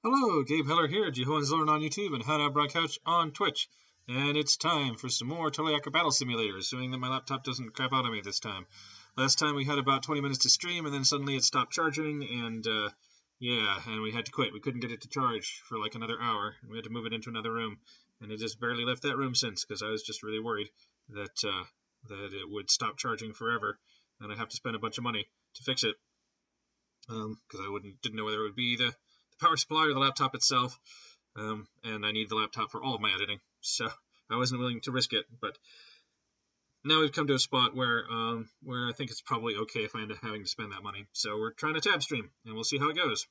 Hello, Gabe Heller here, Jehoan's Learn on YouTube and Hana Broadcast on Twitch. And it's time for some more Teleaka Battle Simulator, assuming that my laptop doesn't crap out on me this time. Last time we had about 20 minutes to stream, and then suddenly it stopped charging, and and we had to quit. We couldn't get it to charge for like another hour, and we had to move it into another room. And it just barely left that room since, because I was just really worried that that it would stop charging forever, and I'd have to spend a bunch of money to fix it, because I didn't know whether it would be the power supply or the laptop itself, and I need the laptop for all of my editing, so I wasn't willing to risk it. But now we've come to a spot where I think it's probably okay if I end up having to spend that money. So we're trying to tab stream, and we'll see how it goes.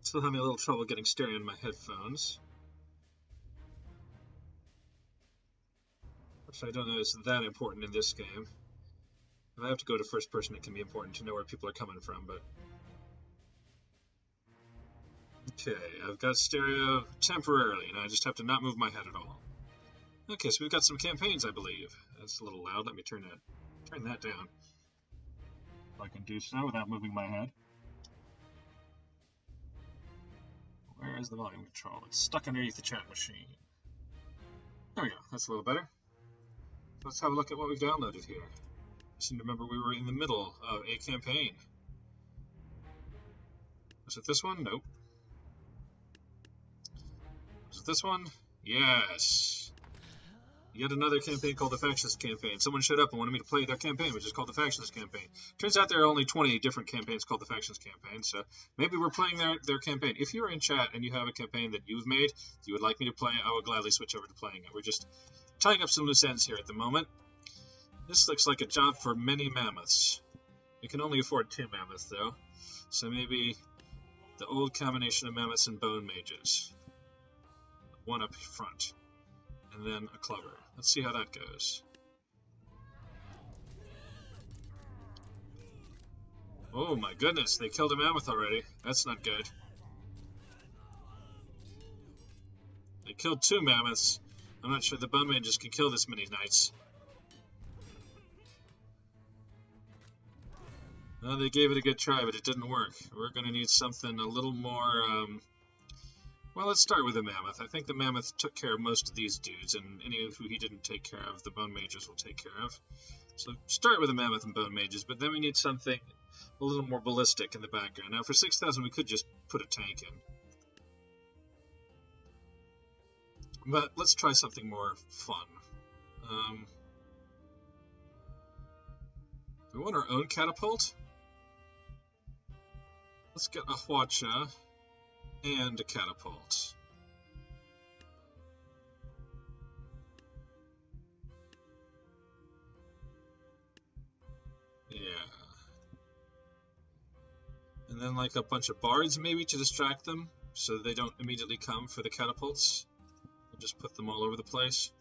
Still having a little trouble getting stereo in my headphones, which I don't know is that important in this game. If I have to go to first person, it can be important to know where people are coming from, but okay, I've got stereo temporarily, and I just have to not move my head at all. Okay, so we've got some campaigns, I believe. That's a little loud. Let me turn that down. If I can do so without moving my head. Where is the volume control? It's stuck underneath the chat machine. There we go. That's a little better. Let's have a look at what we've downloaded here. I seem to remember we were in the middle of a campaign. Was it this one? Nope. Was it this one? Yes. Yet another campaign called the Factionist Campaign. Someone showed up and wanted me to play their campaign, which is called the Factionist Campaign. Turns out there are only 20 different campaigns called the Factionist Campaign, so maybe we're playing their campaign. If you're in chat and you have a campaign that you've made, you would like me to play, I would gladly switch over to playing it. We're just tying up some loose ends here at the moment. This looks like a job for many mammoths. We can only afford 2 mammoths, though, so maybe the old combination of mammoths and bone mages. One up front, and then a clover. Let's see how that goes. Oh my goodness, they killed a mammoth already. That's not good. They killed 2 mammoths. I'm not sure the bone mages can kill this many knights. Well, they gave it a good try, but it didn't work. We're going to need something a little more, well, let's start with the mammoth. I think the mammoth took care of most of these dudes, and any who he didn't take care of, the bone mages will take care of. So start with the mammoth and bone mages, but then we need something a little more ballistic in the background. Now for 6,000 we could just put a tank in. But let's try something more fun. We want our own catapult. Let's get a Hwacha and a catapult. Yeah. And then like a bunch of bards maybe to distract them so they don't immediately come for the catapults. We'll just put them all over the place.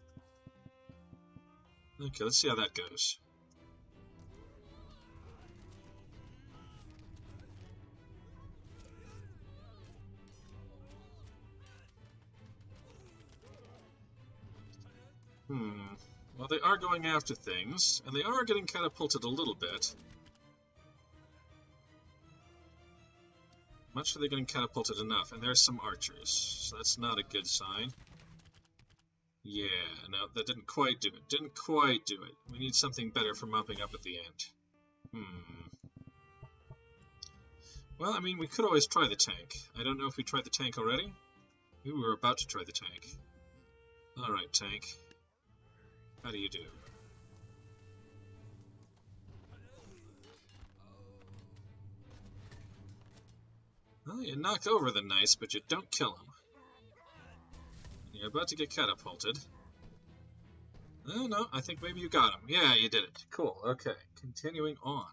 Okay, let's see how that goes. Well, they are going after things, and they are getting catapulted a little bit. I'm not sure they're getting catapulted enough, and there's some archers, so that's not a good sign. Yeah, no, that didn't quite do it. Didn't quite do it. We need something better for mopping up at the end. Well, I mean, we could always try the tank. I don't know if we tried the tank already. Maybe we were about to try the tank. Alright, tank. How do you do? Well, you knock over the knights, but you don't kill them. You're about to get catapulted. Oh, no, I think maybe you got him. Yeah, you did it. Cool, okay. Continuing on.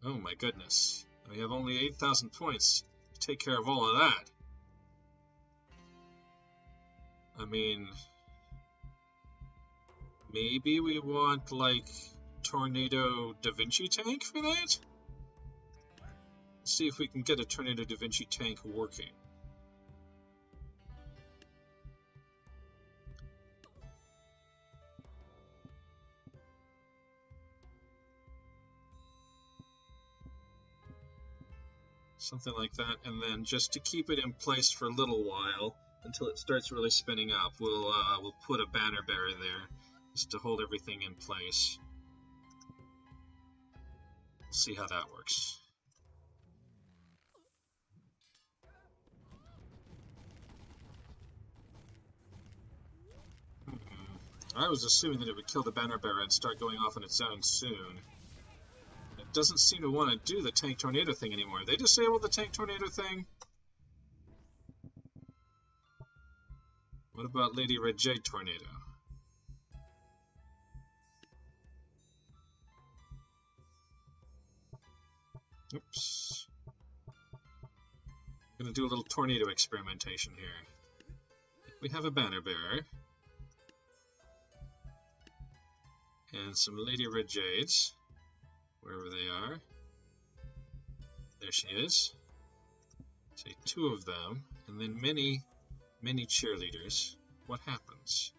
Oh my goodness. We have only 8,000 points to take care of all of that. I mean, maybe we want, like, Tornado Da Vinci tank for that? Let's see if we can get a Tornado Da Vinci tank working. Something like that, and then just to keep it in place for a little while until it starts really spinning up, we'll put a banner bearer there just to hold everything in place. We'll see how that works. I was assuming that it would kill the banner bearer and start going off on its own soon. It doesn't seem to want to do the tank tornado thing anymore. They disabled the tank tornado thing? What about Lady Red Jade tornado? Oops. I'm going to do a little tornado experimentation here. We have a banner bearer. And some Lady Red Jades. Wherever they are. There she is. Say 2 of them. And then many cheerleaders. What happens?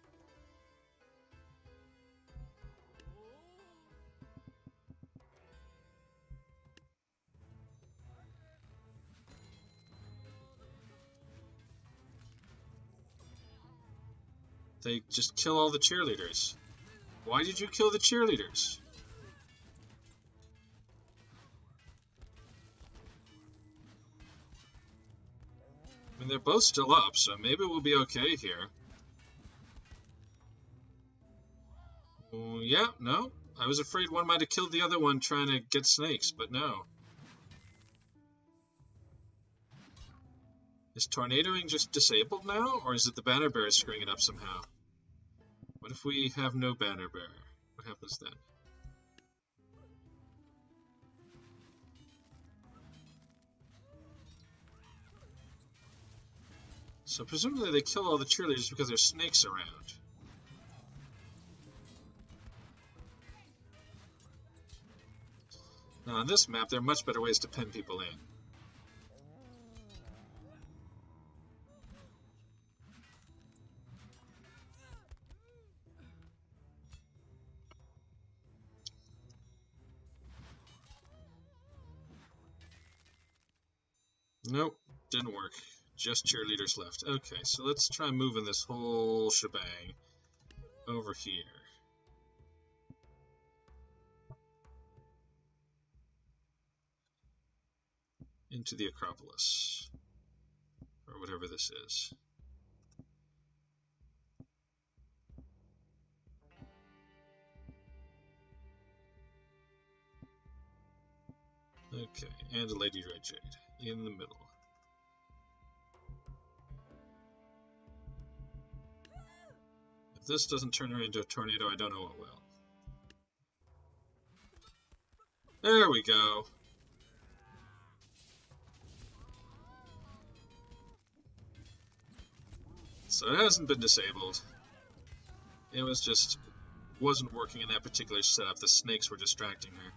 They just kill all the cheerleaders. Why did you kill the cheerleaders? I mean, they're both still up, so maybe we'll be okay here. Yeah, no. I was afraid one might have killed the other one trying to get snakes, but no. Is tornadoing just disabled now, or is it the banner bearer screwing it up somehow? What if we have no banner bearer? What happens then? So presumably they kill all the cheerleaders because there's snakes around. Now on this map, there are much better ways to pin people in. Nope, didn't work. Just cheerleaders left. Okay, so let's try moving this whole shebang over here. Into the Acropolis. Or whatever this is. Okay, and a Lady Red Jade in the middle. If this doesn't turn her into a tornado, I don't know what will. There we go. So it hasn't been disabled. It was just wasn't working in that particular setup. The snakes were distracting her.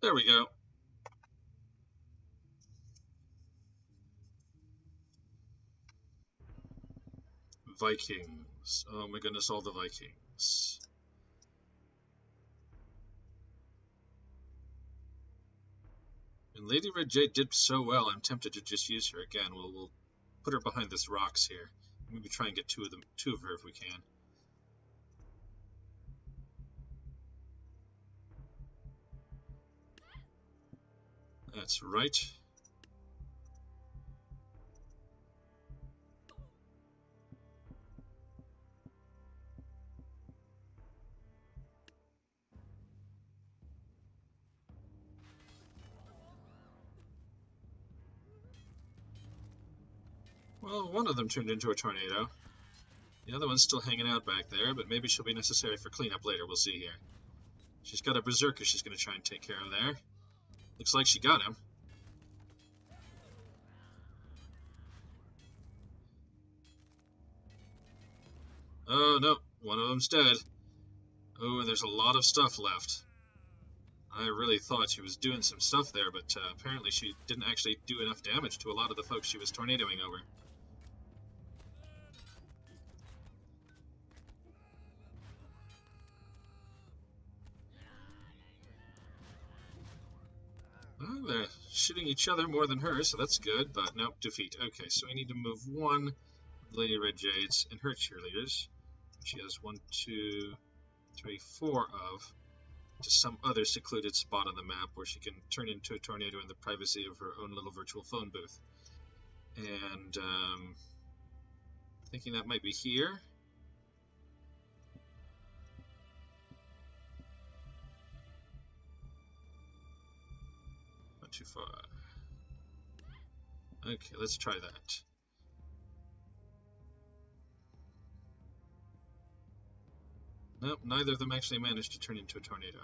There we go. Vikings. Oh my goodness, all the Vikings. And Lady Red Jade did so well, I'm tempted to just use her again. We'll put her behind this rocks here. Maybe try and get two of her if we can. That's right. Well, one of them turned into a tornado. The other one's still hanging out back there, but maybe she'll be necessary for cleanup later. We'll see here. She's got a berserker she's going to try and take care of there. Looks like she got him. Oh no, one of them's dead. Oh, and there's a lot of stuff left. I really thought she was doing some stuff there, but apparently she didn't actually do enough damage to a lot of the folks she was tornadoing over. Well, they're shooting each other more than her, so that's good, but nope, defeat. Okay, so we need to move one of Lady Red Jade's and her cheerleaders. She has 1, 2, 3, 4 of, to some other secluded spot on the map where she can turn into a tornado in the privacy of her own little virtual phone booth. And thinking that might be here. Not too far. Okay, let's try that. Nope, neither of them actually managed to turn into a tornado.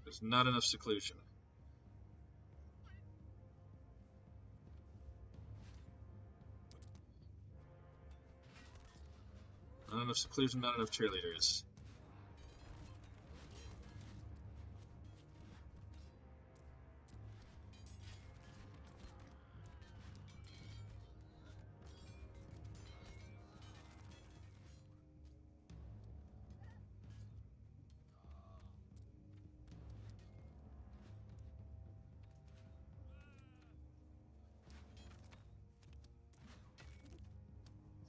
There's not enough seclusion. Not enough seclusion, not enough cheerleaders.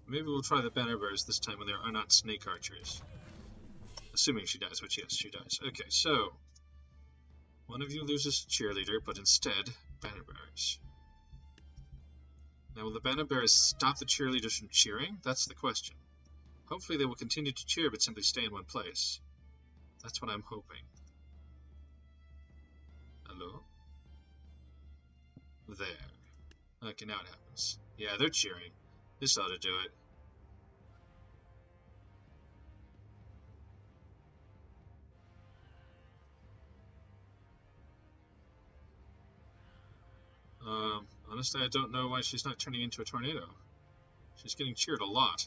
Maybe we'll try the banner bears this time when there are not snake archers. Assuming she dies, which yes, she dies. Okay, so one of you loses cheerleader, but instead banner bears. Now, will the banner bears stop the cheerleaders from cheering? That's the question. Hopefully they will continue to cheer, but simply stay in one place. That's what I'm hoping. Hello? There. Okay, now it happens. Yeah, they're cheering. This ought to do it. Honestly, I don't know why she's not turning into a tornado. She's getting cheered a lot.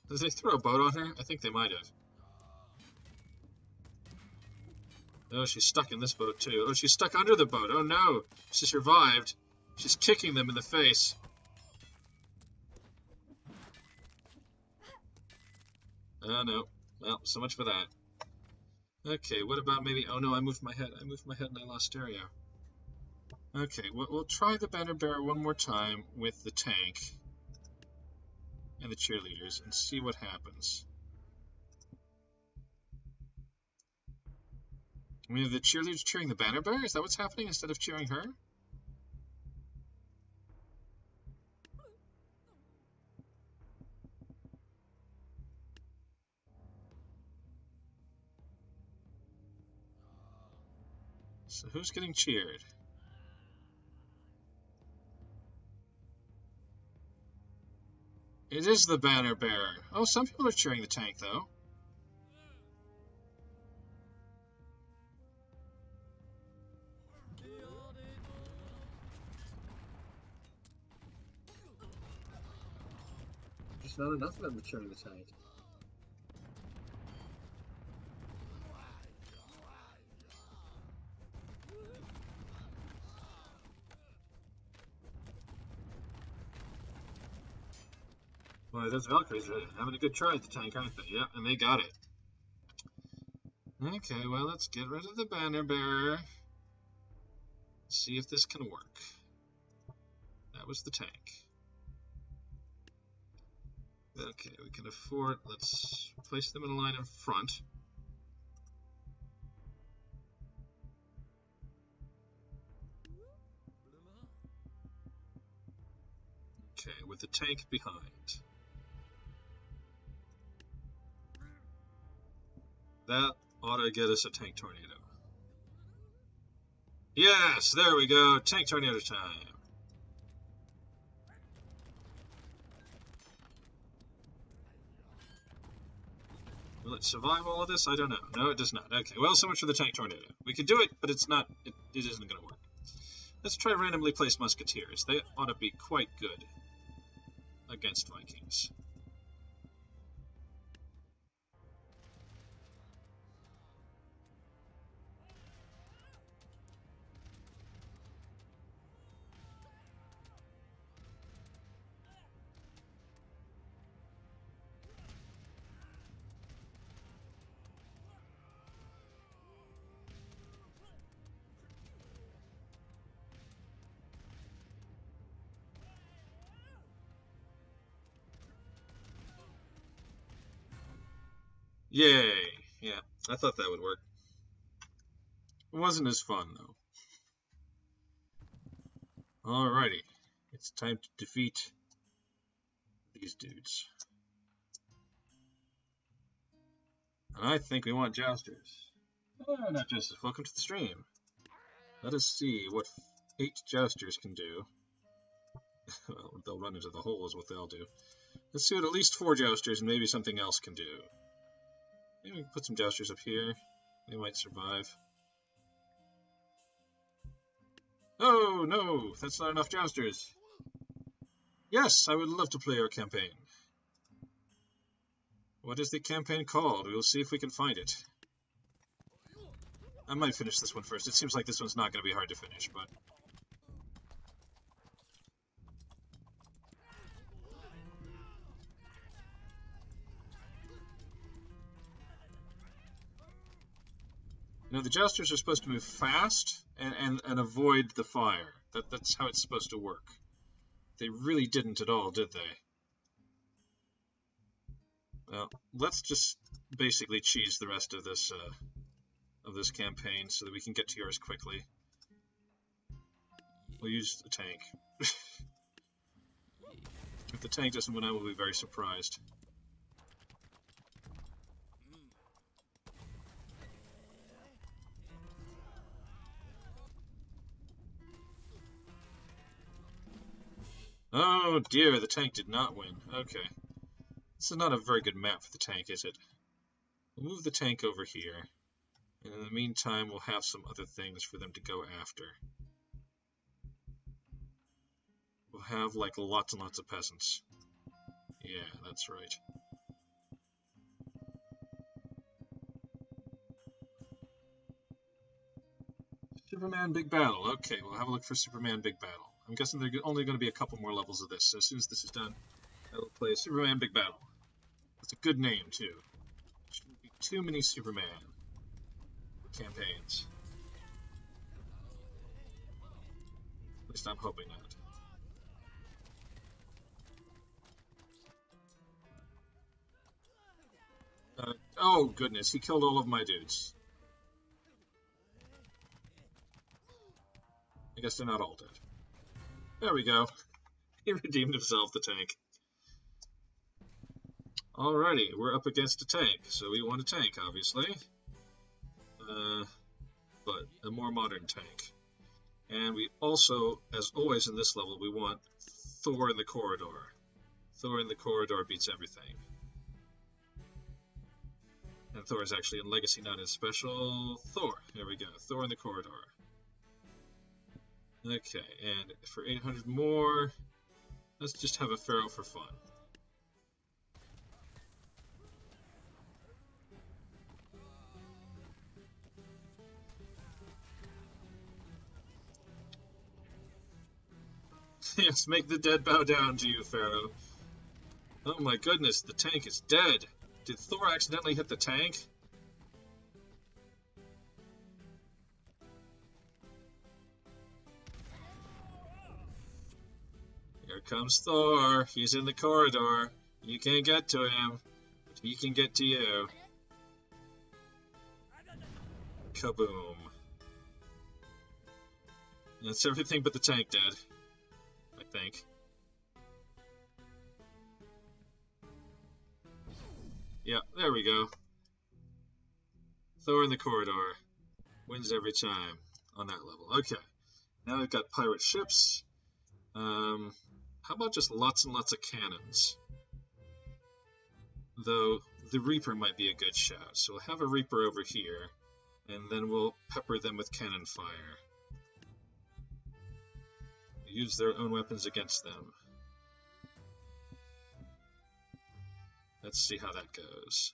Did they throw a boat on her? I think they might have. Oh, she's stuck in this boat too. Oh, she's stuck under the boat. Oh no, she survived. She's kicking them in the face. Oh no. Well, so much for that. Okay, what about maybe... Oh no, I moved my head. I moved my head and I lost stereo. Okay, we'll try the banner bearer one more time with the tank and the cheerleaders and see what happens. I mean, are the cheerleaders cheering the banner bearer? Is that what's happening instead of cheering her? So who's getting cheered? It is the banner bearer. Oh, some people are cheering the tank, though. There's not enough of them cheering the tank. Boy, those Valkyries are having a good try at the tank, aren't they? Yeah, and they got it. Okay, well, let's get rid of the banner bearer. See if this can work. That was the tank. Okay, we can afford... Let's place them in a line in front. Okay, with the tank behind. That ought to get us a tank tornado. Yes, there we go. Tank tornado time. Will it survive all of this? I don't know. No, it does not. Okay, well, so much for the tank tornado. We could do it, but it's not. It isn't going to work. Let's try randomly placed musketeers. They ought to be quite good against Vikings. Yay! Yeah, I thought that would work. It wasn't as fun, though. Alrighty, it's time to defeat these dudes. And I think we want jousters. Oh, not jousters. Welcome to the stream. Let us see what 8 jousters can do. Well, they'll run into the hole is what they'll do. Let's see what at least 4 jousters and maybe something else can do. Maybe we can put some jousters up here. They might survive. Oh, no! That's not enough jousters. Yes, I would love to play our campaign. What is the campaign called? We will see if we can find it. I might finish this one first. It seems like this one's not going to be hard to finish, but... You know, the jousters are supposed to move fast and avoid the fire. That's how it's supposed to work. They really didn't at all, did they? Well, let's just basically cheese the rest of this campaign so that we can get to yours quickly. We'll use a tank. If the tank doesn't win, I will be very surprised. Oh dear, the tank did not win. Okay. This is not a very good map for the tank, is it? We'll move the tank over here. And in the meantime, we'll have some other things for them to go after. We'll have, like, lots and lots of peasants. Yeah, that's right. Superman Big Battle. Okay, we'll have a look for Superman Big Battle. I'm guessing there are only going to be a couple more levels of this, so as soon as this is done, I will play Superman Big Battle. That's a good name, too. Shouldn't be too many Superman campaigns. At least I'm hoping not. Oh, goodness, he killed all of my dudes. I guess they're not all dead. There we go. He redeemed himself, the tank. Alrighty, we're up against a tank, so we want a tank, obviously. But a more modern tank. And we also, as always in this level, we want Thor in the corridor. Thor in the corridor beats everything. And Thor is actually in Legacy, not in Special. Thor, there we go. Thor in the corridor. Okay, and for 800 more, let's just have a Pharaoh for fun. Yes, make the dead bow down to you, Pharaoh. Oh my goodness, the tank is dead. Did Thor accidentally hit the tank? Here comes Thor. He's in the corridor. You can't get to him, but he can get to you. Kaboom. That's everything but the tank dead, I think. Yeah, there we go. Thor in the corridor. Wins every time on that level. Okay. Now we've got pirate ships. How about just lots and lots of cannons? Though the Reaper might be a good shout. So we'll have a Reaper over here, and then we'll pepper them with cannon fire. Use their own weapons against them. Let's see how that goes.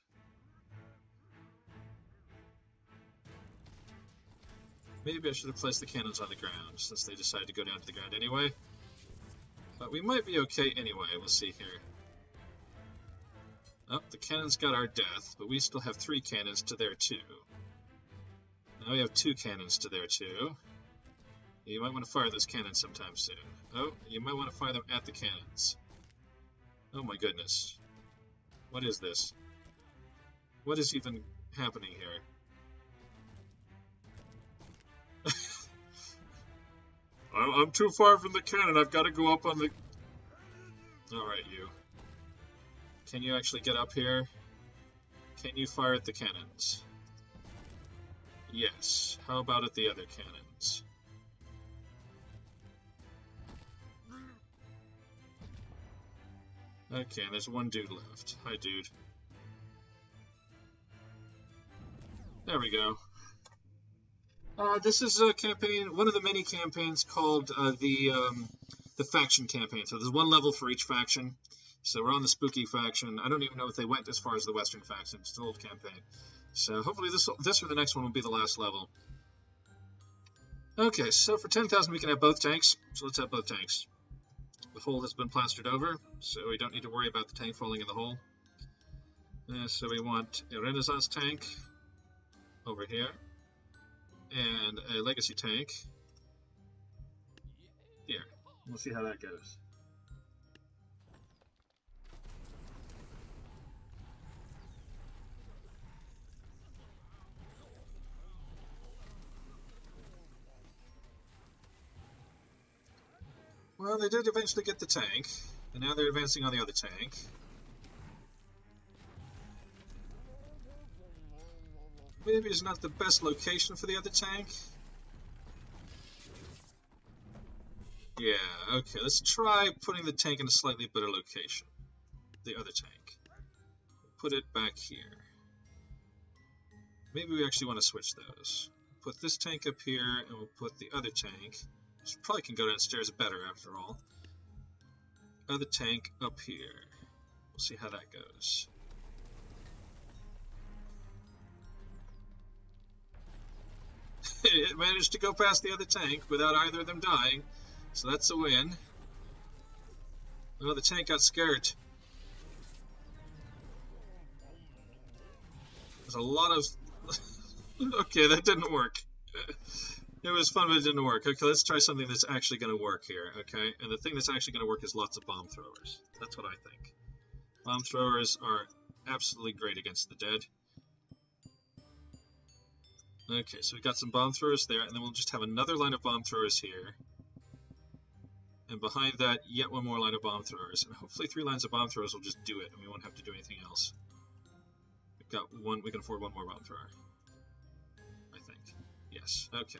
Maybe I should have placed the cannons on the ground, since they decided to go down to the ground anyway. But we might be okay anyway, we'll see here. Oh, the cannons got our death, but we still have 3 cannons to their 2. Now we have 2 cannons to their 2. You might want to fire those cannons sometime soon. Oh, you might want to fire them at the cannons. Oh my goodness. What is this? What is even happening here? I'm too far from the cannon. I've got to go up on the... Alright, you. Can you actually get up here? Can you fire at the cannons? Yes. How about at the other cannons? Okay, there's one dude left. Hi, dude. There we go. This is a campaign, one of the many campaigns called the faction campaign. So there's one level for each faction. So we're on the spooky faction. I don't even know if they went as far as the western faction. It's an old campaign. So hopefully this or the next one will be the last level. Okay, so for 10,000 we can have both tanks. So let's have both tanks. The hole has been plastered over, so we don't need to worry about the tank falling in the hole. So we want a Renaissance tank over here, and a Legacy tank here. We'll see how that goes. Well, they did eventually get the tank, and now they're advancing on the other tank. Maybe it's not the best location for the other tank. Yeah, okay, let's try putting the tank in a slightly better location. The other tank. Put it back here. Maybe we actually want to switch those. Put this tank up here, and we'll put the other tank, which probably can go downstairs better after all. Other tank up here. We'll see how that goes. It managed to go past the other tank without either of them dying, so that's a win. Oh, the tank got scared. There's a lot of... Okay, that didn't work. It was fun, but it didn't work. Okay, let's try something that's actually going to work here, okay? And the thing that's actually going to work is lots of bomb throwers. That's what I think. Bomb throwers are absolutely great against the dead. Okay, so we've got some bomb throwers there, and then we'll just have another line of bomb throwers here. And behind that, yet one more line of bomb throwers. And hopefully 3 lines of bomb throwers will just do it, and we won't have to do anything else. We've got one, we can afford one more bomb thrower. I think. Yes, okay.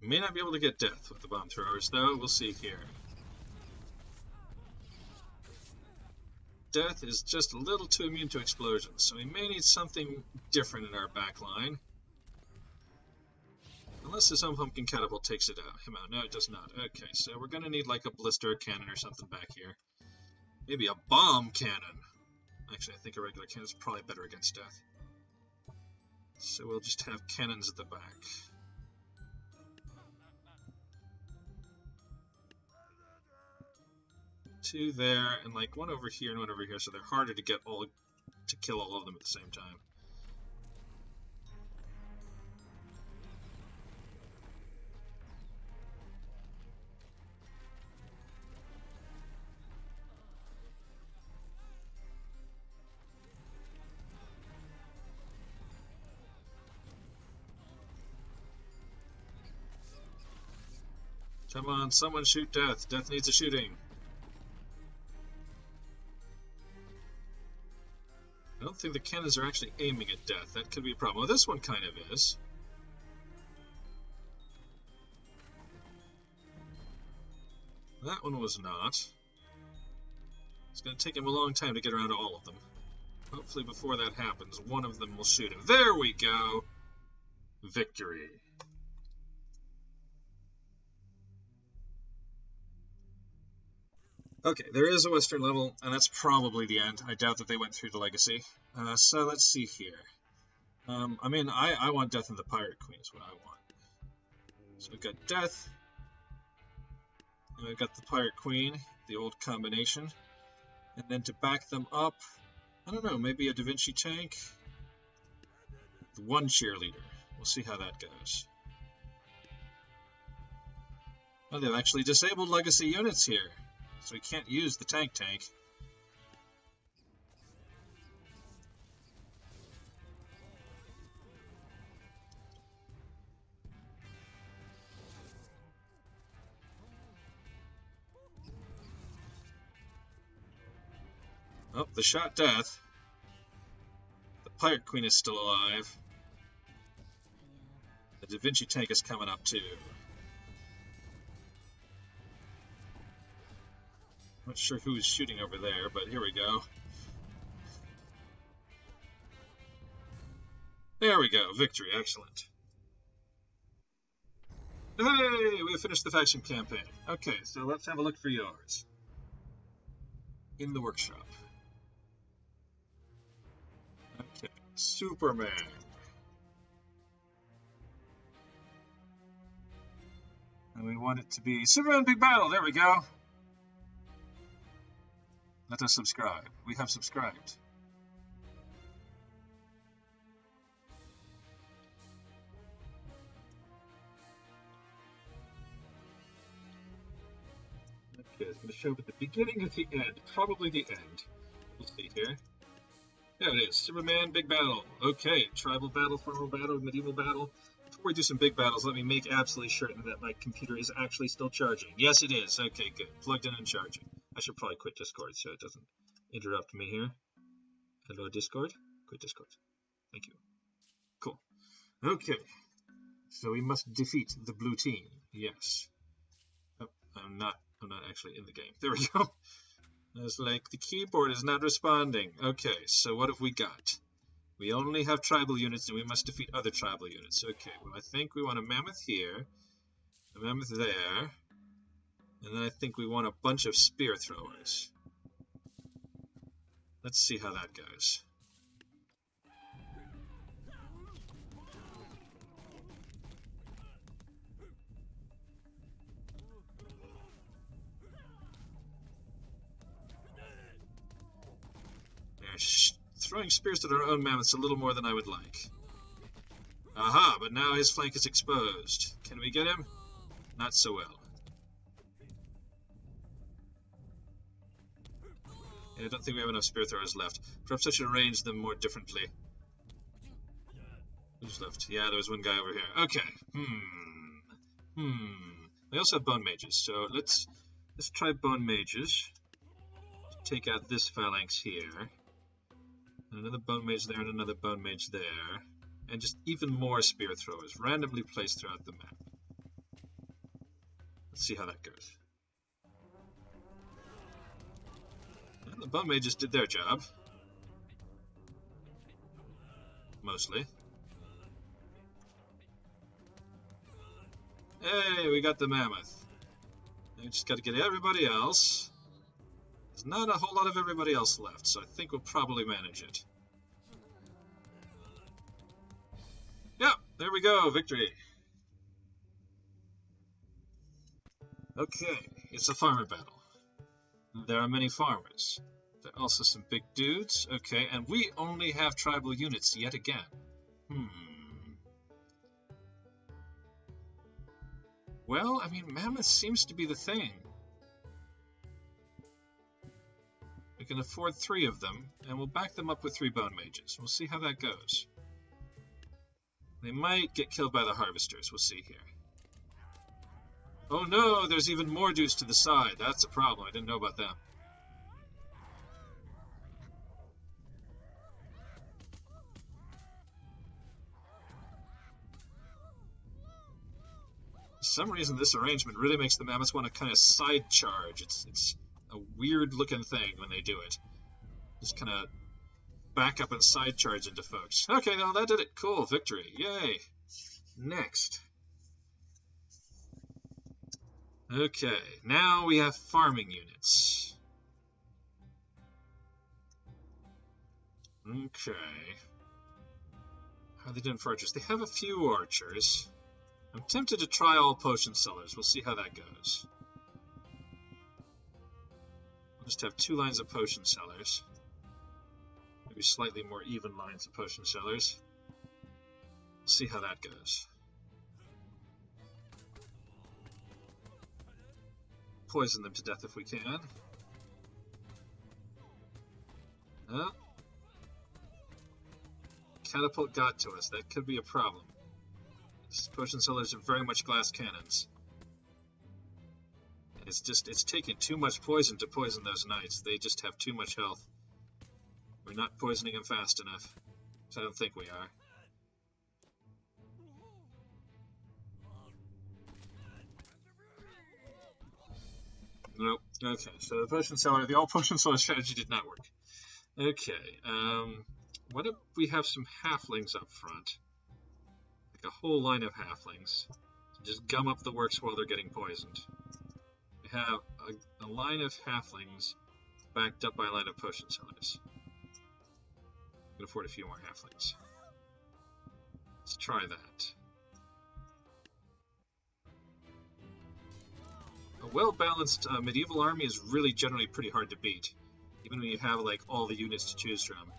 May not be able to get death with the bomb throwers, though. We'll see here. Death is just a little too immune to explosions, so we may need something different in our back line. Unless his own pumpkin catapult takes him out. No, it does not. Okay, so we're going to need like a blister cannon or something back here. Maybe a bomb cannon. Actually, I think a regular cannon is probably better against death. So we'll just have cannons at the back. 2 there, and like 1 over here and 1 over here, so they're harder to get to kill all of them at the same time. Come on, someone shoot Death. Death needs a shooting. I don't think the cannons are actually aiming at Death. That could be a problem. Well, this one kind of is. That one was not. It's going to take him a long time to get around to all of them. Hopefully before that happens, one of them will shoot him. There we go! Victory. Okay, there is a western level, and that's probably the end. I doubt that they went through the legacy. So let's see here. I mean, I want Death and the Pirate Queen is what I want. So we've got Death, and we've got the Pirate Queen, the old combination. And then to back them up, I don't know, maybe a Da Vinci tank? The one cheerleader. We'll see how that goes. Oh, they've actually disabled legacy units here, so we can't use the tank. Oh, the shot Death. The Pirate Queen is still alive. The Da Vinci tank is coming up too. Not sure who's shooting over there, but here we go. There we go, victory, excellent. Hey, we have finished the faction campaign. Okay, so let's have a look for yours. In the workshop. Okay, Superman. And we want it to be Superman Big Battle, there we go. Let us subscribe. We have subscribed. Okay, it's going to show up at the beginning of the end. Probably the end. We'll see here. There it is. Superman Big Battle. Okay, tribal battle, formal battle, medieval battle. Before we do some big battles, let me make absolutely certain that my computer is actually still charging. Yes, it is. Okay, good. Plugged in and charging. I should probably quit Discord so it doesn't interrupt me here. Hello, Discord. Quit Discord. Thank you. Cool. Okay. So we must defeat the blue team. Yes. Oh, I'm not actually in the game. There we go. It's like the keyboard is not responding. Okay, so what have we got? We only have tribal units and we must defeat other tribal units. Okay, well I think we want a mammoth here, a mammoth there, and then I think we want a bunch of spear throwers. Let's see how that goes. Throwing spears at our own mammoths a little more than I would like. Aha, but now his flank is exposed. Can we get him? Not so well. Yeah, I don't think we have enough spear throwers left. Perhaps I should arrange them more differently. Who's left? Yeah, there was one guy over here. Okay. We also have bone mages, so let's try bone mages. Take out this phalanx here. Another bone mage there and another bone mage there. And just even more spear throwers, randomly placed throughout the map. Let's see how that goes. And the bone mages did their job. Mostly. Hey, we got the mammoth. Now we just gotta get everybody else. There's not a whole lot of everybody else left, so I think we'll probably manage it. Yeah, there we go, victory. Okay, it's a farmer battle. There are many farmers. There are also some big dudes. Okay, and we only have tribal units yet again. Well, I mean, mammoth seems to be the thing. We can afford 3 of them, and we'll back them up with 3 bone mages. We'll see how that goes. They might get killed by the harvesters. We'll see here. Oh no, there's even more dudes to the side. That's a problem. I didn't know about that. For some reason, this arrangement really makes the mammoths want to kind of side charge. It's a weird looking thing when they do it. Just kind of back up and side charge into folks. Okay, now that did it. Cool, victory. Yay. Next. Okay, now we have farming units. Okay. How are they doing for archers? They have a few archers. I'm tempted to try all potion sellers. We'll see how that goes. We'll just have 2 lines of potion sellers. Maybe slightly more even lines of potion sellers. We'll see how that goes. Poison them to death if we can. Oh. Catapult got to us. That could be a problem. These potion sellers are very much glass cannons. It's taking too much poison to poison those knights. They just have too much health. We're not poisoning them fast enough. So I don't think we are. Nope. Okay, so the all potion seller strategy did not work. Okay, what if we have some halflings up front? Like a whole line of halflings. Just gum up the works while they're getting poisoned. We have a line of halflings backed up by a line of potion sellers. We can afford a few more halflings. Let's try that. A well-balanced medieval army is really generally pretty hard to beat, even when you have like all the units to choose from.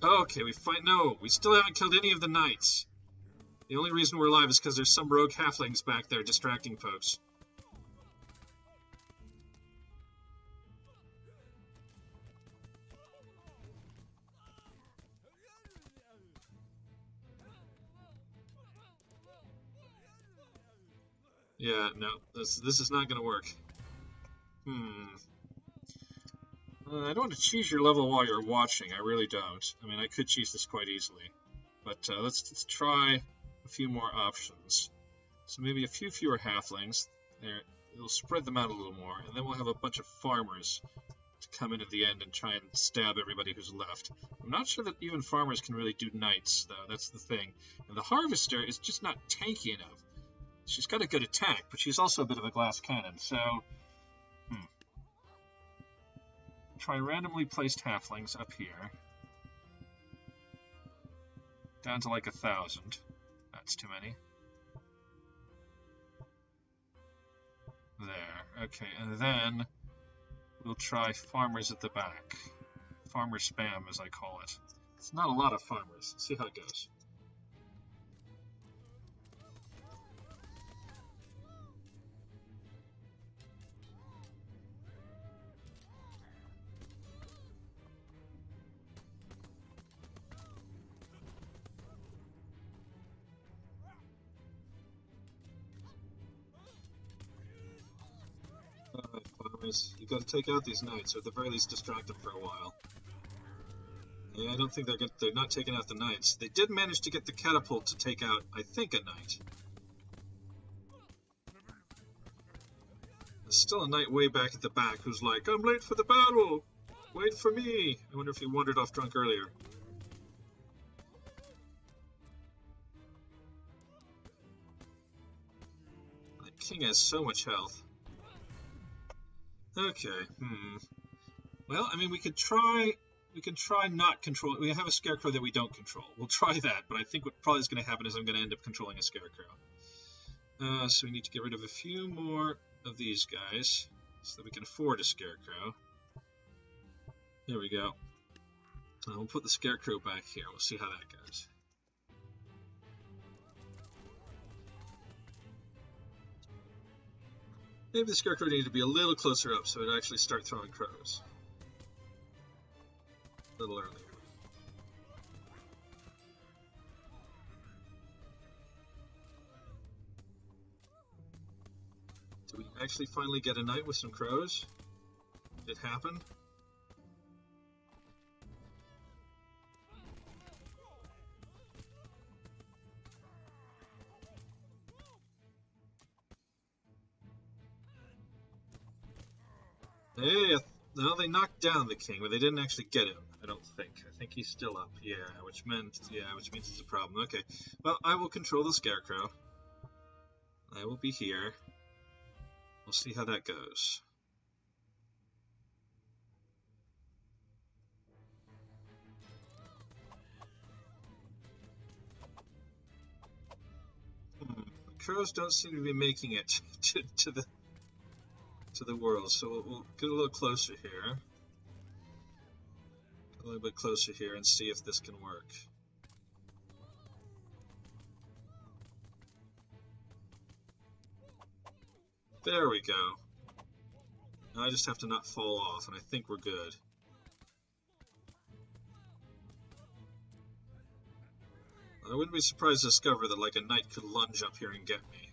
Okay, we still haven't killed any of the knights. The only reason we're alive is because there's some rogue halflings back there distracting folks. Yeah, no, this is not going to work. I don't want to cheese your level while you're watching. I really don't. I mean, I could cheese this quite easily. But let's try a few more options. So maybe a few fewer halflings. It'll spread them out a little more. And then we'll have a bunch of farmers to come in at the end and try and stab everybody who's left. I'm not sure that even farmers can really do knights, though. That's the thing. And the harvester is just not tanky enough. She's got a good attack, but she's also a bit of a glass cannon, so... Try randomly placed halflings up here. Down to like 1,000. That's too many. There. Okay, and then we'll try farmers at the back. Farmer spam, as I call it. It's not a lot of farmers. Let's see how it goes. You've got to take out these knights, or at the very least distract them for a while. Yeah, I don't think they're not taking out the knights. They did manage to get the catapult to take out, I think, a knight. There's still a knight way back at the back who's like, I'm late for the battle! Wait for me! I wonder if he wandered off drunk earlier. The king has so much health. Okay, Well, I mean, we could try not control... We have a scarecrow that we don't control. We'll try that, but I think what probably is going to happen is I'm going to end up controlling a scarecrow. So we need to get rid of a few more of these guys so that we can afford a scarecrow. There we go. We'll put the scarecrow back here. We'll see how that goes. Maybe the Scarecrow needed to be a little closer up so it'd actually start throwing crows. A little earlier. Do we actually finally get a night with some crows? Did it happen? Hey, no, they knocked down the king, but they didn't actually get him. I don't think. I think he's still up. Yeah, which means it's a problem. Okay, well, I will control the Scarecrow. I will be here. We'll see how that goes. The crows don't seem to be making it to the world, so we'll get a little closer here. A little bit closer here and see if this can work. There we go. Now I just have to not fall off, and I think we're good. I wouldn't be surprised to discover that, like, a knight could lunge up here and get me.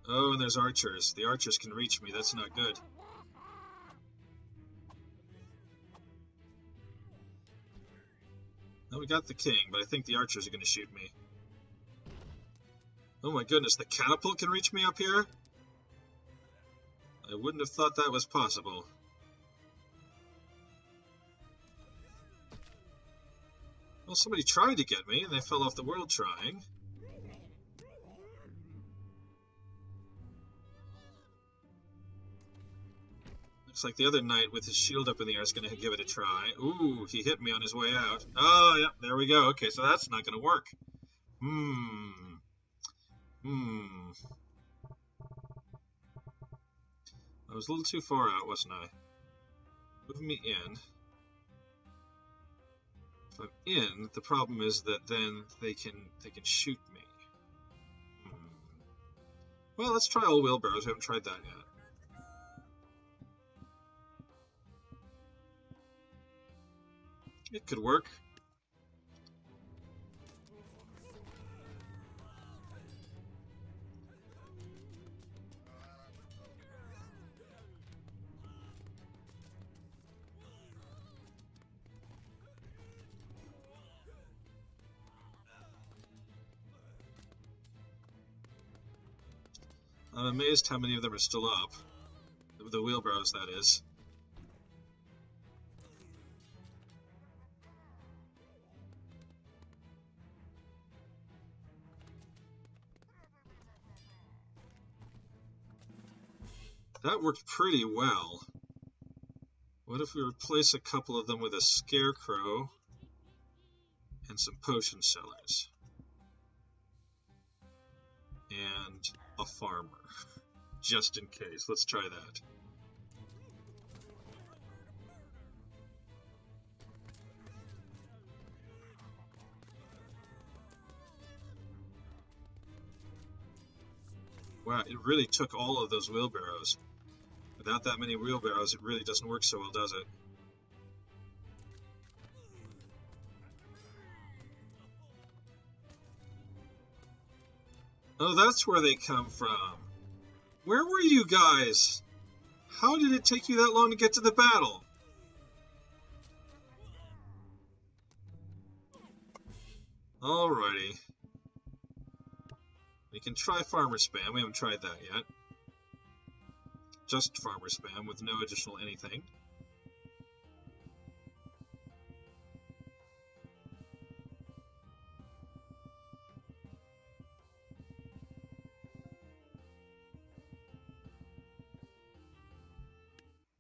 Oh, and there's archers. The archers can reach me. That's not good. Now we got the king, but I think the archers are going to shoot me. Oh my goodness, the catapult can reach me up here? I wouldn't have thought that was possible. Well, somebody tried to get me, and they fell off the world trying. Looks like the other knight with his shield up in the air is going to give it a try. Ooh, he hit me on his way out. Oh, yeah, there we go. Okay, so that's not going to work. I was a little too far out, wasn't I? Move me in. If I'm in, the problem is that then they can shoot me. Well, let's try all wheelbarrows. We haven't tried that yet. It could work. I'm amazed how many of them are still up. The wheelbarrows, that is. That worked pretty well. What if we replace a couple of them with a Scarecrow and some potion sellers? And a farmer, just in case. Let's try that. Wow, it really took all of those wheelbarrows. Without that many wheelbarrows, it really doesn't work so well, does it? Oh, that's where they come from. Where were you guys? How did it take you that long to get to the battle? Alrighty. We can try farmer spam. We haven't tried that yet. Just farmer spam with no additional anything.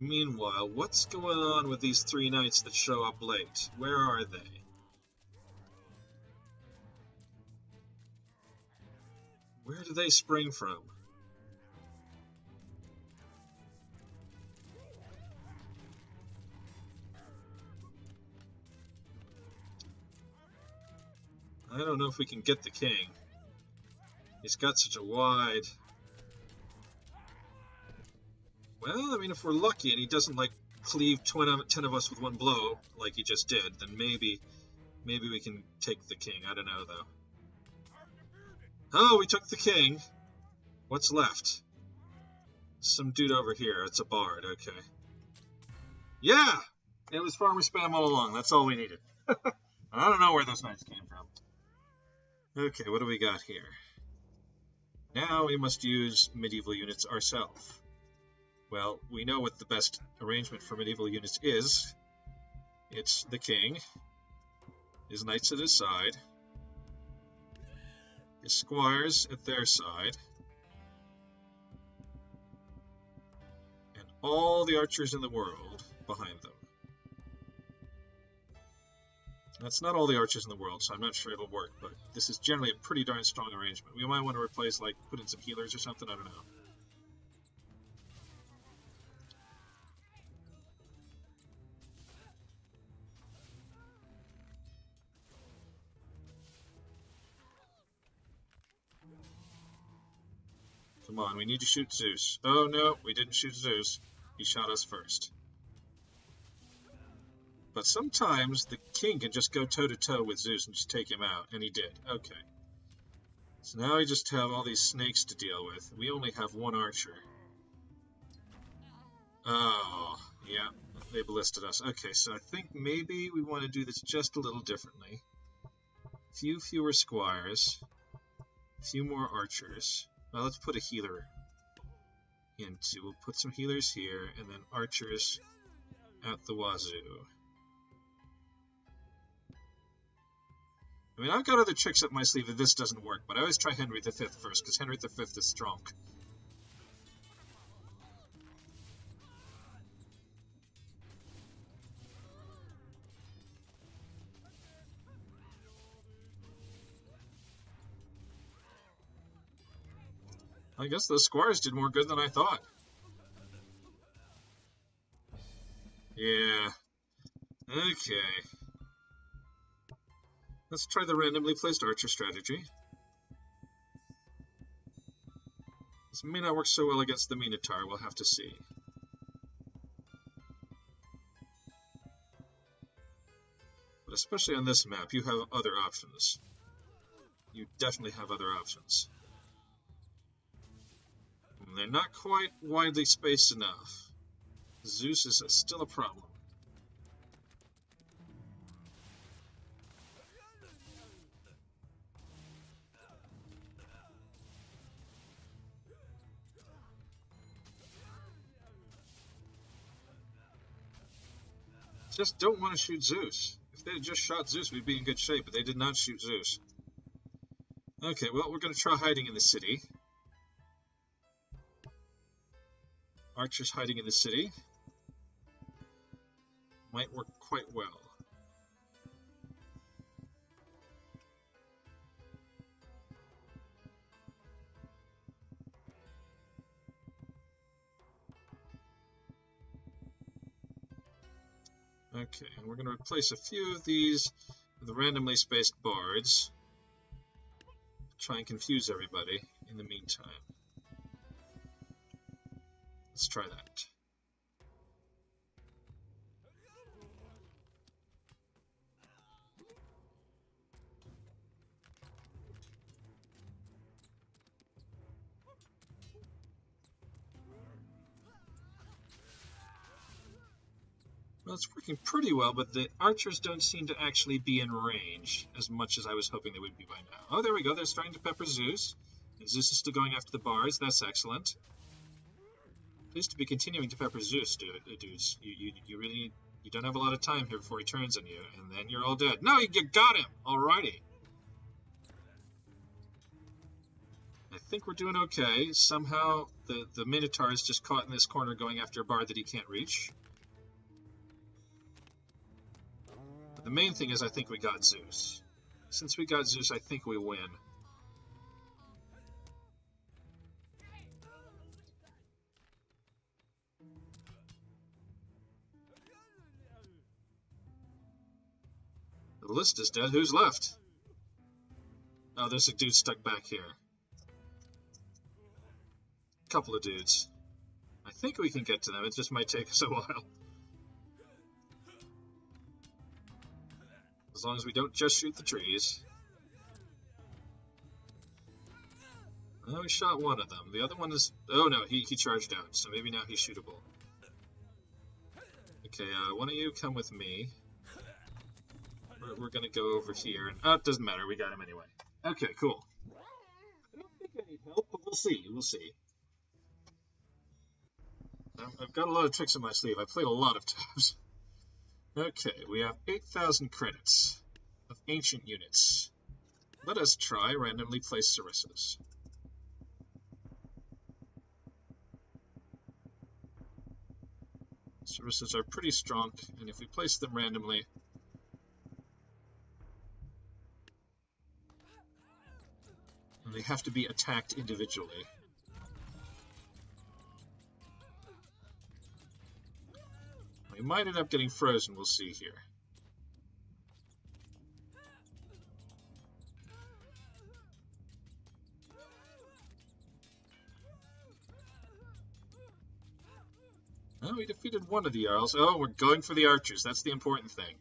Meanwhile, what's going on with these three knights that show up late? Where are they? Where do they spring from? I don't know if we can get the king. He's got such a wide... Well, I mean, if we're lucky and he doesn't, like, cleave 10 of us with one blow, like he just did, then maybe we can take the king. I don't know, though. Oh, we took the king. What's left? Some dude over here. It's a bard. Okay. Yeah! It was farmer spam all along. That's all we needed. I don't know where those knights came from. Okay, what do we got here? Now we must use medieval units ourselves. Well, we know what the best arrangement for medieval units is. It's the king, his knights at his side, his squires at their side, and all the archers in the world behind them. That's not all the archers in the world, so I'm not sure it'll work, but this is generally a pretty darn strong arrangement. We might want to replace, like, put in some healers or something, I don't know. Come on, we need to shoot Zeus. Oh no, we didn't shoot Zeus. He shot us first. But sometimes the king can just go toe-to-toe with Zeus and just take him out, and he did. Okay. So now we just have all these snakes to deal with. We only have one archer. Oh, yeah, they ballisted us. Okay, so I think maybe we want to do this just a little differently. Fewer squires. Few more archers. Well, let's put a healer into. We'll put some healers here, and then archers at the wazoo. I mean, I've got other tricks up my sleeve if this doesn't work, but I always try Henry V first, because Henry V is strong. I guess those squires did more good than I thought. Yeah. Okay. Let's try the randomly placed archer strategy. This may not work so well against the Minotaur, we'll have to see. But especially on this map, you have other options. You definitely have other options. And they're not quite widely spaced enough. Zeus is still a problem. Just don't want to shoot Zeus. If they had just shot Zeus, we'd be in good shape, but they did not shoot Zeus. Okay, well, we're going to try hiding in the city. Archers hiding in the city might work quite well. Okay, and we're going to replace a few of these with the randomly spaced bards. Try and confuse everybody in the meantime. Let's try that. Well, it's working pretty well, but the archers don't seem to actually be in range as much as I was hoping they would be by now. Oh, there we go. They're starting to pepper Zeus. And Zeus is still going after the bards. That's excellent. Pleased to be continuing to pepper Zeus, dudes. You really you don't have a lot of time here before he turns on you, and then you're all dead. No, you got him! Alrighty. I think we're doing okay. Somehow the Minotaur is just caught in this corner going after a bard that he can't reach. But the main thing is I think we got Zeus. Since we got Zeus, I think we win. The list is dead. Who's left? Oh, there's a dude stuck back here. couple of dudes. I think we can get to them, it just might take us a while. As long as we don't just shoot the trees. Oh, we shot one of them. The other one is... Oh no, he charged out, so maybe now he's shootable. Okay, one of you come with me. We're gonna go over here. And, it doesn't matter, we got him anyway. Okay, cool. I don't think I need help, but we'll see, we'll see. I've got a lot of tricks in my sleeve. I played a lot of times. Okay, we have 8,000 credits of ancient units. Let us try randomly place Sarissas. Sarissas are pretty strong, and if we place them randomly, they have to be attacked individually. We might end up getting frozen, we'll see here. Oh, we defeated one of the Jarls. Oh, we're going for the archers. That's the important thing.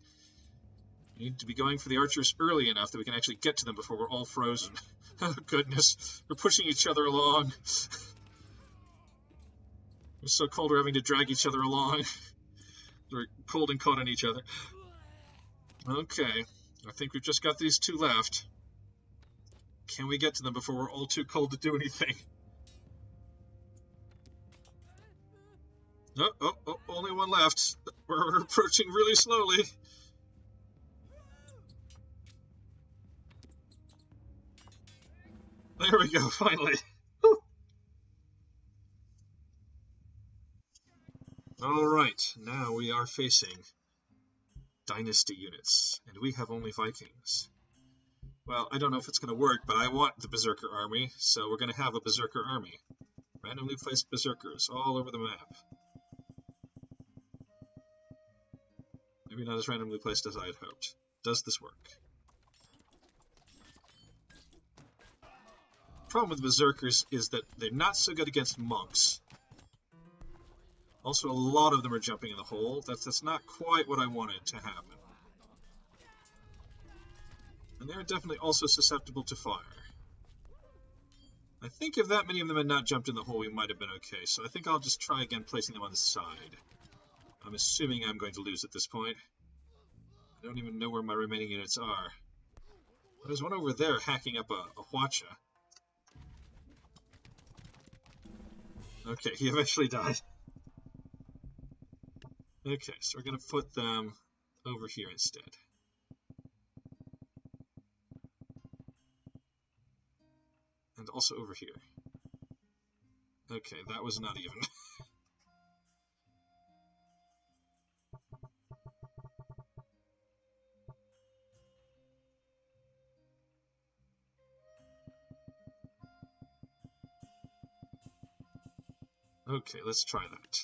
We need to be going for the archers early enough that we can actually get to them before we're all frozen. Oh, goodness. We're pushing each other along. We're so cold we're having to drag each other along. We're cold and caught on each other. Okay. I think we've just got these two left. Can we get to them before we're all too cold to do anything? Oh, only one left. We're approaching really slowly. There we go, finally. Alright, now we are facing dynasty units, and we have only Vikings. Well, I don't know if it's going to work, but I want the Berserker army, so we're going to have a Berserker army. Randomly placed Berserkers all over the map. Maybe not as randomly placed as I had hoped. Does this work? Problem with Berserkers is that they're not so good against monks. Also, a lot of them are jumping in the hole. That's not quite what I wanted to happen. And they're definitely also susceptible to fire. I think if that many of them had not jumped in the hole, we might have been okay. So I think I'll just try again placing them on the side. I'm assuming I'm going to lose at this point. I don't even know where my remaining units are. There's one over there hacking up a Hwacha. Okay, he eventually died. Okay, so we're going to put them over here instead. And also over here. Okay, that was not even. Okay, let's try that.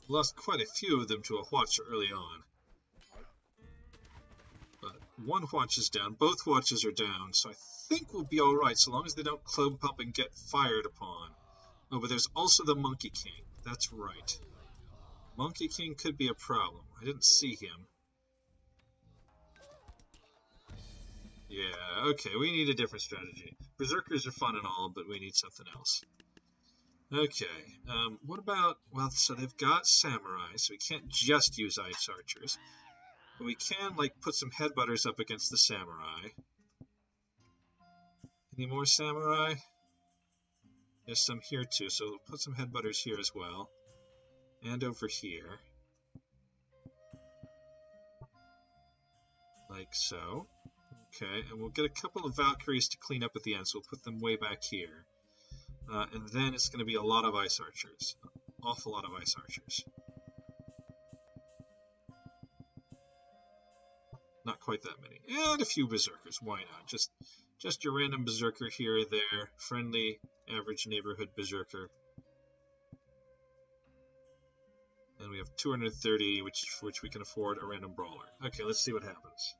Lost quite a few of them to a Hwacha early on. But one Hwacha is down, both Hwachas are down, so I think we'll be alright so long as they don't clump up and get fired upon. Oh, but there's also the Monkey King. That's right. Monkey King could be a problem. I didn't see him. Yeah, okay, we need a different strategy. Berserkers are fun and all, but we need something else. Okay, what about, well, so they've got samurai, so we can't just use ice archers. But we can, like, put some headbutters up against the samurai. Any more samurai? There's some here too, so we'll put some headbutters here as well. And over here. Like so. Okay, and we'll get a couple of Valkyries to clean up at the end, so we'll put them way back here. And then it's going to be a lot of ice archers. An awful lot of ice archers. Not quite that many. And a few berserkers. Why not? Just Just your random berserker here or there. Friendly, average neighborhood berserker. And we have 230, which we can afford a random brawler. Okay, let's see what happens.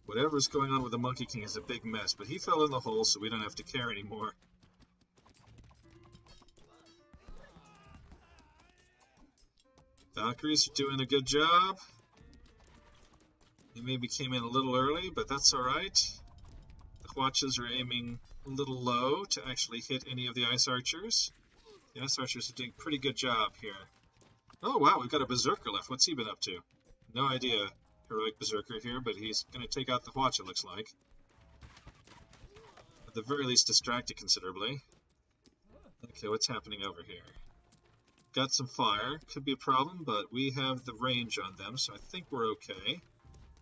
Whatever's going on with the Monkey King is a big mess, but he fell in the hole, so we don't have to care anymore. Valkyries are doing a good job. They maybe came in a little early, but that's alright. The Hwachas are aiming a little low to actually hit any of the Ice Archers. The Ice Archers are doing a pretty good job here. Oh wow, we've got a Berserker left. What's he been up to? No idea. Heroic Berserker here, but he's going to take out the Hwacha, looks like. At the very least, distract it considerably. Okay, what's happening over here? Got some fire. Could be a problem, but we have the range on them, so I think we're okay.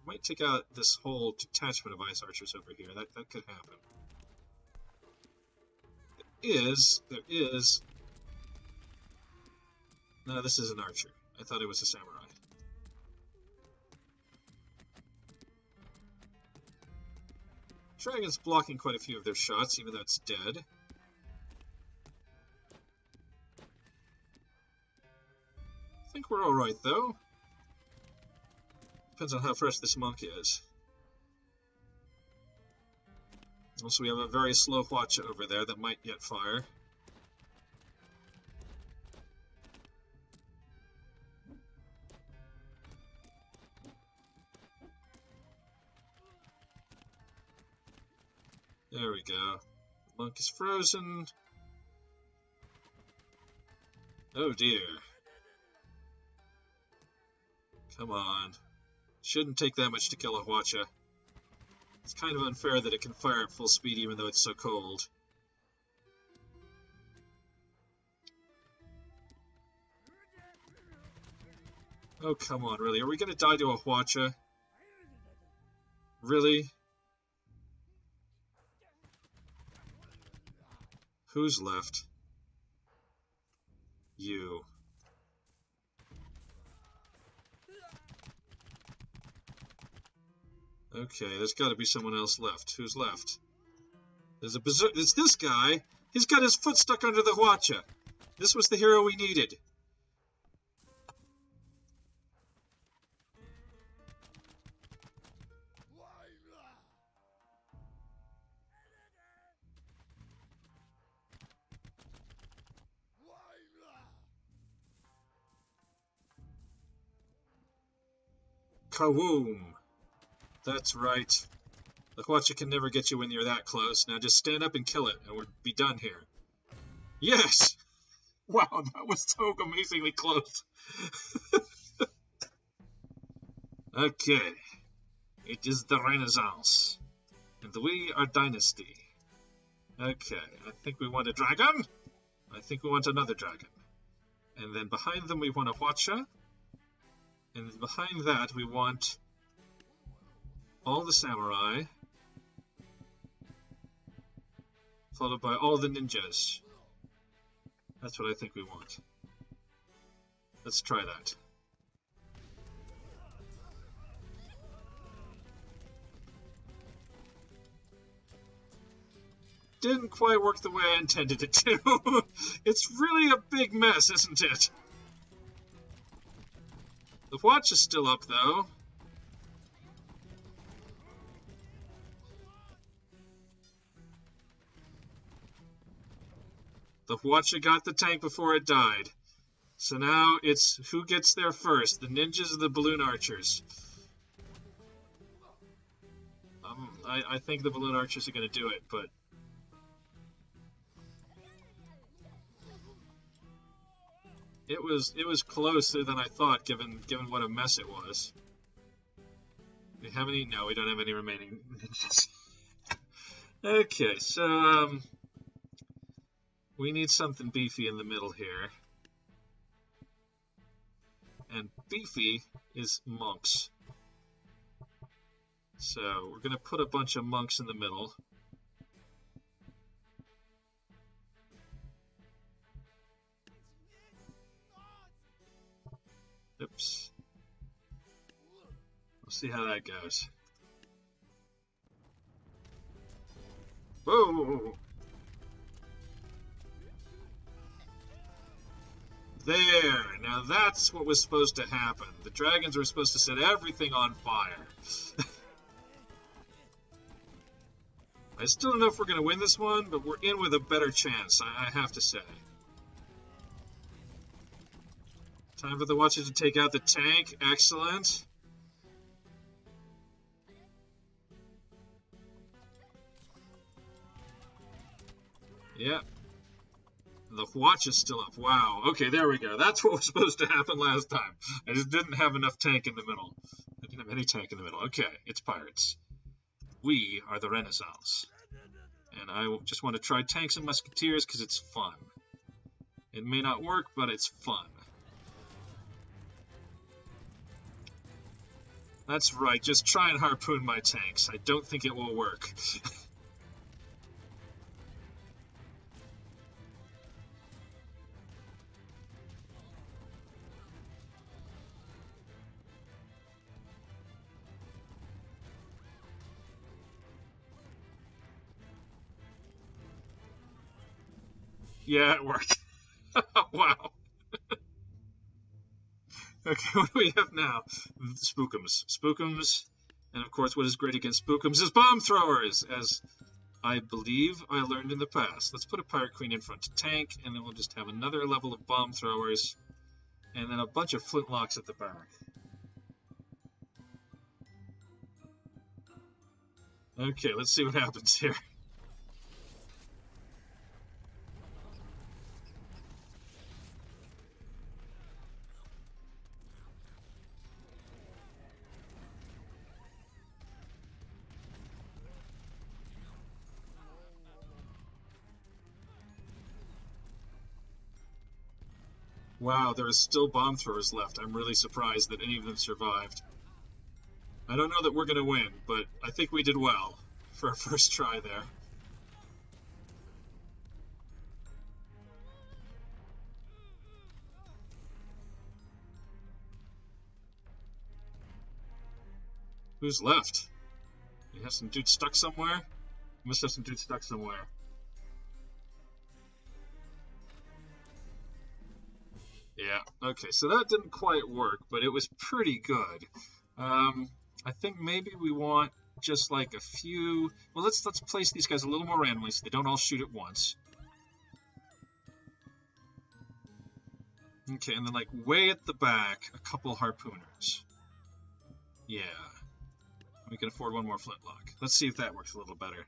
Might take out this whole detachment of Ice Archers over here. That could happen. There is... No, this is an archer. I thought it was a samurai. Dragon's blocking quite a few of their shots, even though it's dead. I think we're alright, though. Depends on how fresh this monk is. Also, we have a very slow Hwacha over there that might yet fire. There we go. The monk is frozen. Oh dear. Come on. Shouldn't take that much to kill a Hwacha. It's kind of unfair that it can fire at full speed even though it's so cold. Oh, come on, really? Are we going to die to a Hwacha? Really? Who's left? You. Okay, there's got to be someone else left. Who's left? There's a berserker. It's this guy. He's got his foot stuck under the Hwacha. This was the hero we needed. Kawoom! That's right. The Hwacha can never get you when you're that close. Now just stand up and kill it, and we'll be done here. Yes! Wow, that was so amazingly close. Okay. It is the Renaissance. And we are Dynasty. Okay, I think we want a dragon. I think we want another dragon. And then behind them we want a Hwacha. And behind that we want all the samurai, followed by all the ninjas. That's what I think we want. Let's try that. Didn't quite work the way I intended it to. It's really a big mess, isn't it? The watch is still up, though. The Hwacha got the tank before it died. So now it's who gets there first, the ninjas or the balloon archers? I think the balloon archers are going to do it, but... It was closer than I thought, given what a mess it was. We have any? No, we don't have any remaining ninjas. Okay, so we need something beefy in the middle here, and beefy is monks. So we're gonna put a bunch of monks in the middle. See how that goes. Whoa! There! Now that's what was supposed to happen. The dragons were supposed to set everything on fire. I still don't know if we're going to win this one, but we're in with a better chance, I have to say. Time for the Watcher to take out the tank. Excellent. Yep. The watch is still up. Wow. Okay, there we go. That's what was supposed to happen last time. I just didn't have enough tank in the middle. I didn't have any tank in the middle. Okay, it's pirates. We are the Renaissance. And I just want to try tanks and musketeers because it's fun. It may not work, but it's fun. That's right, just try and harpoon my tanks. I don't think it will work. Yeah, it worked. Wow. Okay, what do we have now? Spookums. Spookums. And of course, what is great against Spookums is bomb throwers, as I believe I learned in the past. Let's put a Pirate Queen in front to tank, and then we'll just have another level of bomb throwers, and then a bunch of flintlocks at the back. Okay, let's see what happens here. Wow, there are still bomb throwers left. I'm really surprised that any of them survived. I don't know that we're going to win, but I think we did well for our first try there. Who's left? You have some dude stuck somewhere? Must have some dude stuck somewhere. Yeah, okay, so that didn't quite work, but it was pretty good. I think maybe we want just like a few... Well, let's place these guys a little more randomly so they don't all shoot at once. Okay, and then like way at the back, a couple harpooners. Yeah. We can afford one more flintlock. Let's see if that works a little better.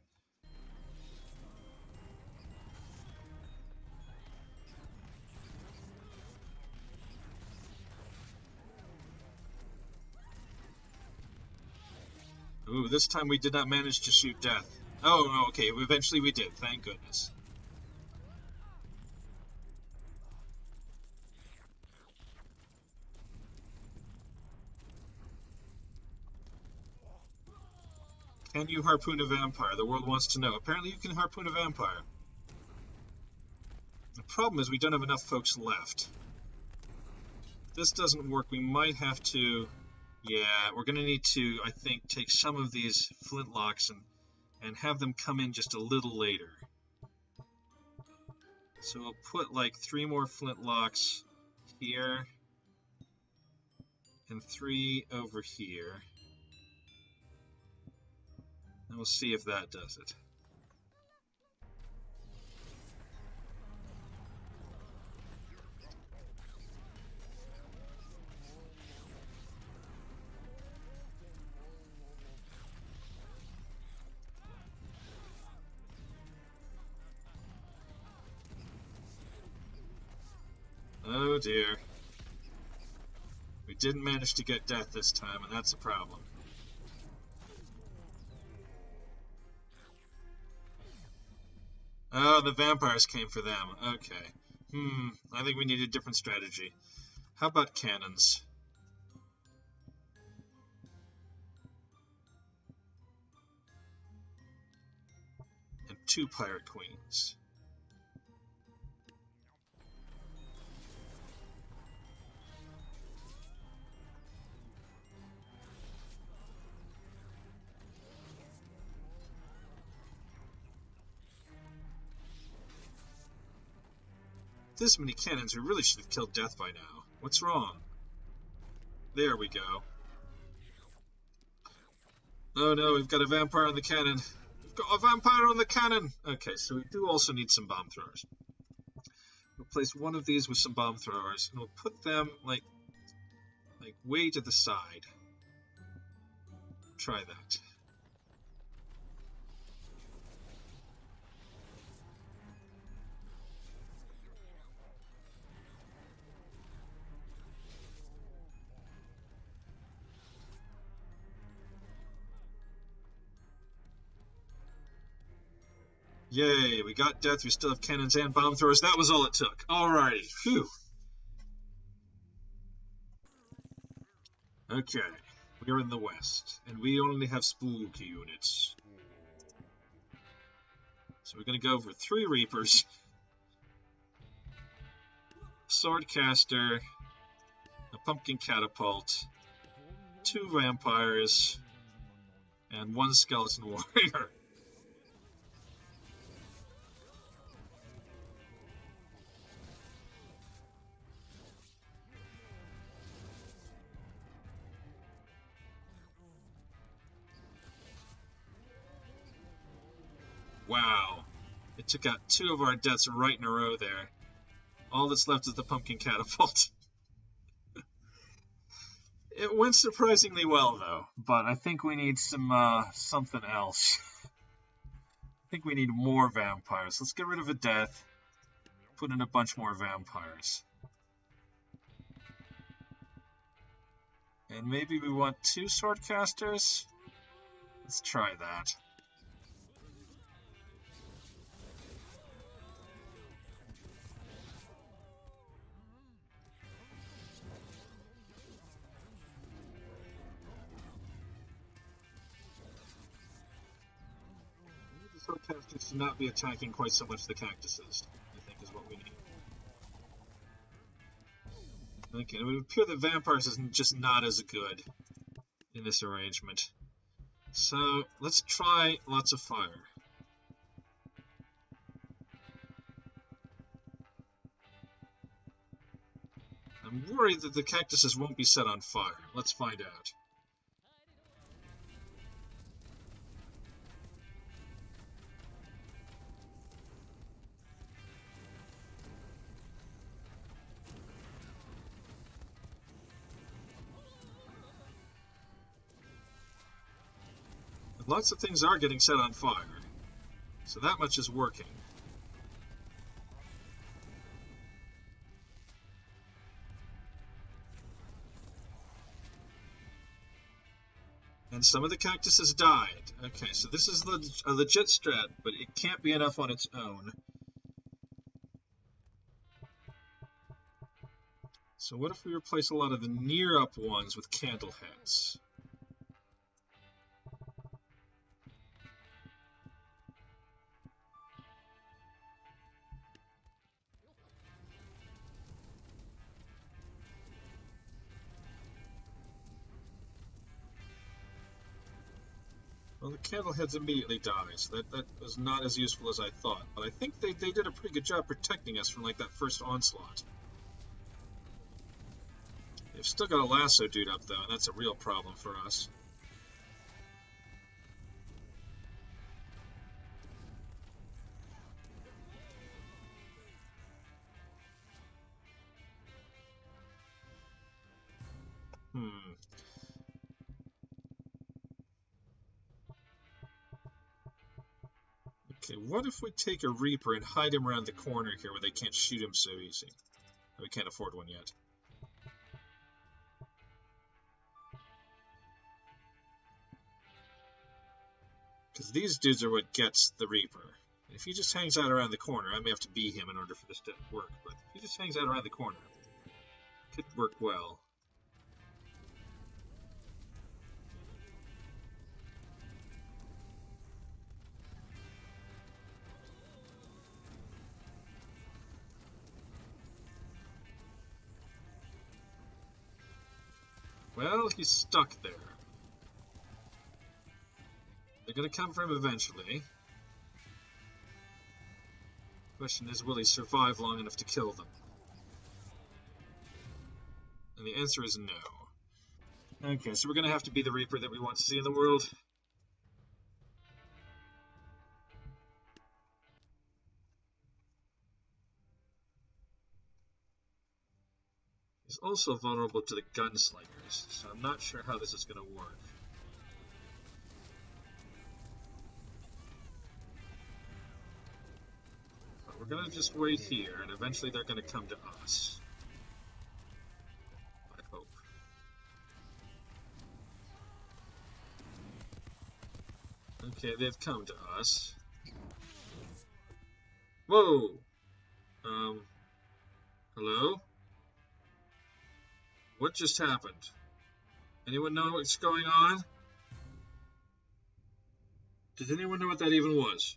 Ooh, this time we did not manage to shoot death. Oh, okay, eventually we did, thank goodness. Can you harpoon a vampire? The world wants to know. Apparently you can harpoon a vampire. The problem is we don't have enough folks left. If this doesn't work, we might have to... Yeah, we're going to need to, I think, take some of these flintlocks and have them come in just a little later. So we'll put like 3 more flintlocks here and 3 over here. And we'll see if that does it. Oh dear. We didn't manage to get death this time, and that's a problem. Oh, the vampires came for them. Okay. I think we need a different strategy. How about cannons? And 2 pirate queens. this many cannons, we really should have killed Death by now. What's wrong? There we go. Oh no, we've got a vampire on the cannon. We've got a vampire on the cannon! Okay, so we do also need some bomb throwers. We'll place one of these with some bomb throwers, and we'll put them, like way to the side. Try that. Yay, we got Death, we still have cannons and bomb throwers. That was all it took. Alrighty, phew. Okay, we are in the west, and we only have spooky units. So we're going to go for 3 Reapers, Swordcaster, a Pumpkin Catapult, 2 Vampires, and 1 Skeleton Warrior. Wow, it took out 2 of our deaths right in a row there. All that's left is the Pumpkin Catapult. It went surprisingly well, though, but I think we need some, something else. I think we need more vampires. Let's get rid of a death, put in a bunch more vampires. And maybe we want 2 Swordcasters? Let's try that. Swordcasters should not be attacking quite so much the cactuses, I think is what we need. Okay, it would appear that vampires is just not as good in this arrangement. So, let's try lots of fire. I'm worried that the cactuses won't be set on fire. Let's find out. Lots of things are getting set on fire, so that much is working. And some of the cactuses died. Okay, so this is a legit strat, but it can't be enough on its own. So what if we replace a lot of the near-up ones with Candleheads? Well, the Candleheads immediately die, so that was not as useful as I thought. But I think they did a pretty good job protecting us from, like, that first onslaught. They've still got a lasso dude up, though, and that's a real problem for us. Okay, what if we take a Reaper and hide him around the corner here where they can't shoot him so easy? We can't afford one yet. Because these dudes are what gets the Reaper. And if he just hangs out around the corner, I may have to bee him in order for this to work, but if he just hangs out around the corner, it could work well. Well, he's stuck there. They're going to come for him eventually. Question is, will he survive long enough to kill them? And the answer is no. Okay, so we're going to have to be the Reaper that we want to see in the world. He's also vulnerable to the gunslingers, so I'm not sure how this is going to work. But we're going to just wait here, and eventually they're going to come to us. I hope. Okay, they've come to us. Whoa! Hello? What just happened? Anyone know what's going on? Does anyone know what that even was?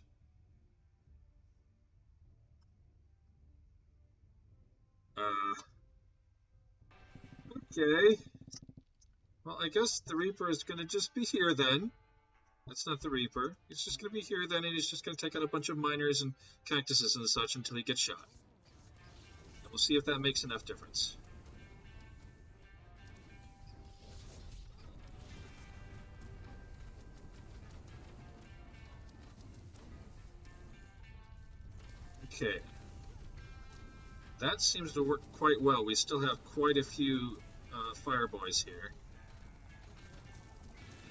Okay. Well, I guess the Reaper is going to just be here then. That's not the Reaper. He's just going to be here then, and he's just going to take out a bunch of miners and cactuses and such until he gets shot. And we'll see if that makes enough difference. Okay. That seems to work quite well. We still have quite a few fireboys here.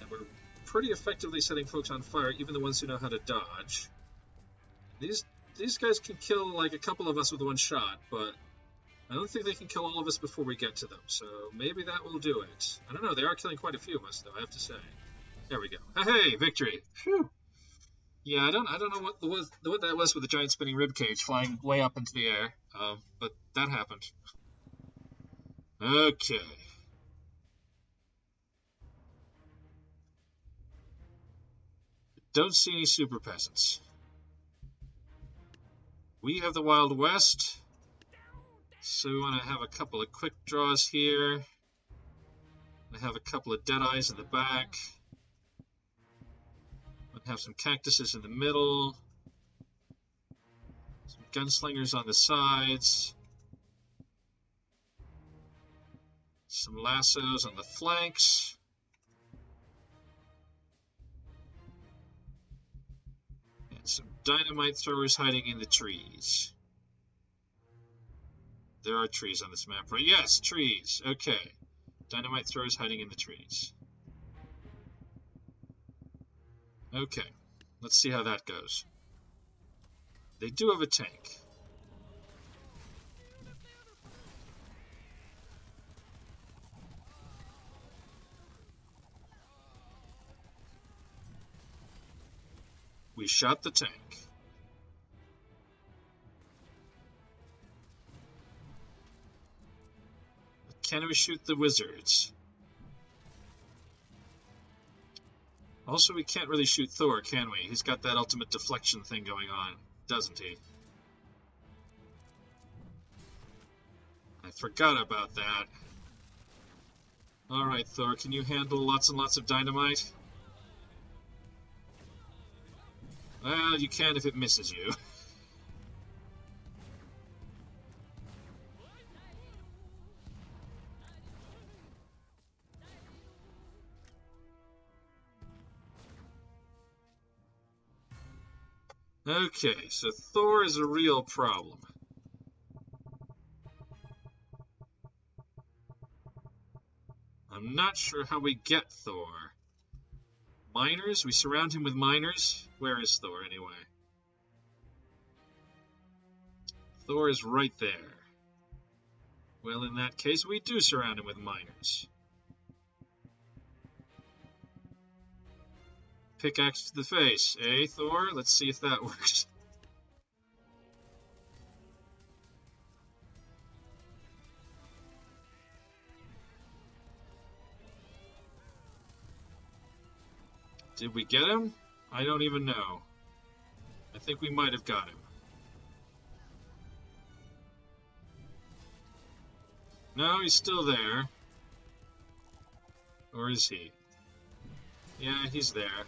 And we're pretty effectively setting folks on fire, even the ones who know how to dodge. These guys can kill like a couple of us with one shot, but I don't think they can kill all of us before we get to them. So maybe that will do it. I don't know. They are killing quite a few of us, though, I have to say. There we go. Hey, victory! Phew. Yeah, I don't know what that was with the giant spinning rib cage flying way up into the air, but that happened. Okay. Don't see any super peasants. We have the Wild West, so we want to have a couple of quick draws here. I have a couple of Deadeyes in the back. Have some cactuses in the middle, some gunslingers on the sides, some lassos on the flanks, and some dynamite throwers hiding in the trees. There are trees on this map, right? Yes, trees. Okay. Dynamite throwers hiding in the trees. Okay, let's see how that goes. They do have a tank. We shot the tank. Can we shoot the wizards? Also, we can't really shoot Thor, can we? He's got that ultimate deflection thing going on, doesn't he? I forgot about that. Alright, Thor, can you handle lots and lots of dynamite? Well, you can if it misses you. Okay, so Thor is a real problem. I'm not sure how we get Thor. Miners? We surround him with miners? Where is Thor, anyway? Thor is right there. Well, in that case, we do surround him with miners. Pickaxe to the face, eh, Thor? Let's see if that works. Did we get him? I don't even know. I think we might have got him. No, he's still there. Or is he? Yeah, he's there.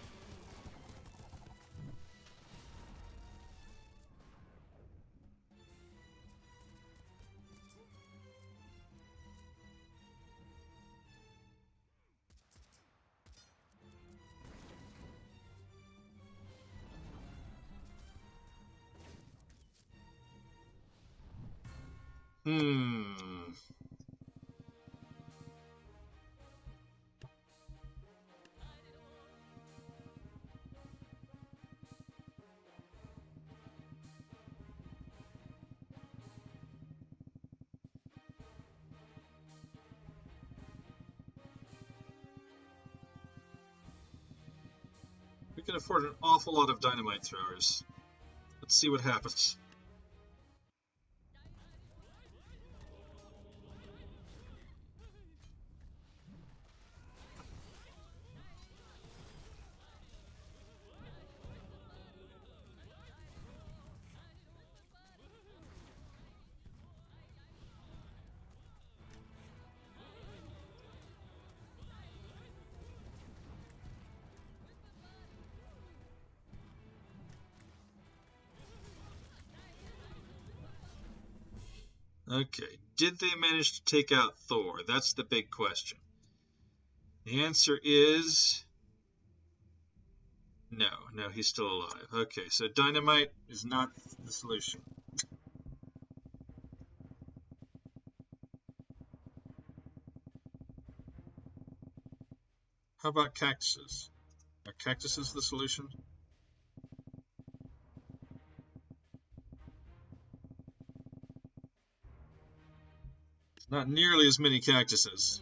Hmm. We can afford an awful lot of dynamite throwers. Let's see what happens. Okay, did they manage to take out Thor? That's the big question. The answer is no. No, he's still alive. Okay, so dynamite is not the solution. How about cactuses? Are cactuses the solution? Not nearly as many cactuses.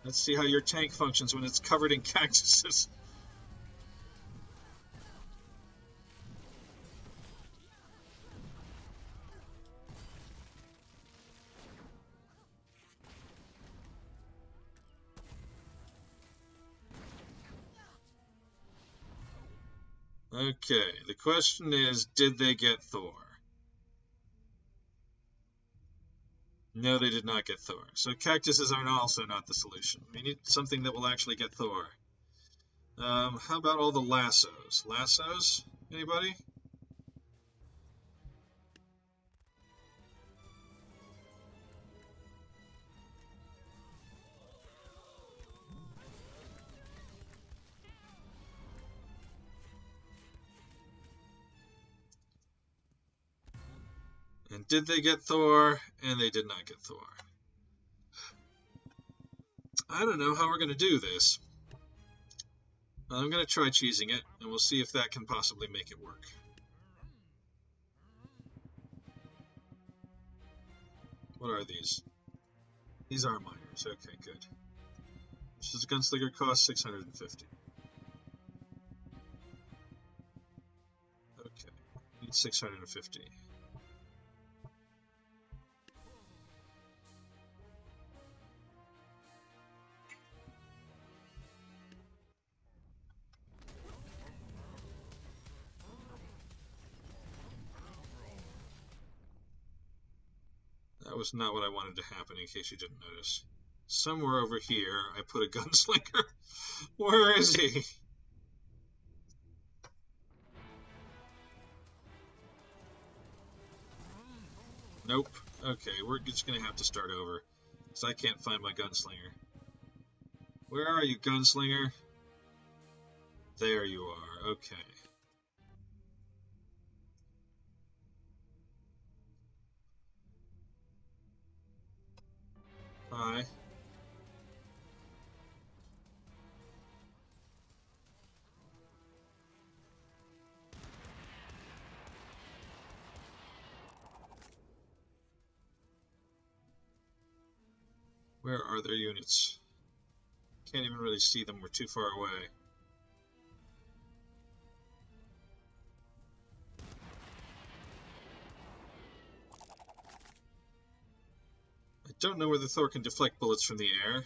Let's see how your tank functions when it's covered in cactuses. Okay, the question is, did they get Thor? No, they did not get Thor. So cactuses are also not the solution. We need something that will actually get Thor. How about all the lassos? Lassos? Anybody? And did they get Thor? And they did not get Thor. I don't know how we're going to do this. I'm going to try cheesing it, and we'll see if that can possibly make it work. What are these? These are miners. Okay, good. This is a gunslinger cost 650. Okay, need 650. That was not what I wanted to happen, in case you didn't notice. Somewhere over here, I put a gunslinger. Where is he? Nope. Okay, we're just going to have to start over, because I can't find my gunslinger. Where are you, gunslinger? There you are. Okay. Hi. Where are their units? Can't even really see them. We're too far away. I don't know whether Thor can deflect bullets from the air.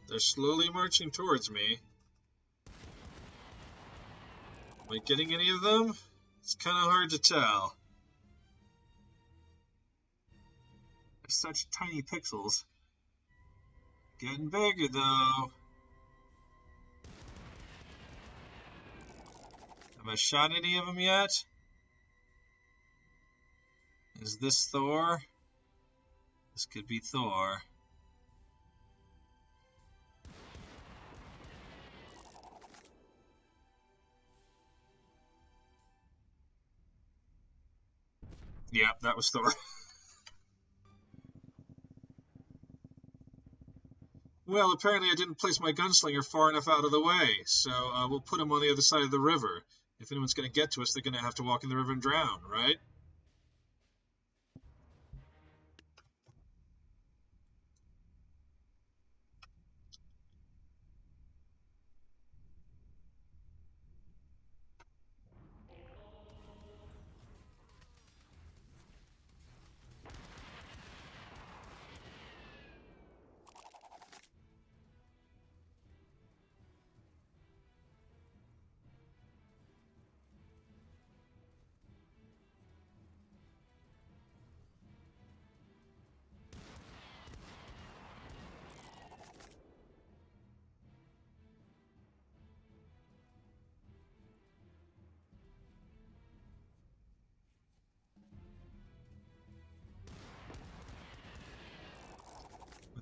They're slowly marching towards me. Am I getting any of them? It's kind of hard to tell. They're such tiny pixels. Getting bigger, though. Have I shot any of them yet? Is this Thor? This could be Thor. Yeah, that was Thor. Well, apparently I didn't place my gunslinger far enough out of the way, so we'll put him on the other side of the river. If anyone's going to get to us, they're going to have to walk in the river and drown, right?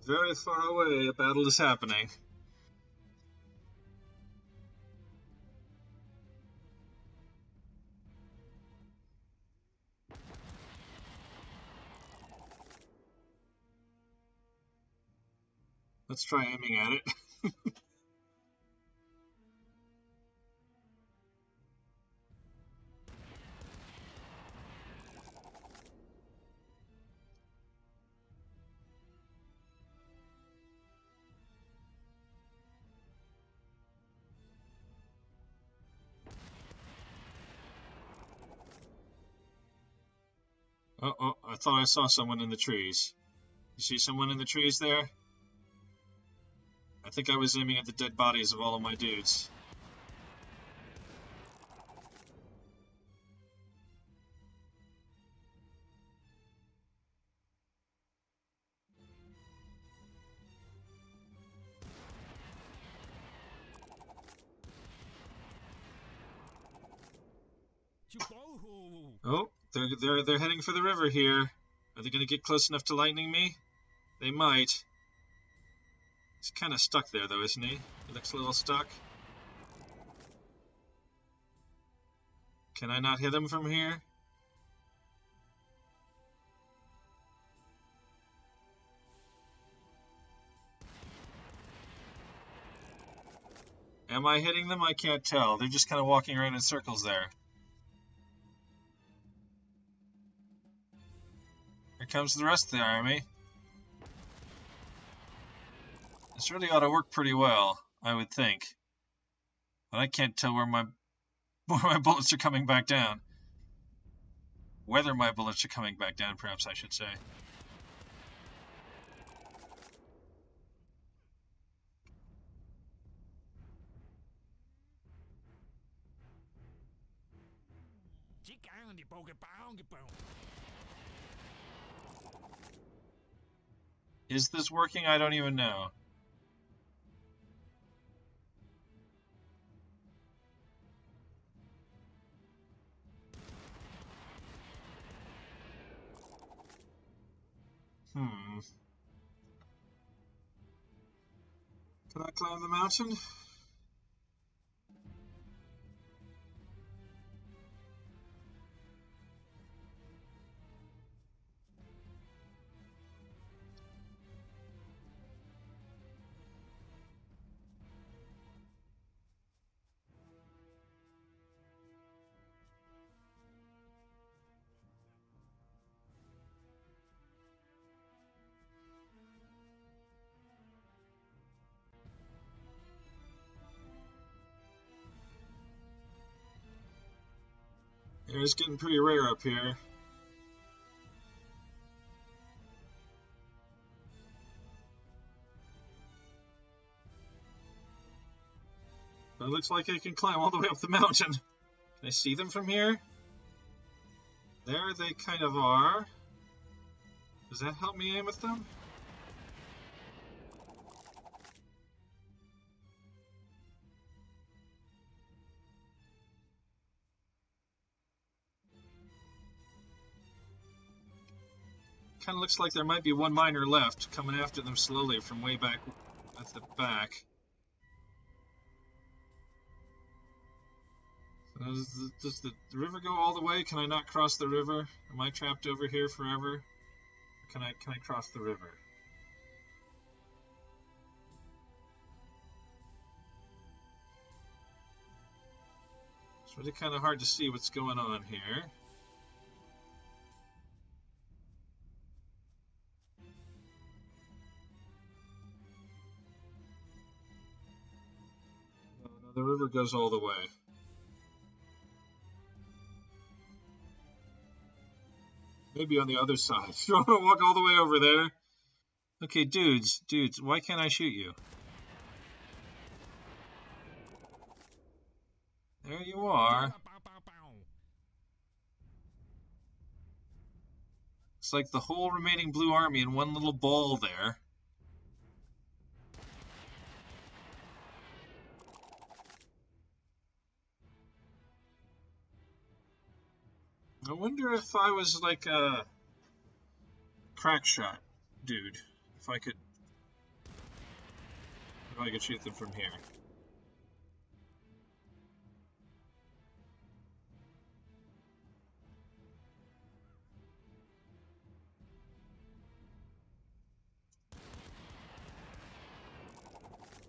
Very far away, a battle is happening. Let's try aiming at it. Oh, I thought I saw someone in the trees. You see someone in the trees there? I think I was aiming at the dead bodies of all of my dudes. Oh, they're heading for the river here. Are they going to get close enough to lightning me? They might. He's kind of stuck there, though, isn't he? He looks a little stuck. Can I not hit him from here? Am I hitting them? I can't tell. They're just kind of walking around in circles there. Here comes the rest of the army. This really ought to work pretty well, I would think. But I can't tell where my bullets are coming back down. Whether my bullets are coming back down, perhaps I should say. Is this working? I don't even know. Can I climb the mountain? Yeah, it's getting pretty rare up here. But it looks like I can climb all the way up the mountain. Can I see them from here? There they kind of are. Does that help me aim at them? Kind of looks like there might be one miner left coming after them slowly from way back at the back. Does the river go all the way? Can I not cross the river? Am I trapped over here forever? Can I cross the river? It's really kind of hard to see what's going on here. No, the river goes all the way. Maybe on the other side. You want to walk all the way over there? Okay, dudes, why can't I shoot you? There you are. It's like the whole remaining blue army in one little ball there. I wonder if I was like a crack shot dude, if I could shoot them from here.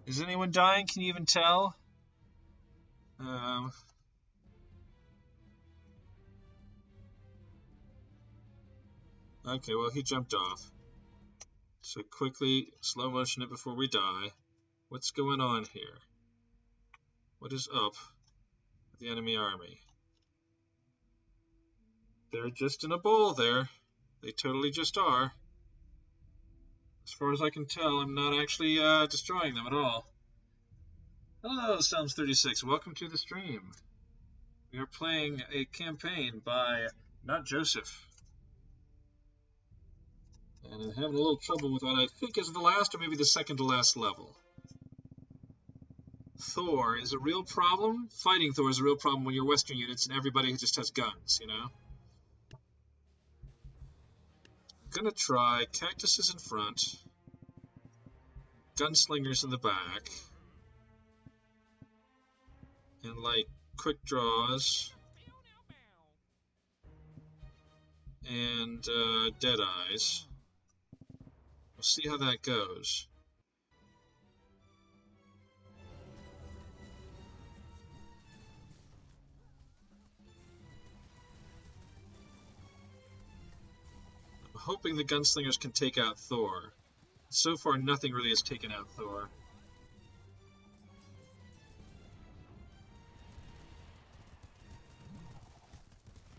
Is anyone dying? Can you even tell? Okay, well, he jumped off. So quickly, slow motion it before we die. What's going on here? What is up with the enemy army? They're just in a bowl there. They totally just are. As far as I can tell, I'm not actually destroying them at all. Hello, Sounds36. Welcome to the stream. We are playing a campaign by Not Joseph. And I'm having a little trouble with what I think is the last or maybe the second to last level. Thor is a real problem. Fighting Thor is a real problem when you're Western units and everybody just has guns, you know? I'm gonna try cactuses in front, gunslingers in the back, and like quick draws, and dead eyes. We'll see how that goes. I'm hoping the gunslingers can take out Thor. So far, nothing really has taken out Thor.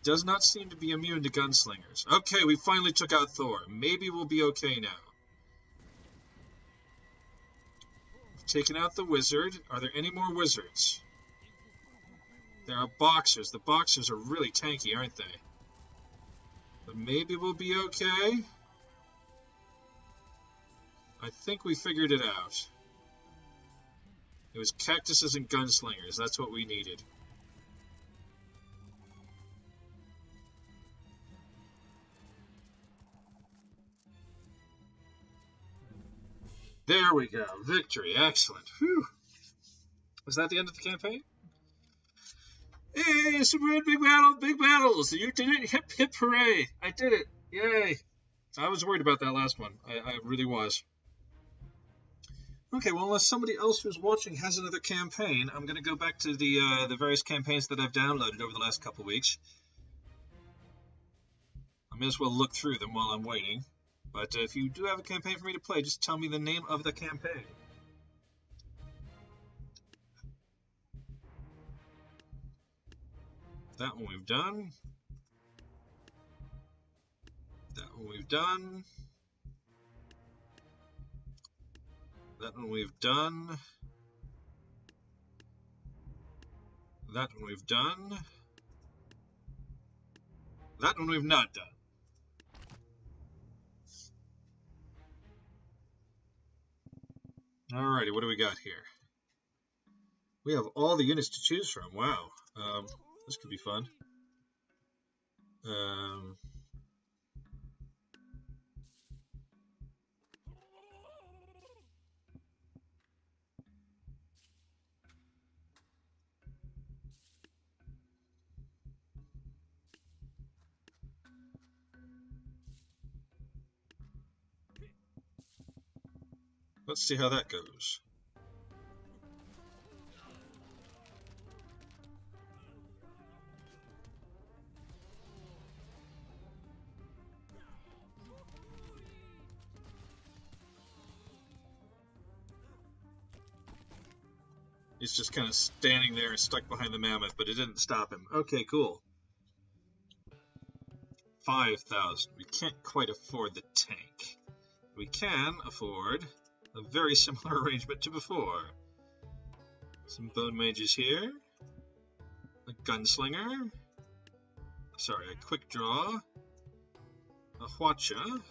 Does not seem to be immune to gunslingers. Okay, we finally took out Thor. Maybe we'll be okay now. We've taken out the wizard. Are there any more wizards? There are boxers. The boxers are really tanky, aren't they? But maybe we'll be okay. I think we figured it out. It was cactuses and gunslingers. That's what we needed. There we go. Victory. Excellent. Whew. Was that the end of the campaign? Hey, super big battle, big battles. You did it. Hip, hip, hooray. I did it. Yay. I was worried about that last one. I really was. Okay, well, unless somebody else who's watching has another campaign, I'm going to go back to the various campaigns that I've downloaded over the last couple of weeks. I may as well look through them while I'm waiting. But if you do have a campaign for me to play, just tell me the name of the campaign. That one we've done. That one we've done. That one we've done. That one we've done. That one we've not done. Alrighty, what do we got here? We have all the units to choose from. Wow. This could be fun. let's see how that goes. He's just kind of standing there stuck behind the mammoth, but it didn't stop him. Okay, cool. 5,000. We can't quite afford the tank. We can afford a very similar arrangement to before. Some bone mages here. A gunslinger. Sorry, a quick draw. A Hwacha.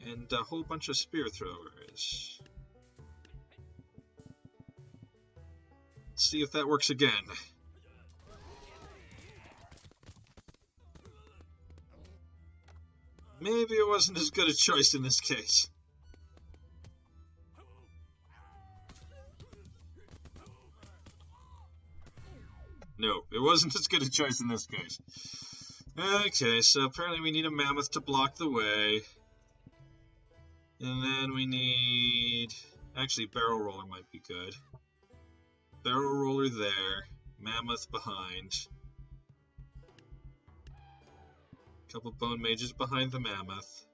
And a whole bunch of spear throwers. Let's see if that works again. Maybe it wasn't as good a choice in this case. No, it wasn't as good a choice in this case. Okay, so apparently we need a mammoth to block the way. And then we need... Actually, barrel roller might be good. Barrel roller there. Mammoth behind. Couple bone mages behind the mammoth.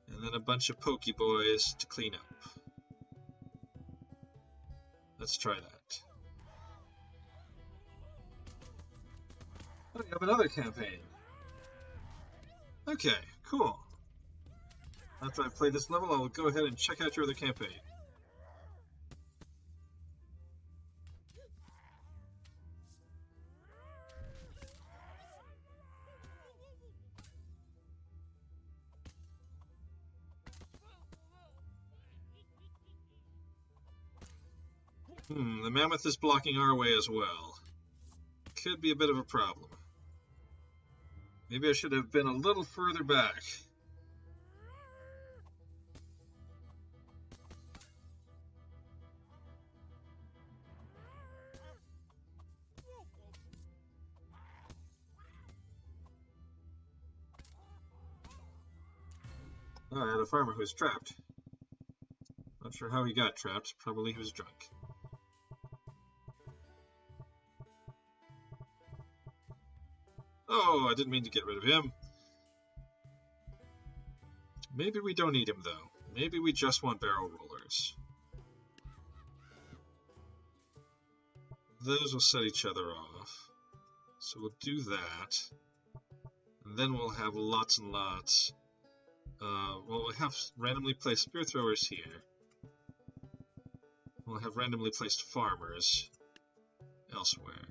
And then a bunch of pokeboys to clean up. Let's try that. Oh, we have another campaign. Okay, cool. After I've played this level, I'll go ahead and check out your other campaign. The mammoth is blocking our way as well. Could be a bit of a problem. Maybe I should have been a little further back. Oh, I had a farmer who was trapped. Not sure how he got trapped. Probably he was drunk. Oh, I didn't mean to get rid of him. Maybe we don't need him, though. Maybe we just want barrel rollers. Those will set each other off. So we'll do that. And then we'll have lots and lots. Well, we'll have randomly placed spear throwers here. We'll have randomly placed farmers elsewhere.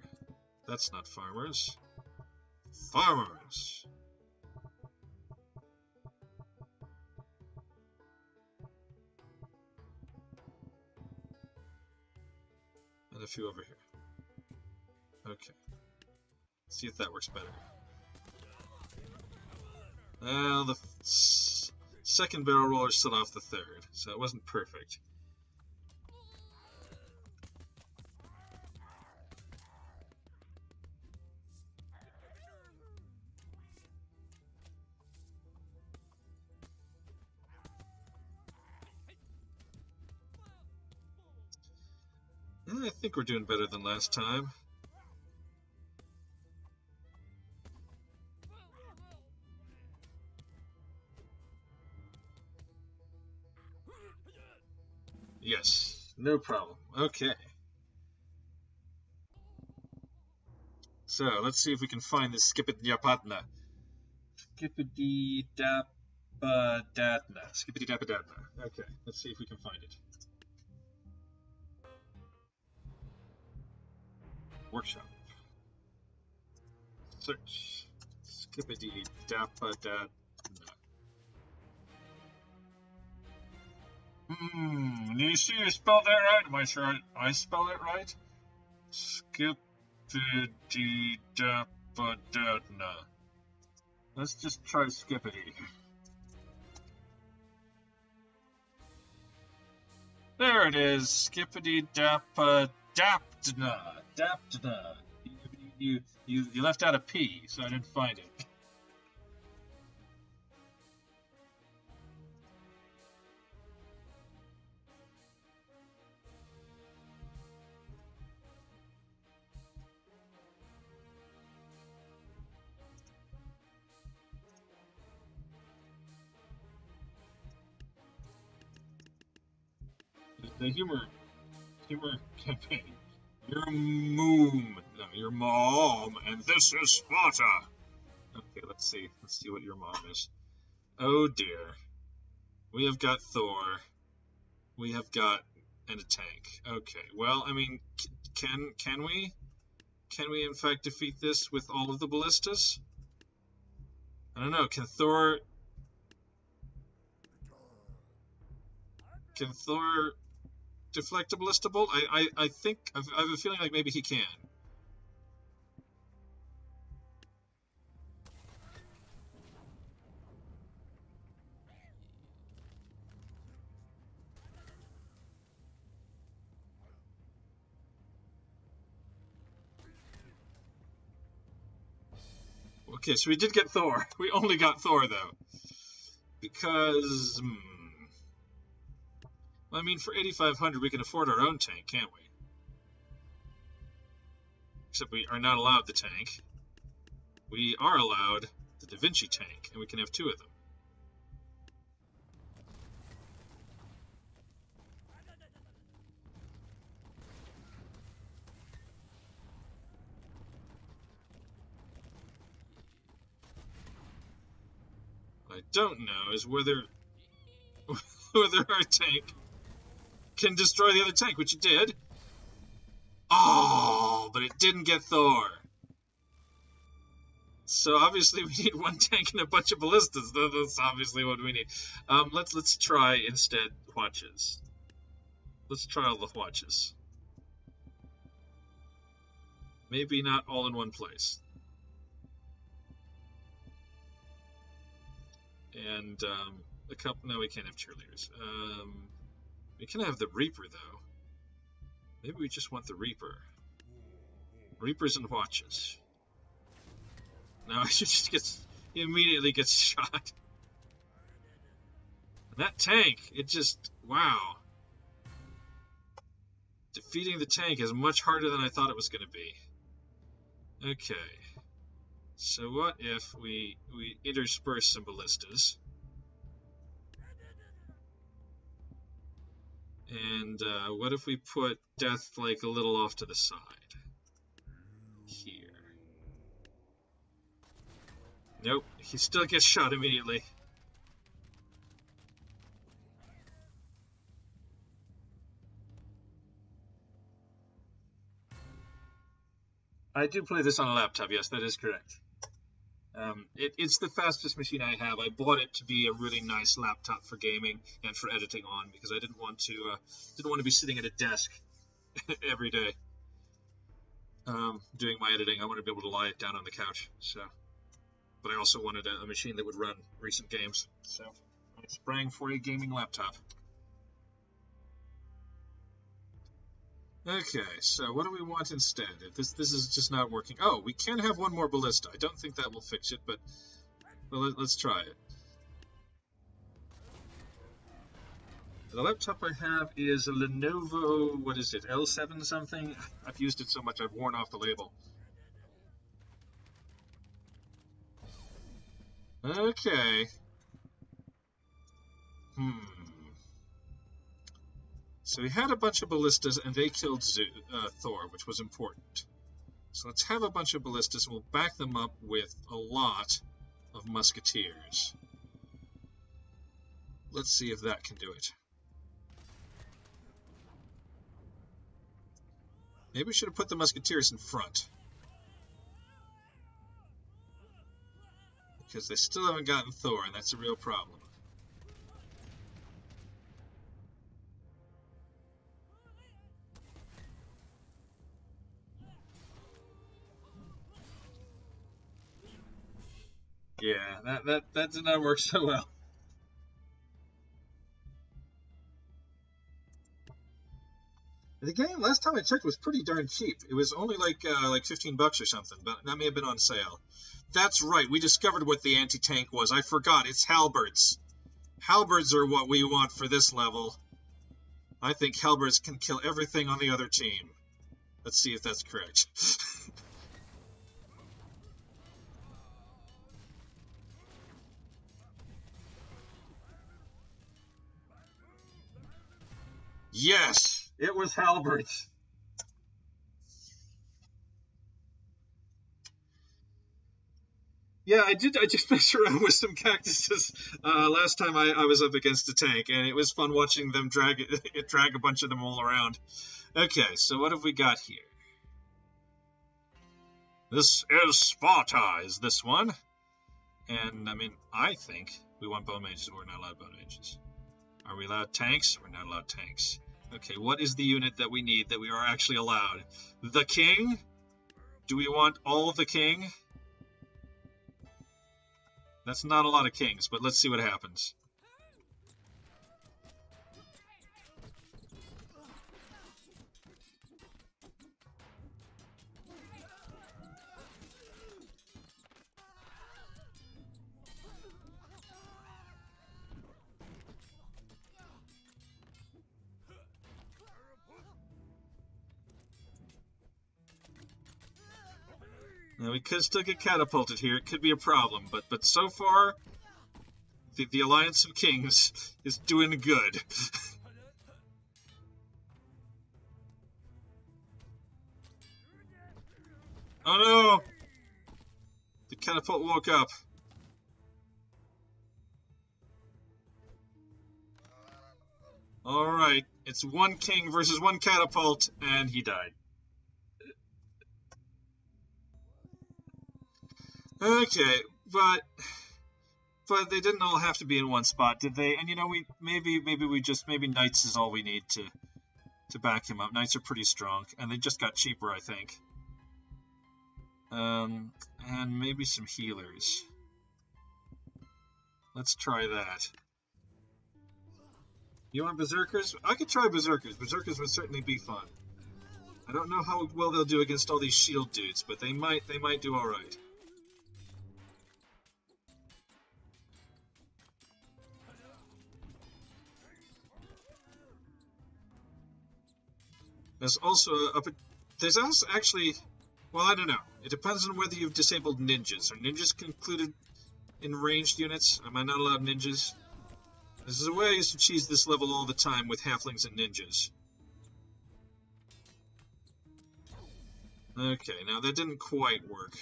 That's not farmers. Farmers! And a few over here. Okay. Let's see if that works better. Well, the second barrel roller set off the third, so it wasn't perfect. I think we're doing better than last time. Yes, no problem. Okay. So, let's see if we can find this Skipidyapadna. Skipidyapadna. Skipidyapadna. Okay, let's see if we can find it. Workshop. Search. Skipidyapadna. Do you see I spelled that right? Am I sure I spelled it right? Skipidyapadna. Let's just try Skippity. There it is. Skipidyapadna. Daptna. You left out a P, so I didn't find it. the humor campaign. Your mom, no, your mom, and this is Sparta. Okay, let's see. Let's see what your mom is. Oh dear. We have got Thor. We have got and a tank. Okay. Well, I mean, can we? Can we in fact defeat this with all of the ballistas? I don't know. Can Thor deflect a ballista bolt? I think I have a feeling like maybe he can. Okay, so we did get Thor. We only got Thor though, because well, I mean, for 8,500 we can afford our own tank, can't we? Except we are not allowed the tank. We are allowed the Da Vinci tank, and we can have 2 of them. What I don't know is whether our tank can destroy the other tank, which it did. Oh, but it didn't get Thor. So obviously we need 1 tank and a bunch of ballistas. That's obviously what we need. Let's try instead Hwachas. Let's try all the Hwachas. Maybe not all in one place. And a couple. No, we can't have cheerleaders. We can have the Reaper though. Maybe we just want the Reaper. Reapers and Hwachas. No, he immediately gets shot. And that tank, it just, wow. Defeating the tank is much harder than I thought it was going to be. Okay. So what if we intersperse some ballistas? And what if we put Death like a little off to the side? Here. Nope, he still gets shot immediately. I do play this on a laptop, yes, that is correct. It's the fastest machine I have. I bought it to be a really nice laptop for gaming and for editing on because I didn't want to be sitting at a desk every day doing my editing. I wanted to be able to lie down on the couch. So, but I also wanted a machine that would run recent games. So I sprang for a gaming laptop. Okay, so what do we want instead? This is just not working. Oh, we can have 1 more ballista. I don't think that will fix it, but well, let's try it. The laptop I have is a Lenovo, what is it, L7 something? I've used it so much I've worn off the label. Okay. So we had a bunch of ballistas, and they killed Thor, which was important. So let's have a bunch of ballistas, and we'll back them up with a lot of musketeers. Let's see if that can do it. Maybe we should have put the musketeers in front. Because they still haven't gotten Thor, and that's a real problem. Yeah, that did not work so well. The game, last time I checked, was pretty darn cheap. It was only like $15 or something, but that may have been on sale. That's right, we discovered what the anti-tank was. I forgot, it's halberds. Halberds are what we want for this level. I think halberds can kill everything on the other team. Let's see if that's correct. Yes, it was halberds. Yeah, I did. I just messed around with some cactuses last time I was up against a tank, and it was fun watching them drag a bunch of them all around. Okay, so what have we got here? This is Sparta, is this one? And I mean, I think we want bone mages. We're not allowed bone mages. Are we allowed tanks? We're not allowed tanks. Okay, what is the unit that we need that we are actually allowed? The king? Do we want all the king? That's not a lot of kings, but let's see what happens. Now, we could still get catapulted here. It could be a problem, but so far, the Alliance of Kings is doing good. Oh no! The catapult woke up. Alright, it's one king versus one catapult, and he died. Okay, but they didn't all have to be in one spot, did they? And you know, maybe knights is all we need to back him up. Knights are pretty strong, and they just got cheaper, I think. And maybe some healers. Let's try that. You want berserkers? I could try berserkers. Berserkers would certainly be fun. I don't know how well they'll do against all these shield dudes, but they might do all right. There's also there's also actually, well, I don't know. It depends on whether you've disabled ninjas. Are ninjas included in ranged units? Am I not allowed ninjas? This is a way I used to cheese this level all the time with halflings and ninjas. Okay, now that didn't quite work.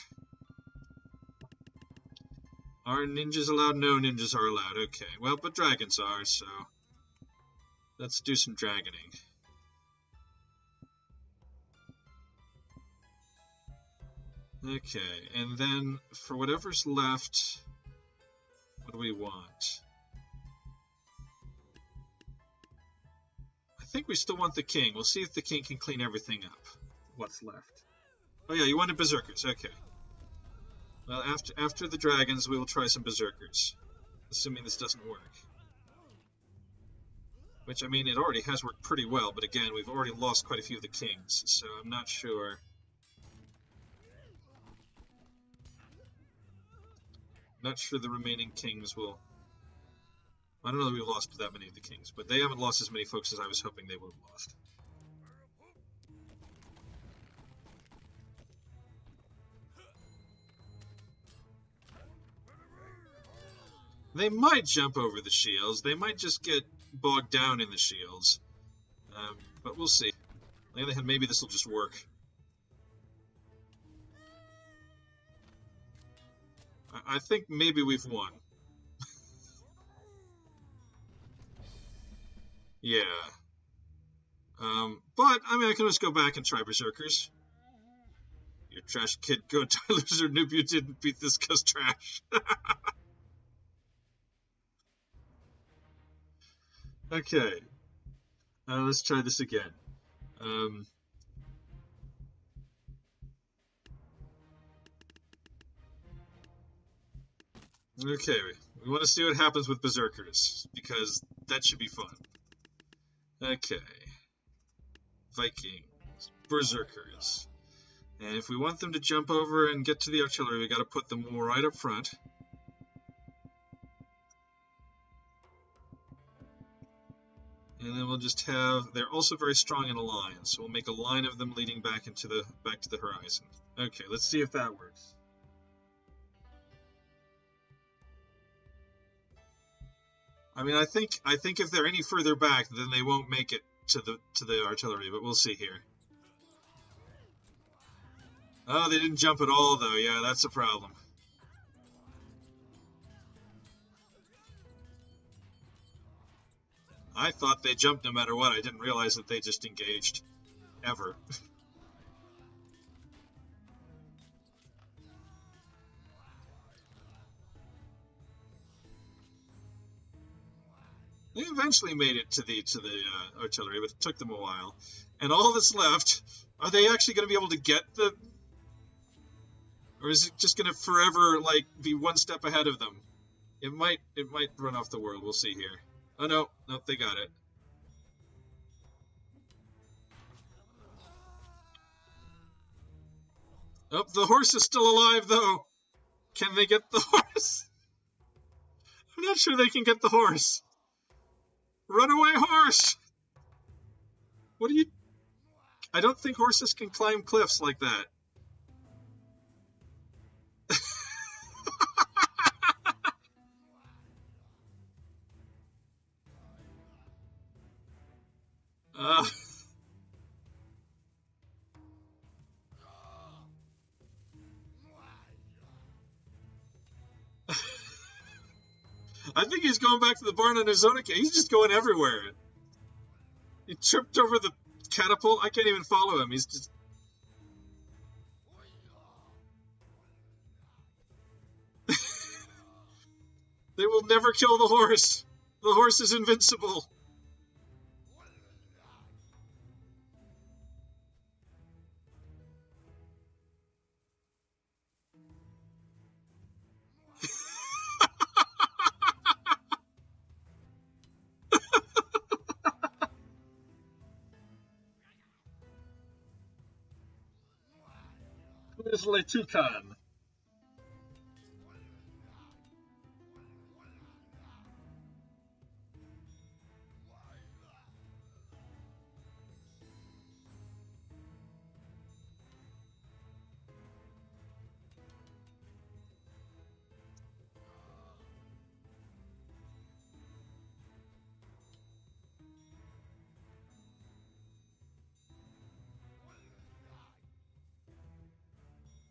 Are ninjas allowed? No, ninjas are allowed. Okay, well, but dragons are, so let's do some dragoning. Okay, and then for whatever's left, what do we want? I think we still want the king. We'll see if the king can clean everything up. What's left? Oh yeah, you wanted berserkers. Okay. Well, after the dragons, we will try some berserkers. Assuming this doesn't work. Which, I mean, it already has worked pretty well, but again, we've already lost quite a few of the kings, so I'm not sure. Not sure the remaining kings will... I don't know that we've lost that many of the kings, but they haven't lost as many folks as I was hoping they would have lost. They might jump over the shields. They might just get bogged down in the shields. But we'll see. On the other hand, maybe this will just work. I think maybe we've won. Yeah. But, I mean, I can just go back and try berserkers. You trash kid, go Tyler's or noob, you didn't beat this cause trash. Okay. Let's try this again. Okay, we want to see what happens with berserkers, because that should be fun. Okay. Vikings. Berserkers. And if we want them to jump over and get to the artillery, we gotta put them right up front. And then we'll just have, they're also very strong in a line, so we'll make a line of them leading back to the horizon. Okay, let's see if that works. I mean, I think if they're any further back, then they won't make it to the artillery, but we'll see here. Oh, they didn't jump at all, though. Yeah, that's a problem. I thought they jumped no matter what. I didn't realize that they just engaged. Ever. They eventually made it to the artillery, but it took them a while. And all that's left, are they actually going to be able to get the... Or is it just going to forever, like, be one step ahead of them? It might run off the world. We'll see here. Oh, no. Nope, they got it. Oh, the horse is still alive, though. Can they get the horse? I'm not sure they can get the horse. Run away, horse! What are you... I don't think horses can climb cliffs like that. I think he's going back to the barn on his own account. He's just going everywhere. He tripped over the catapult. I can't even follow him. He's just... They will never kill the horse. The horse is invincible. Where's Letukan?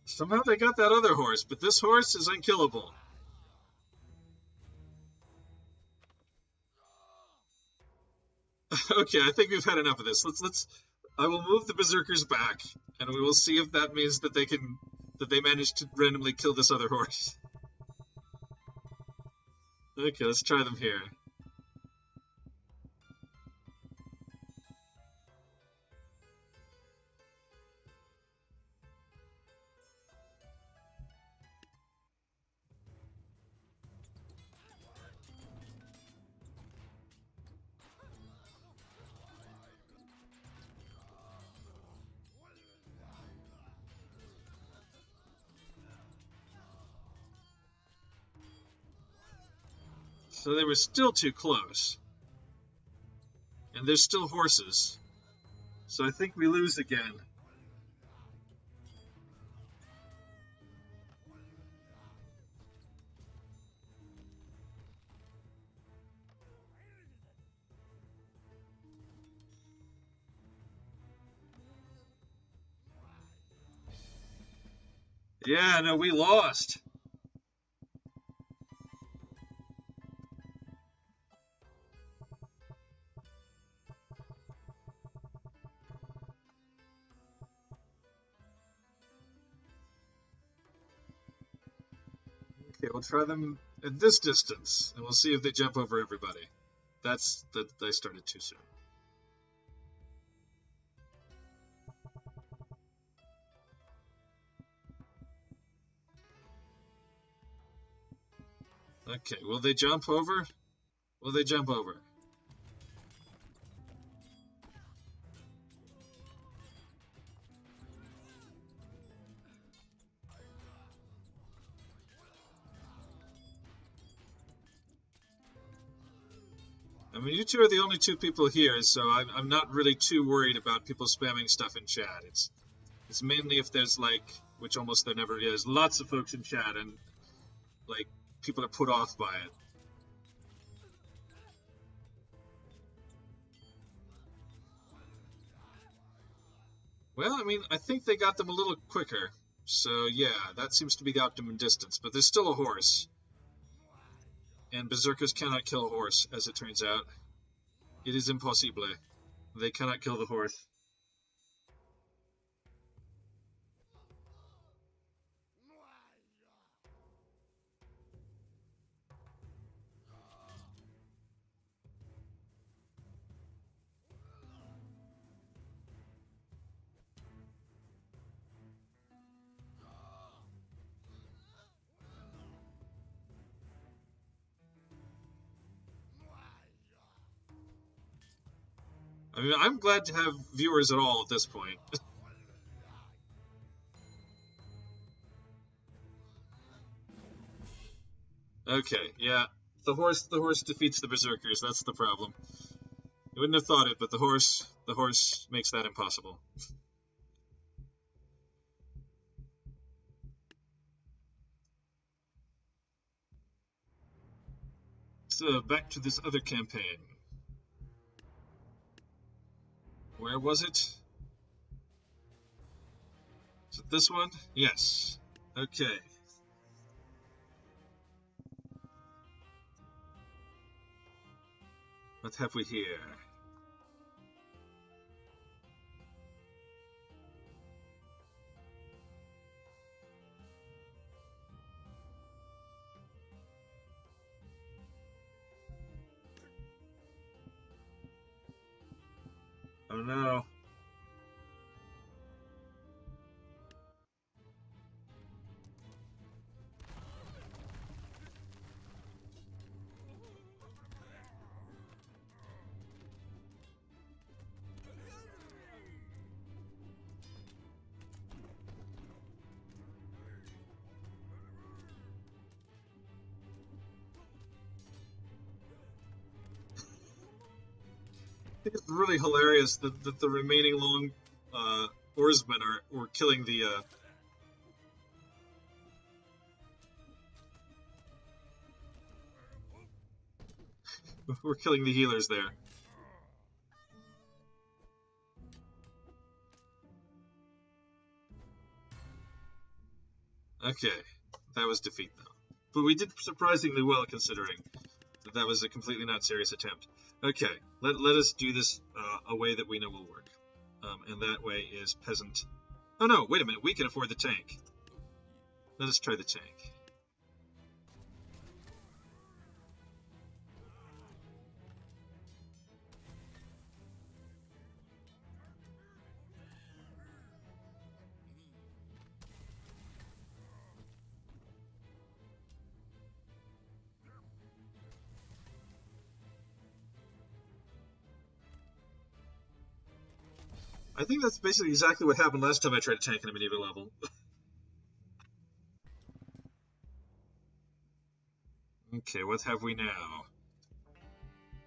Somehow they got that other horse, but this horse is unkillable. Okay, I think we've had enough of this. I will move the berserkers back, and we will see if that means that they managed to randomly kill this other horse. Okay, let's try them here. So they were still too close. And there's still horses. So I think we lose again. Yeah, no, we lost. Okay, we'll try them at this distance, and we'll see if they jump over everybody. That I started too soon. Okay, will they jump over? Will they jump over? I mean, you two are the only two people here, so I'm not really too worried about people spamming stuff in chat. It's mainly if there's, like, which almost there never is, lots of folks in chat, and, like, people are put off by it. Well, I mean, I think they got them a little quicker. So, yeah, that seems to be the optimum distance. But there's still a horse. And berserkers cannot kill a horse, as it turns out. It is impossible. They cannot kill the horse. I mean, I'm glad to have viewers at all at this point. Okay, yeah. The horse defeats the berserkers. That's the problem. You wouldn't have thought it, but the horse makes that impossible. So, back to this other campaign. Where was it? Is it this one? Yes. Okay. What have we here? Oh no. It's really hilarious that the remaining long oarsmen are killing the we're killing the healers there. Okay, that was defeat though. But we did surprisingly well considering that was a completely not serious attempt. Okay, let us do this a way that we know will work. And that way is peasant. Oh no, wait a minute, we can afford the tank. Let us try the tank. I think that's basically exactly what happened last time I tried to tank in a medieval level. Okay, what have we now?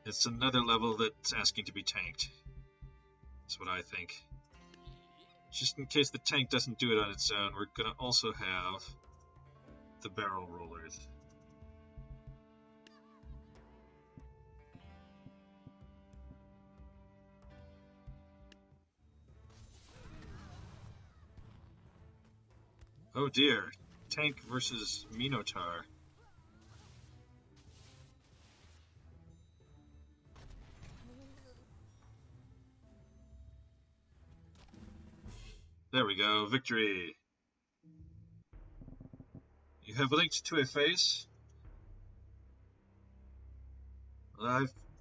It's another level that's asking to be tanked. That's what I think. Just in case the tank doesn't do it on its own, we're gonna also have the barrel rollers. Oh dear, tank versus Minotaur. There we go, victory. You have linked to a face.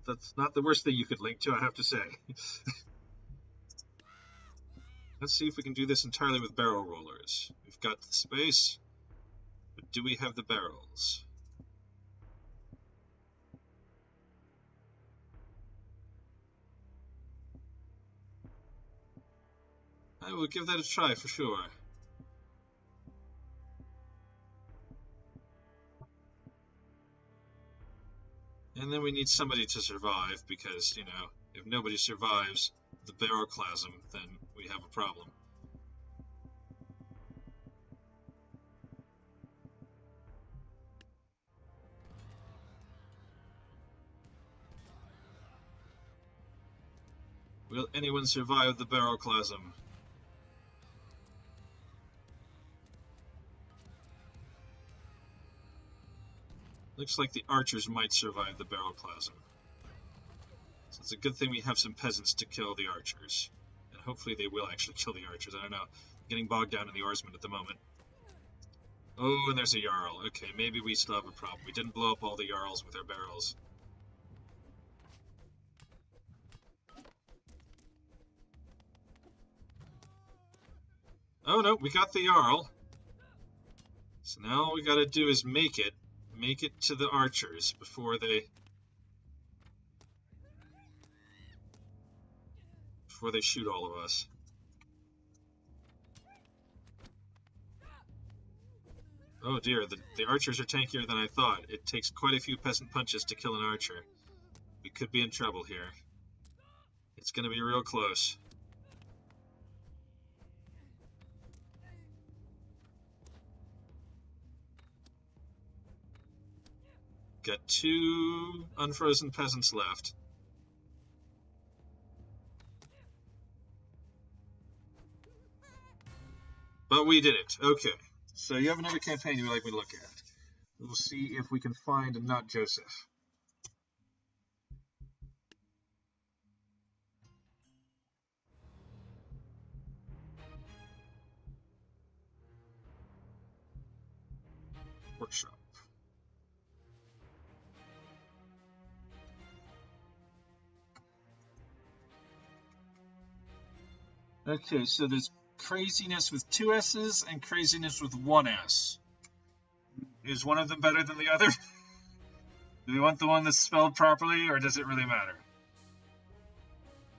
That's not the worst thing you could link to, I have to say. Let's see if we can do this entirely with barrel rollers. We've got the space, but do we have the barrels? I will give that a try for sure. And then we need somebody to survive, because, you know, if nobody survives the barrelclasm, then we have a problem. Will anyone survive the barrelclasm? Looks like the archers might survive the Barrelplasm. So it's a good thing we have some peasants to kill the archers. And hopefully they will actually kill the archers. I don't know. I'm getting bogged down in the oarsmen at the moment. Oh, and there's a Jarl. Okay, maybe we still have a problem. We didn't blow up all the Jarls with our barrels. Oh no, we got the Jarl. So now all we gotta do is make it to the archers before they shoot all of us. Oh dear, the archers are tankier than I thought. It takes quite a few peasant punches to kill an archer. We could be in trouble here. It's gonna be real close. Got 2 unfrozen peasants left. But we did it. Okay. So you have another campaign you would like me to look at. We'll see if we can find a Not Joseph. Workshop. Okay, so there's craziness with 2 S's and craziness with 1 S. Is one of them better than the other? Do we want the one that's spelled properly, or does it really matter?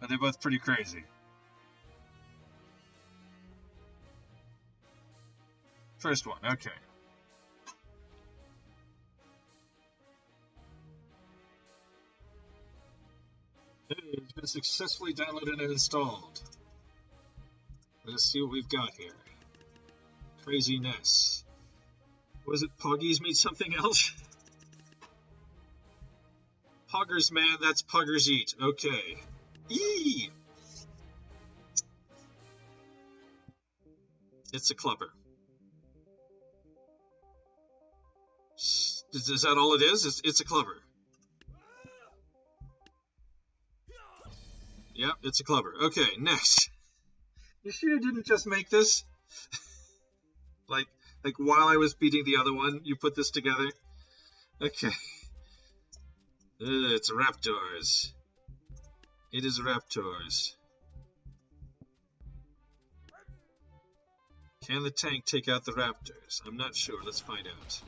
Are they both pretty crazy? First one, okay. It's been successfully downloaded and installed. Let's see what we've got here. Craziness. Was it Poggies meet something else? Poggers, man, that's Poggers eat. Okay. Eee! It's a clubber. Is that all it is? It's a clubber. Yep, it's a clubber. Okay, next. You sure you didn't just make this? like while I was beating the other one, you put this together? Okay. It's raptors. It is raptors. Can the tank take out the raptors? I'm not sure. Let's find out.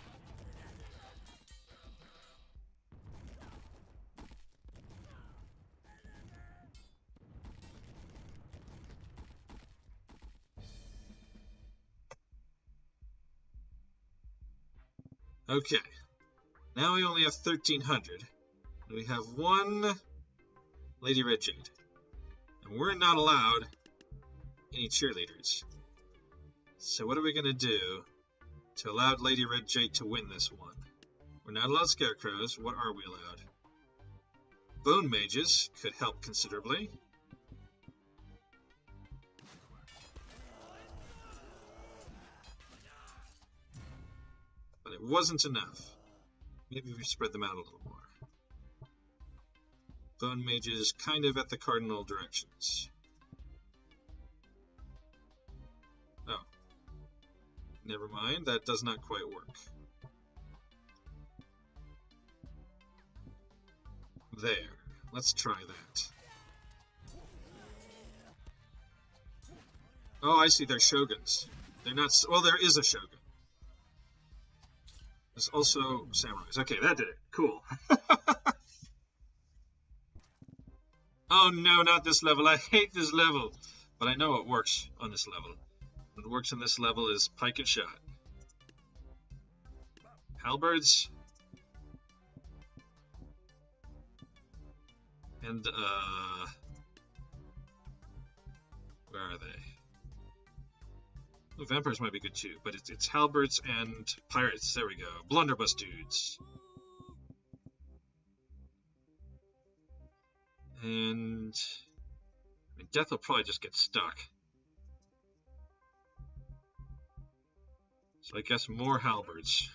Okay. Now we only have 1,300. We have 1 Lady Red Jade. And we're not allowed any cheerleaders. So what are we going to do to allow Lady Red Jade to win this one? We're not allowed scarecrows. What are we allowed? Bone mages could help considerably. But it wasn't enough. Maybe we spread them out a little more. Bone mages kind of at the cardinal directions. Oh. Never mind, that does not quite work. There. Let's try that. Oh, I see, they're shoguns. They're not... Well, there is a shogun. There's also samurais. Okay, that did it. Cool. Oh no, not this level. I hate this level. But I know what works on this level. What works on this level is pike and shot. Halberds. And, where are they? Oh, vampires might be good too, but it's halberds and pirates. There we go. Blunderbuss dudes. And I mean, Death will probably just get stuck. So I guess more halberds.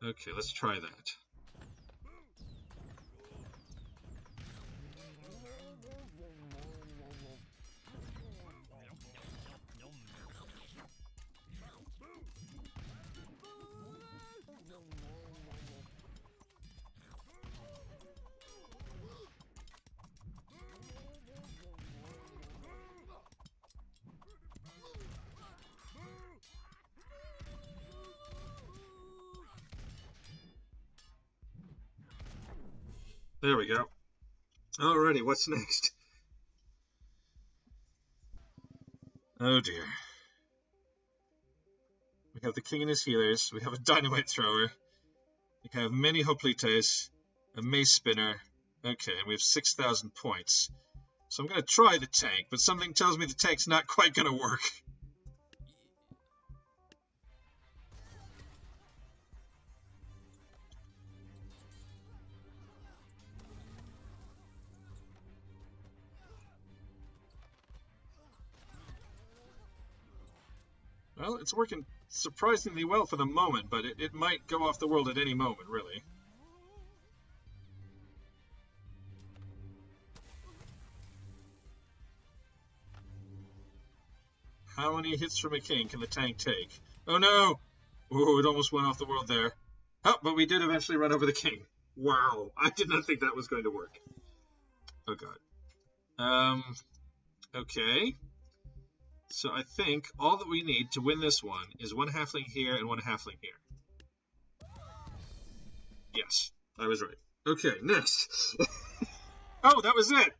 Okay, let's try that. There we go. Alrighty, what's next? Oh dear. We have the king and his healers. We have a dynamite thrower. We have many hoplites, a mace spinner. Okay, and we have 6,000 points. So I'm going to try the tank, but something tells me the tank's not quite going to work. Well, it's working surprisingly well for the moment, but it might go off the world at any moment, really. How many hits from a king can the tank take? Oh no! Ooh, it almost went off the world there. Oh, but we did eventually run over the king. Wow, I did not think that was going to work. Oh god. Okay. So I think all that we need to win this one is one halfling here and one halfling here. Yes, I was right. Okay, next. Oh, that was it!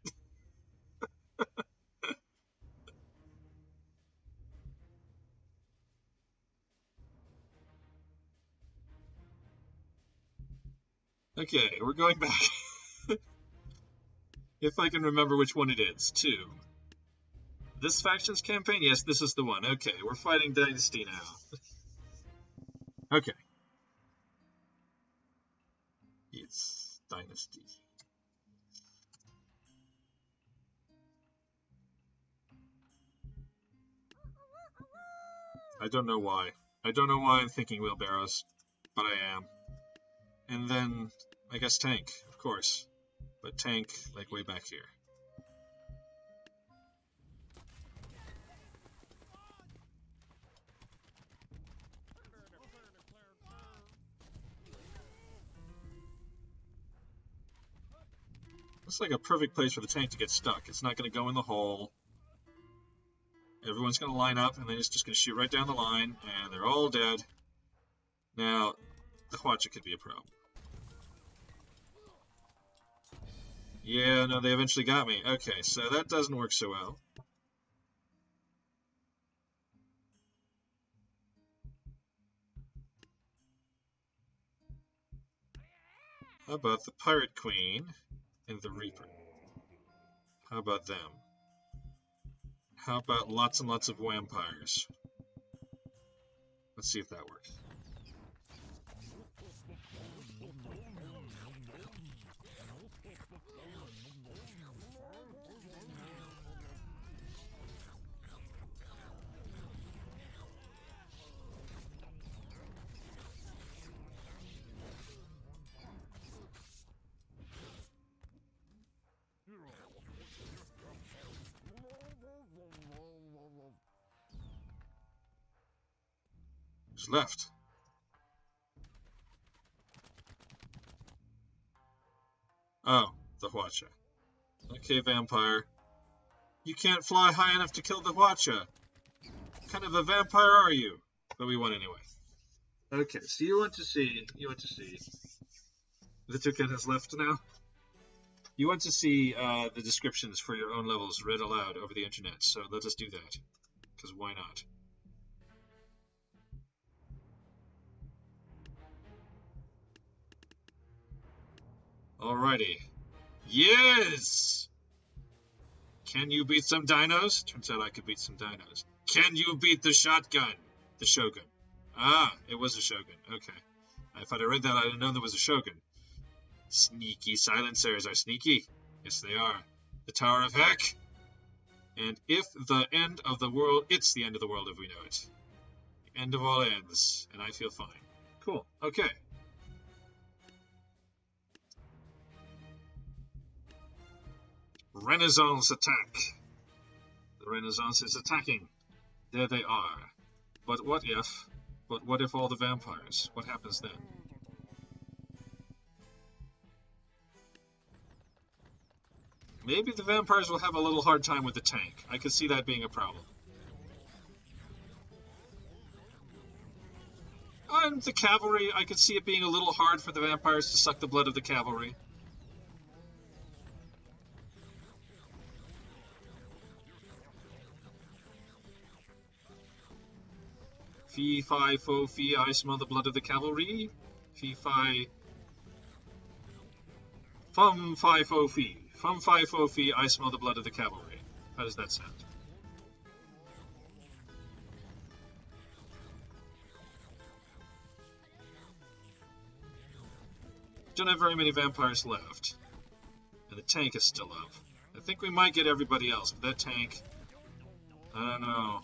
Okay, we're going back. If I can remember which one it is. 2. This faction's campaign? Yes, this is the one. Okay, we're fighting Dynasty now. Okay. It's Dynasty. I don't know why. I don't know why I'm thinking wheelbarrows, but I am. And then, I guess tank, of course. But tank, like, way back here. It's like a perfect place for the tank to get stuck. It's not going to go in the hole. Everyone's going to line up, and then it's just going to shoot right down the line, and they're all dead. Now, the Hwacha could be a problem. Yeah, no, they eventually got me. Okay, so that doesn't work so well. How about the Pirate Queen and the Reaper? How about them? How about lots and lots of vampires? Let's see if that works. Who's left? Oh, the Hwacha. Okay, vampire. You can't fly high enough to kill the Hwacha. What kind of a vampire are you? But we won anyway. Okay, so you want to see the Tuken has left now? You want to see the descriptions for your own levels read aloud over the internet, so let us do that. Because why not? Alrighty. Yes! Can you beat some dinos? Turns out I could beat some dinos. Can you beat the shotgun? The Shogun. Ah, it was a Shogun. Okay. If I'd have read that, I'd have known there was a Shogun. Sneaky silencers are sneaky. Yes, they are. The Tower of Heck. And if the end of the world, it's the end of the world if we know it. The end of all ends. And I feel fine. Cool. Okay. Renaissance attack. The Renaissance is attacking. There they are. But what if all the vampires? What happens then? Maybe the vampires will have a little hard time with the tank. I could see that being a problem. And the cavalry, I could see it being a little hard for the vampires to suck the blood of the cavalry. Fee, fi, fo, fee, I smell the blood of the cavalry. Fee, fi... Fum, fi, fo, fee. Fum, fi, fo, fee, I smell the blood of the cavalry. How does that sound? Don't have very many vampires left. And the tank is still up. I think we might get everybody else, but that tank... I don't know.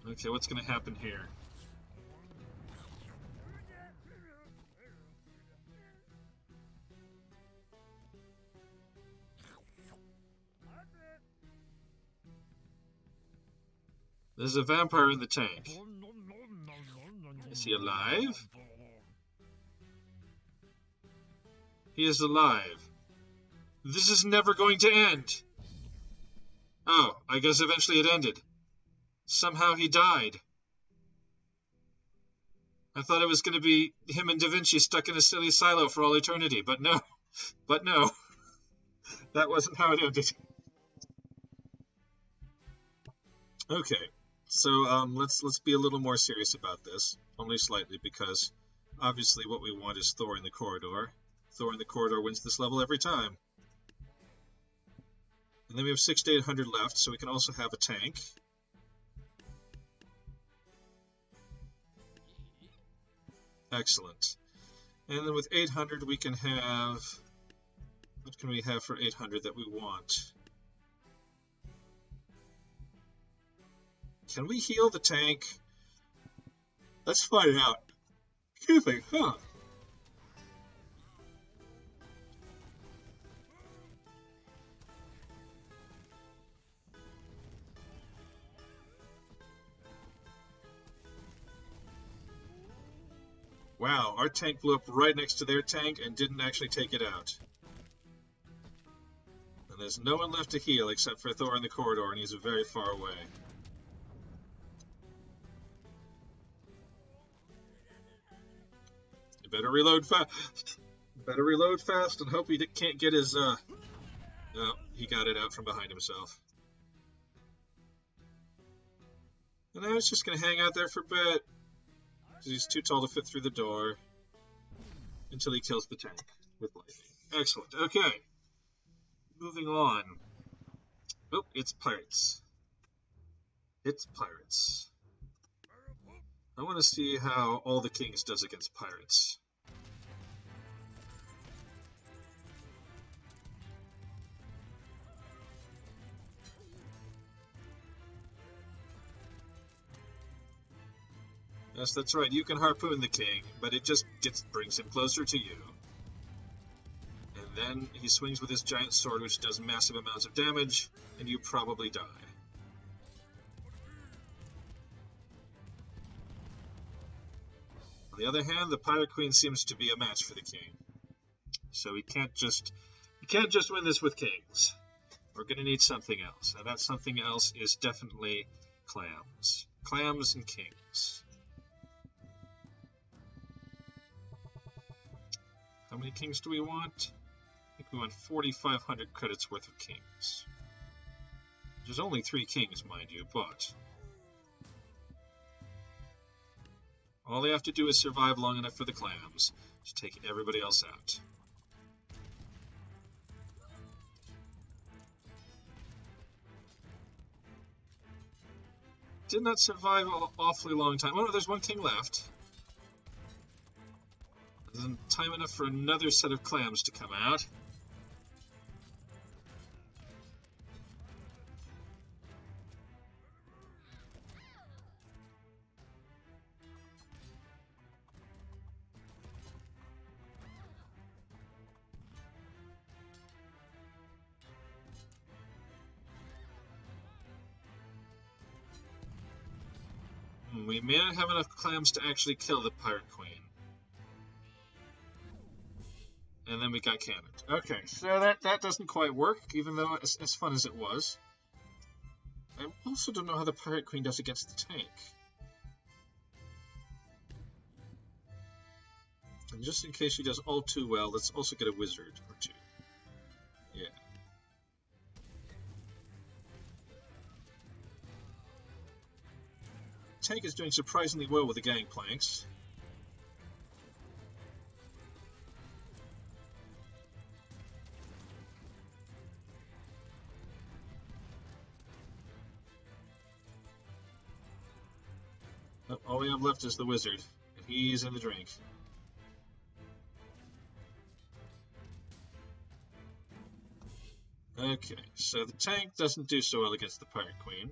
Okay, what's going to happen here? There's a vampire in the tank. Is he alive? He is alive. This is never going to end. Oh, I guess eventually it ended. Somehow he died. I thought it was going to be him and Da Vinci stuck in a silly silo for all eternity, but no. But no. That wasn't how it ended. Okay, so let's be a little more serious about this, only slightly, because obviously what we want is Thor in the corridor. Thor in the corridor wins this level every time. And then we have 6 to 800 left, so we can also have a tank. Excellent. And then with 800 we can have... What can we have for 800 that we want? Can we heal the tank? Let's find out. Excuse me, huh? Wow, our tank blew up right next to their tank and didn't actually take it out. And there's no one left to heal except for Thor in the corridor, and he's very far away. You better reload fast. Better reload fast and hope he can't get his, No, he got it out from behind himself. And now he's just going to hang out there for a bit. He's too tall to fit through the door until he kills the tank with lightning. Excellent. Okay. Moving on. Oh, it's pirates. It's pirates. I want to see how All the Kings does against pirates. Yes, that's right. You can harpoon the king, but it just brings him closer to you. And then he swings with his giant sword, which does massive amounts of damage, and you probably die. On the other hand, the Pirate Queen seems to be a match for the king. So we can't just win this with kings. We're going to need something else. And that something else is definitely clams. Clams and kings. How many kings do we want? I think we want 4,500 credits worth of kings. There's only 3 kings, mind you, but all they have to do is survive long enough for the clams to take everybody else out. Did not survive an awfully long time. Oh, there's 1 king left. Then time enough for another set of clams to come out. We may not have enough clams to actually kill the Pirate Queen. And then we got cannoned. Okay, so that doesn't quite work, even though as fun as it was. I also don't know how the Pirate Queen does against the tank. And just in case she does all too well, let's also get a wizard or two. Yeah. Tank is doing surprisingly well with the gangplanks. All we have left is the wizard, and he's in the drink. Okay, so the tank doesn't do so well against the Pirate Queen.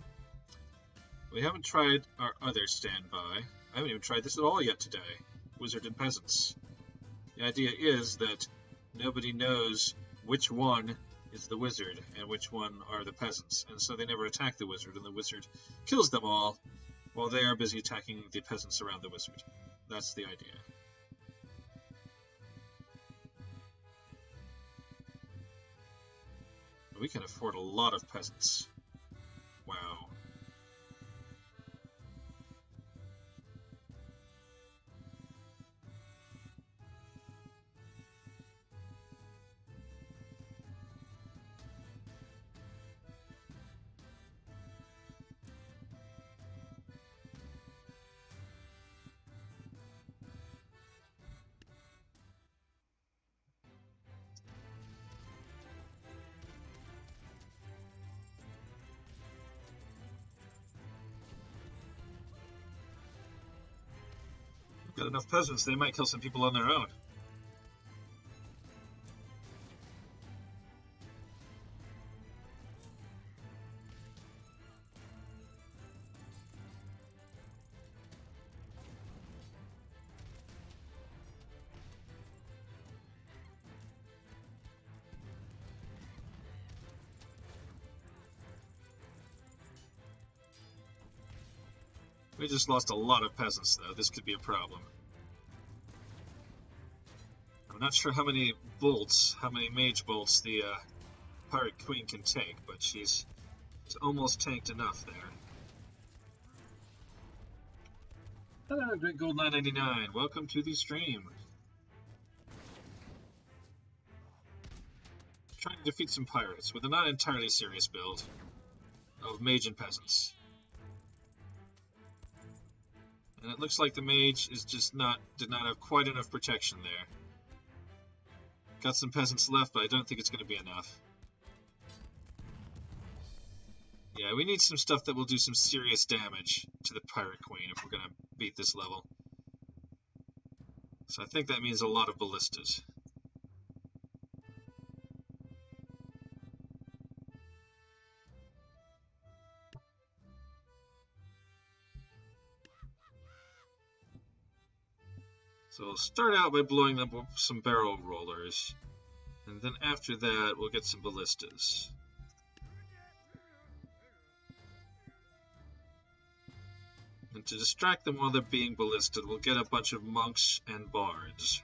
We haven't tried our other standby. I haven't even tried this at all yet today. Wizard and Peasants. The idea is that nobody knows which one is the wizard and which one are the peasants, and so they never attack the wizard, and the wizard kills them all while they are busy attacking the peasants around the wizard. That's the idea. We can afford a lot of peasants. Wow. Got enough peasants, they might kill some people on their own. We just lost a lot of peasants, though. This could be a problem. I'm not sure how many bolts, how many mage bolts the Pirate Queen can take, but she's almost tanked enough there. Hello, Great Gold 999. Welcome to the stream. Trying to defeat some pirates with a not entirely serious build of mage and peasants. And it looks like the mage is just did not have quite enough protection there. Got some peasants left, but I don't think it's going to be enough. Yeah, we need some stuff that will do some serious damage to the Pirate Queen if we're going to beat this level. So I think that means a lot of ballistas. So we'll start out by blowing up some barrel rollers, and then after that we'll get some ballistas. And to distract them while they're being ballisted, we'll get a bunch of monks and bards.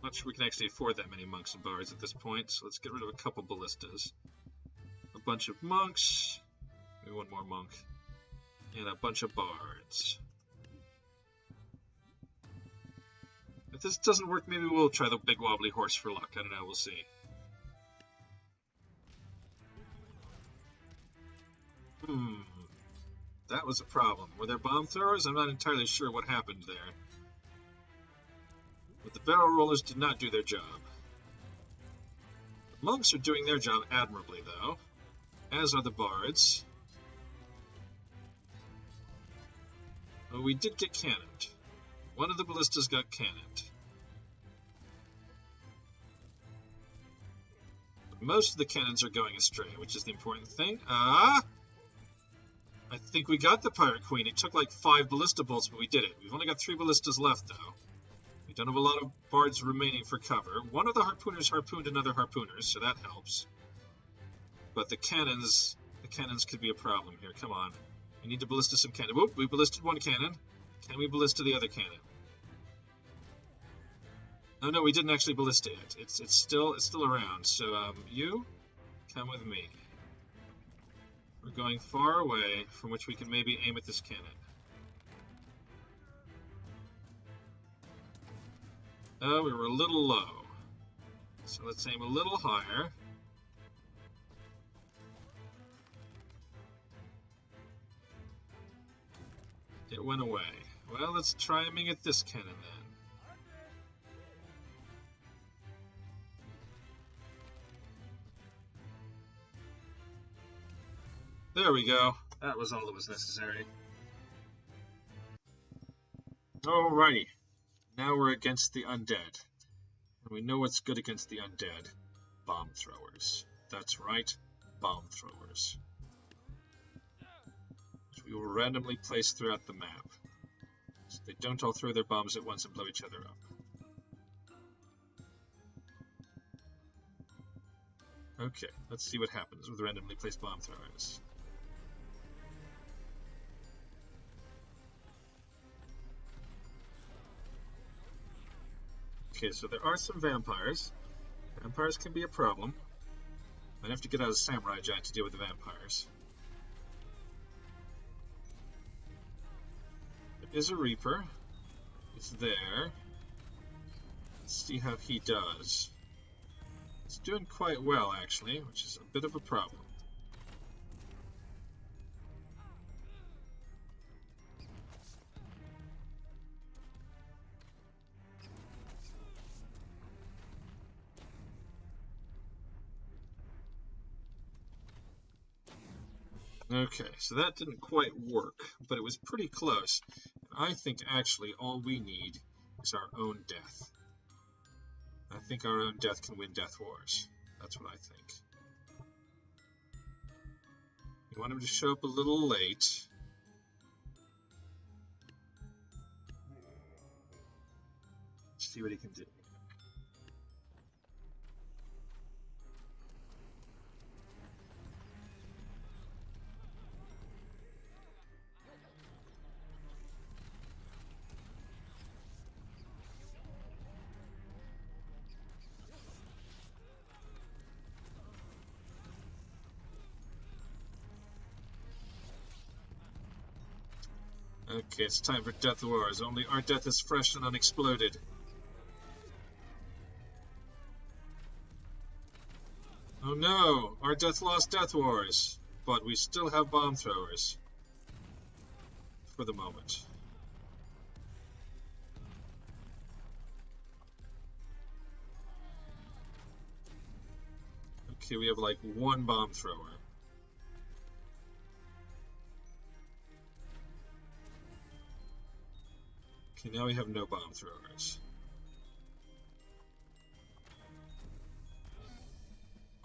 Not sure we can actually afford that many monks and bards at this point, so let's get rid of a couple ballistas. A bunch of monks, maybe one more monk, and a bunch of bards. If this doesn't work, maybe we'll try the big wobbly horse for luck. I don't know, we'll see. That was a problem. Were there bomb throwers? I'm not entirely sure what happened there. But the barrel rollers did not do their job. The monks are doing their job admirably, though, as are the bards. Oh, we did get cannoned. One of the ballistas got cannoned. But most of the cannons are going astray, which is the important thing. I think we got the Pirate Queen. It took like 5 ballista bolts, but we did it. We've only got 3 ballistas left, though. We don't have a lot of bards remaining for cover. One of the harpooners harpooned another harpooner, so that helps. But the cannons could be a problem here. Come on. We need to ballista some cannon. Whoop, we ballisted one cannon. Can we ballista the other cannon? Oh no, we didn't actually ballista it. It's still around. So you come with me. We're going far away from which we can maybe aim at this cannon. Oh, we were a little low. So let's aim a little higher. It went away. Well, let's try aiming at this cannon then. There we go. That was all that was necessary. Alrighty. Now we're against the undead. And we know what's good against the undead. Bomb throwers. That's right, bomb throwers. Which we will randomly place throughout the map. So they don't all throw their bombs at once and blow each other up. Okay, let's see what happens with randomly placed bomb throwers. Okay, so there are some vampires. Vampires can be a problem. I'd have to get out a samurai giant to deal with the vampires. There is a reaper. It's there. Let's see how he does. He's doing quite well, actually, which is a bit of a problem. Okay, so that didn't quite work, but it was pretty close. I think actually all we need is our own death. I think our own death can win Death Wars. That's what I think. You want him to show up a little late. Let's see what he can do. Okay, it's time for Death Wars, only our death is fresh and unexploded. Oh no, our death lost Death Wars, but we still have bomb throwers. For the moment. Okay, we have like one bomb thrower. Okay, now we have no bomb throwers.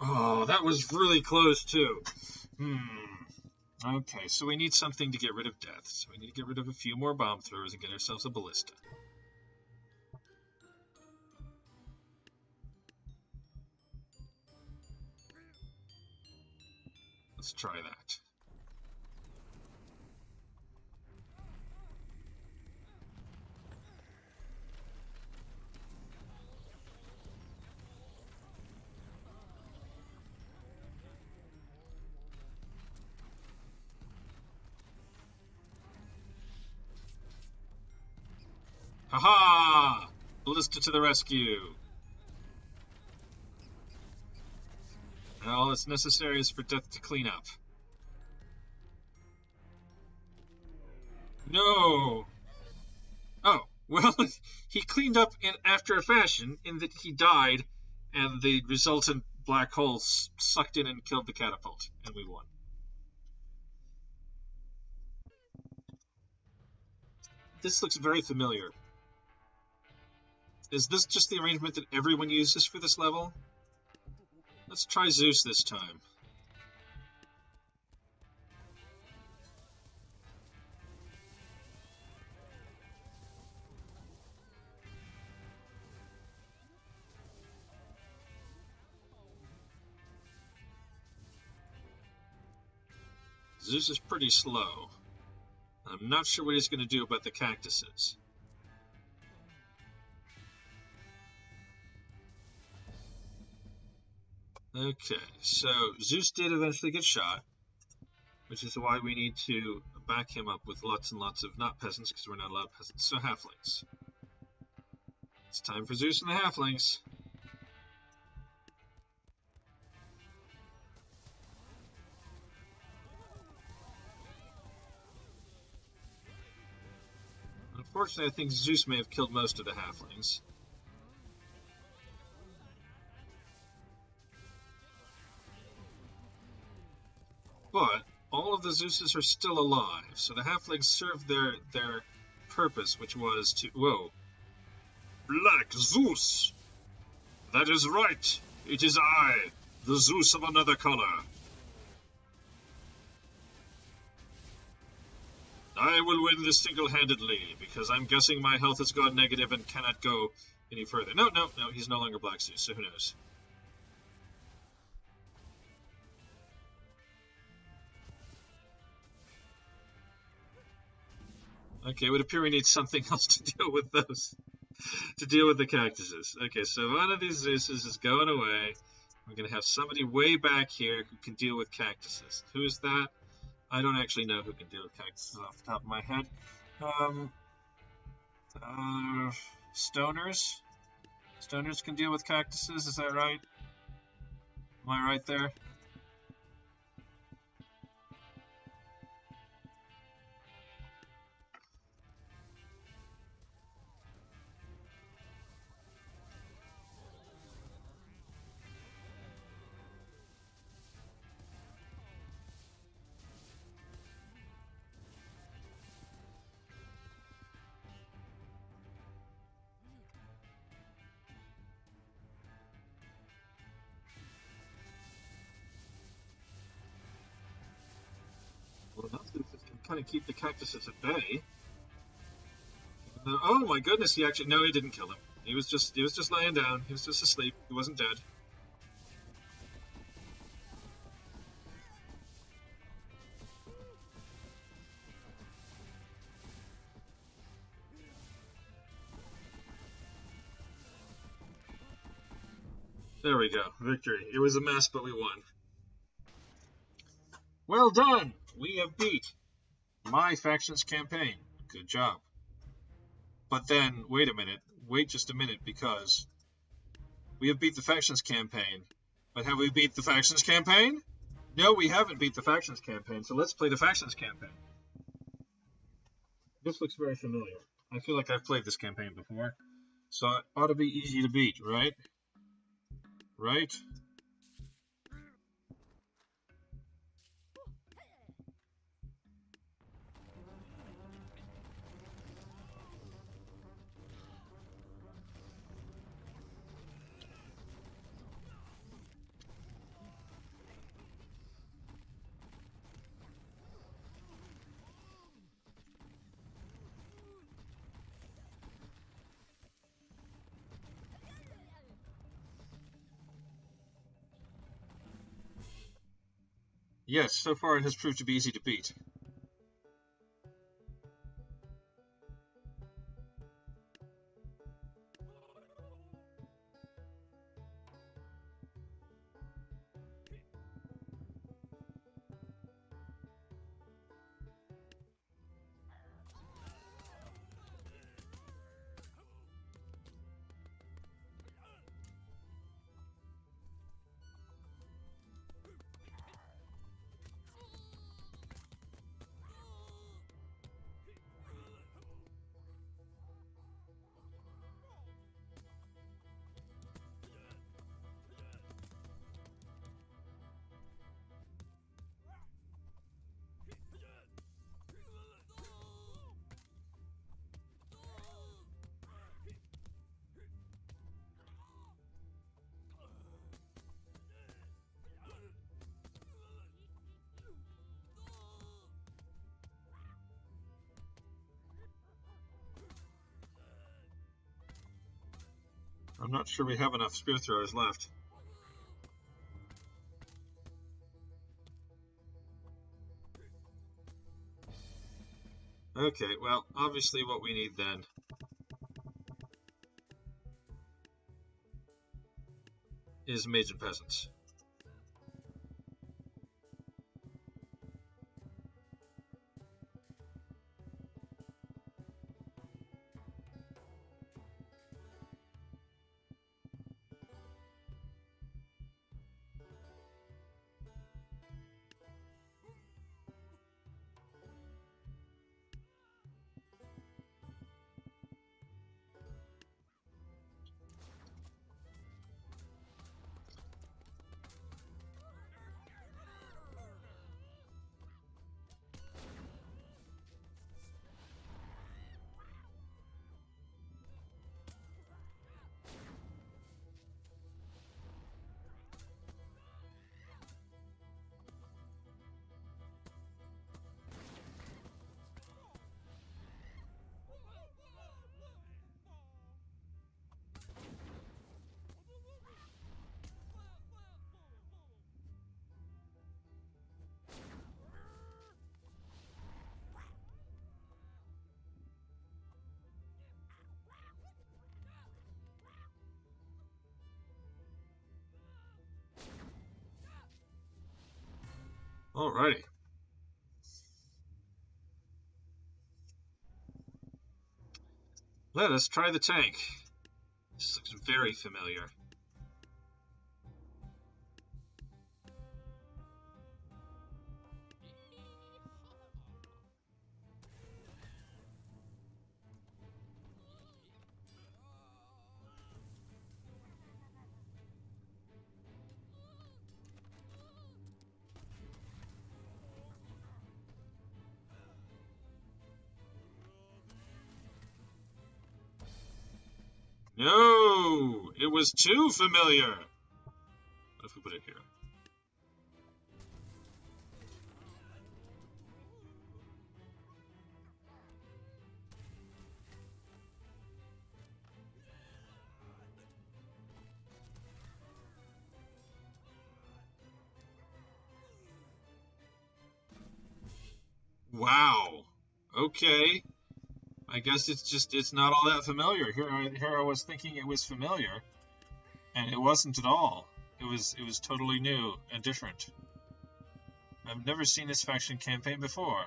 Oh, that was really close too. Okay, so we need something to get rid of death. So we need to get rid of a few more bomb throwers and get ourselves a ballista. Let's try that. Haha! Ballista to the rescue! Now all that's necessary is for death to clean up. No! Oh, well, he cleaned up after a fashion, in that he died, and the resultant black hole sucked in and killed the catapult, and we won. This looks very familiar. Is this just the arrangement that everyone uses for this level? Let's try Zeus this time. Zeus is pretty slow. I'm not sure what he's going to do about the cactuses. Okay, so Zeus did eventually get shot, which is why we need to back him up with lots and lots of, not peasants, because we're not allowed peasants, so halflings. It's time for Zeus and the halflings. Unfortunately, I think Zeus may have killed most of the halflings. But all of the Zeuses are still alive, so the halflings served their purpose, which was to... Whoa. Black Zeus! That is right! It is I, the Zeus of another color. I will win this single-handedly, because I'm guessing my health has gone negative and cannot go any further. No, he's no longer Black Zeus, so who knows? Okay, it would appear we need something else to deal with those. To deal with the cactuses. Okay, so one of these Zeuses is going away. We're going to have somebody way back here who can deal with cactuses. Who is that? I don't actually know who can deal with cactuses off the top of my head. Stoners? Stoners can deal with cactuses, is that right? Am I right there? Well, enough Zeus can kind of keep the cactuses at bay. Oh my goodness, he actually... No, he didn't kill him. He was just laying down. He was just asleep. He wasn't dead. There we go. Victory. It was a mess, but we won. Well done! We have beat my faction's campaign. Good job. But then, wait a minute. Wait just a minute, because we have beat the faction's campaign. But have we beat the faction's campaign? No, we haven't beat the faction's campaign, so let's play the faction's campaign. This looks very familiar. I feel like I've played this campaign before. So it ought to be easy to beat, right? Right? Yes, so far it has proved to be easy to beat. I'm not sure we have enough spear throwers left. Okay, well, obviously what we need then is mage and peasants. Alrighty. Let us try the tank. This looks very familiar. No! It was too familiar! What if we put it here? Wow. Okay. I guess it's not all that familiar. Here I was thinking it was familiar, and it wasn't at all. It was totally new and different. I've never seen this faction campaign before.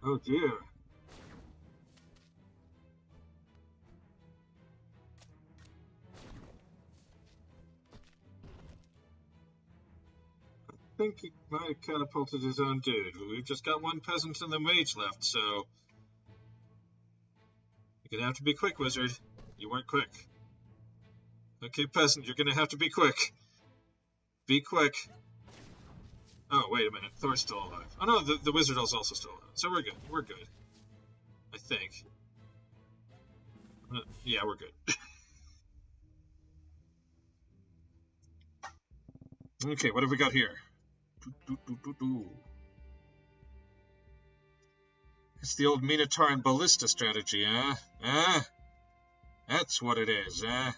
Oh dear. I think he might have catapulted his own dude. We've just got one peasant and the mage left, so you're gonna have to be quick, wizard. You weren't quick. Okay, peasant, you're gonna have to be quick. Be quick. Oh, wait a minute. Thor's still alive. Oh no, the wizard is also still alive. So we're good. We're good. I think. Yeah, we're good. Okay, what have we got here? It's the old Minotaur and Ballista strategy, eh? Eh? That's what it is, eh?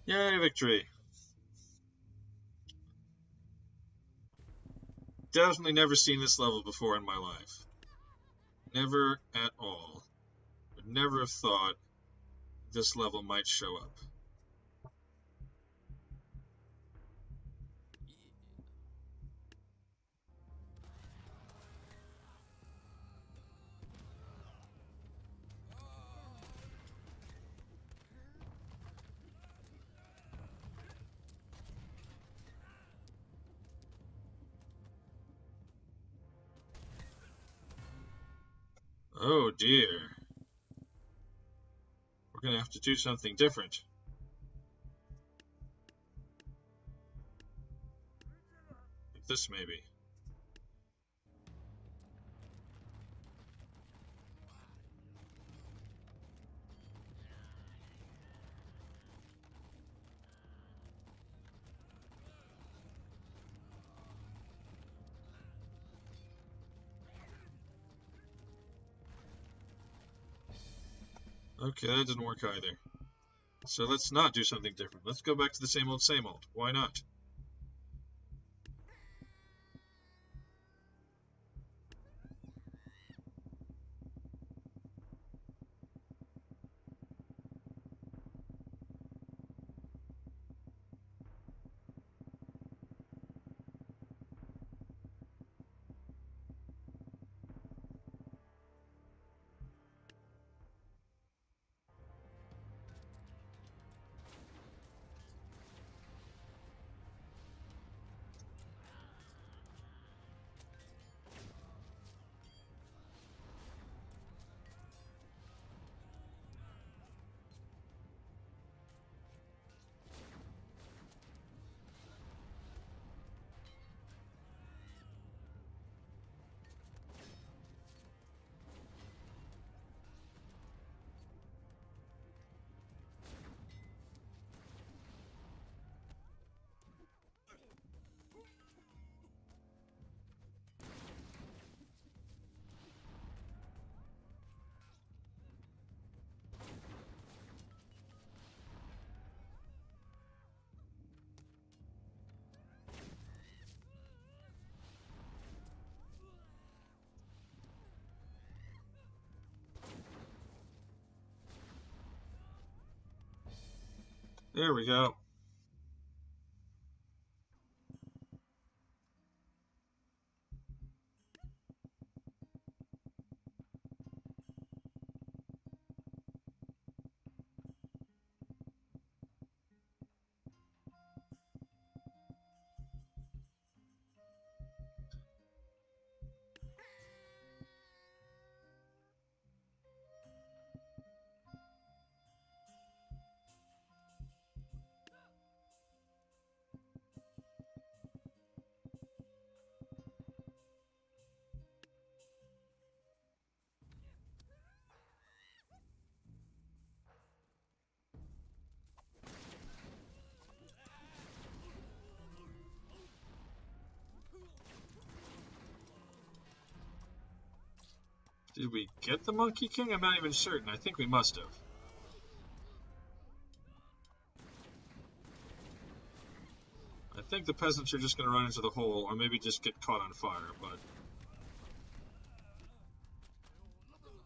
Yay, victory! Definitely never seen this level before in my life. Never at all. never have thought this level might show up. Oh dear. We're going to have to do something different. Like this, maybe. Okay, that didn't work either. So let's not do something different. Let's go back to the same old, same old. Why not? There we go. Did we get the Monkey King? I'm not even certain. I think we must have. I think the peasants are just going to run into the hole, or maybe just get caught on fire, but...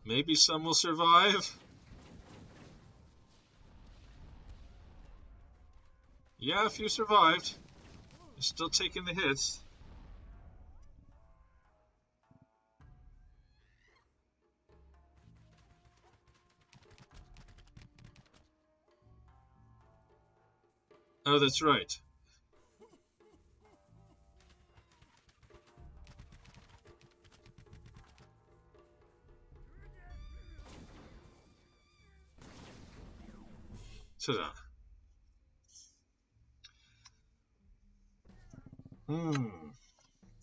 maybe some will survive? Yeah, a few survived. They're still taking the hits. Oh, that's right. Ta-da. Do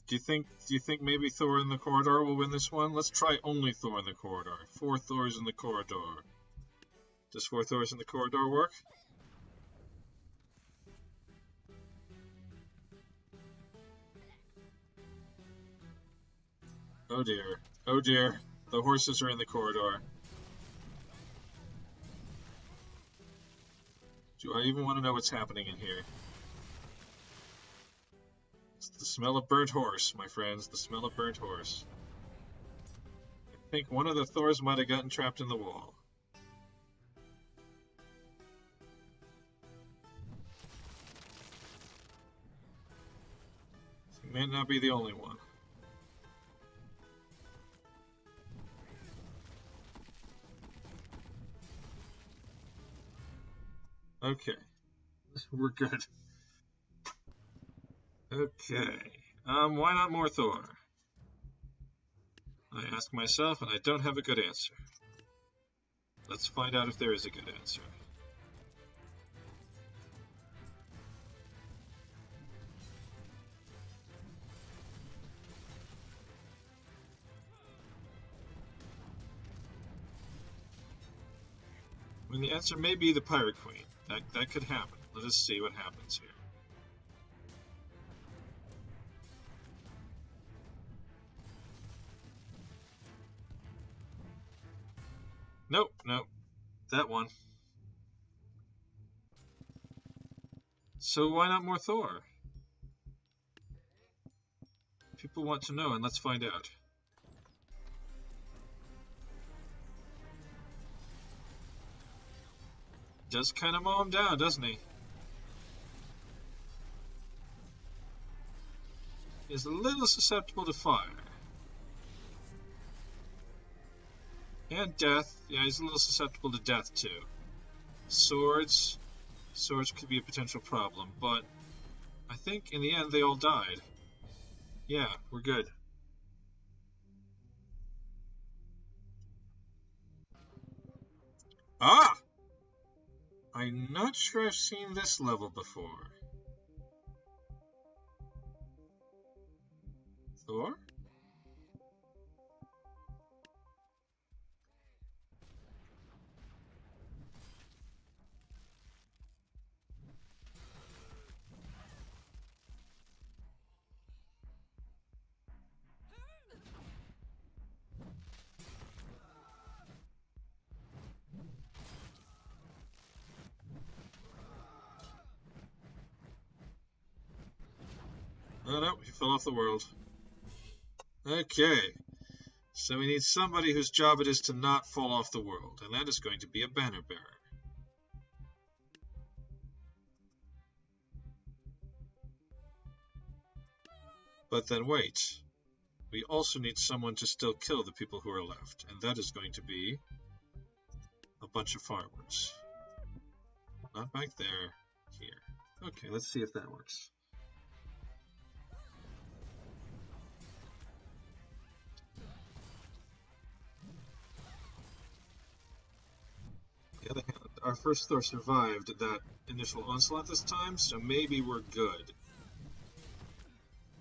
you think maybe Thor in the corridor will win this one? Let's try only Thor in the corridor. 4 Thors in the corridor. Does 4 Thors in the corridor work? Oh dear. Oh dear. The horses are in the corridor. Do I even want to know what's happening in here? It's the smell of burnt horse, my friends. The smell of burnt horse. I think one of the Thors might have gotten trapped in the wall. May not be the only one. Okay. We're good. Okay. Why not more Thor? I ask myself, and I don't have a good answer. Let's find out if there is a good answer. I mean, the answer may be the Pirate Queen. That could happen. Let us see what happens here. Nope, nope. That one. So why not more Thor? People want to know, and let's find out. Does kind of mow him down, doesn't he? He's a little susceptible to fire. And death. Yeah, he's a little susceptible to death, too. Swords. Swords could be a potential problem, but I think in the end they all died. Yeah, we're good. Ah! I'm not sure I've seen this level before. Thor? Oh no, he fell off the world. Okay. So we need somebody whose job it is to not fall off the world, and that is going to be a banner bearer. But then wait. We also need someone to still kill the people who are left, and that is going to be a bunch of farmers. Not back there, here. Okay, let's see if that works. On the other hand, our first Thor survived that initial onslaught this time, so maybe we're good.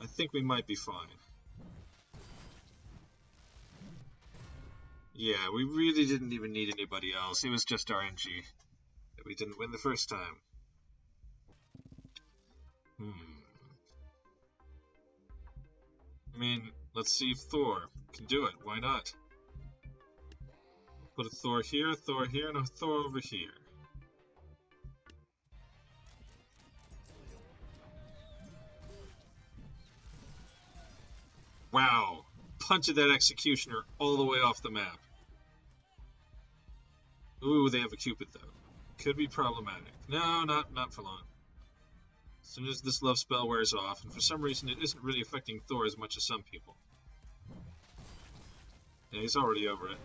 I think we might be fine. Yeah, we really didn't even need anybody else. It was just RNG that we didn't win the first time. I mean, let's see if Thor can do it. Why not? Put a Thor here, and a Thor over here. Wow! Punch of that Executioner all the way off the map. Ooh, they have a Cupid though. Could be problematic. No, not for long. As soon as this love spell wears off, and for some reason it isn't really affecting Thor as much as some people. Yeah, he's already over it.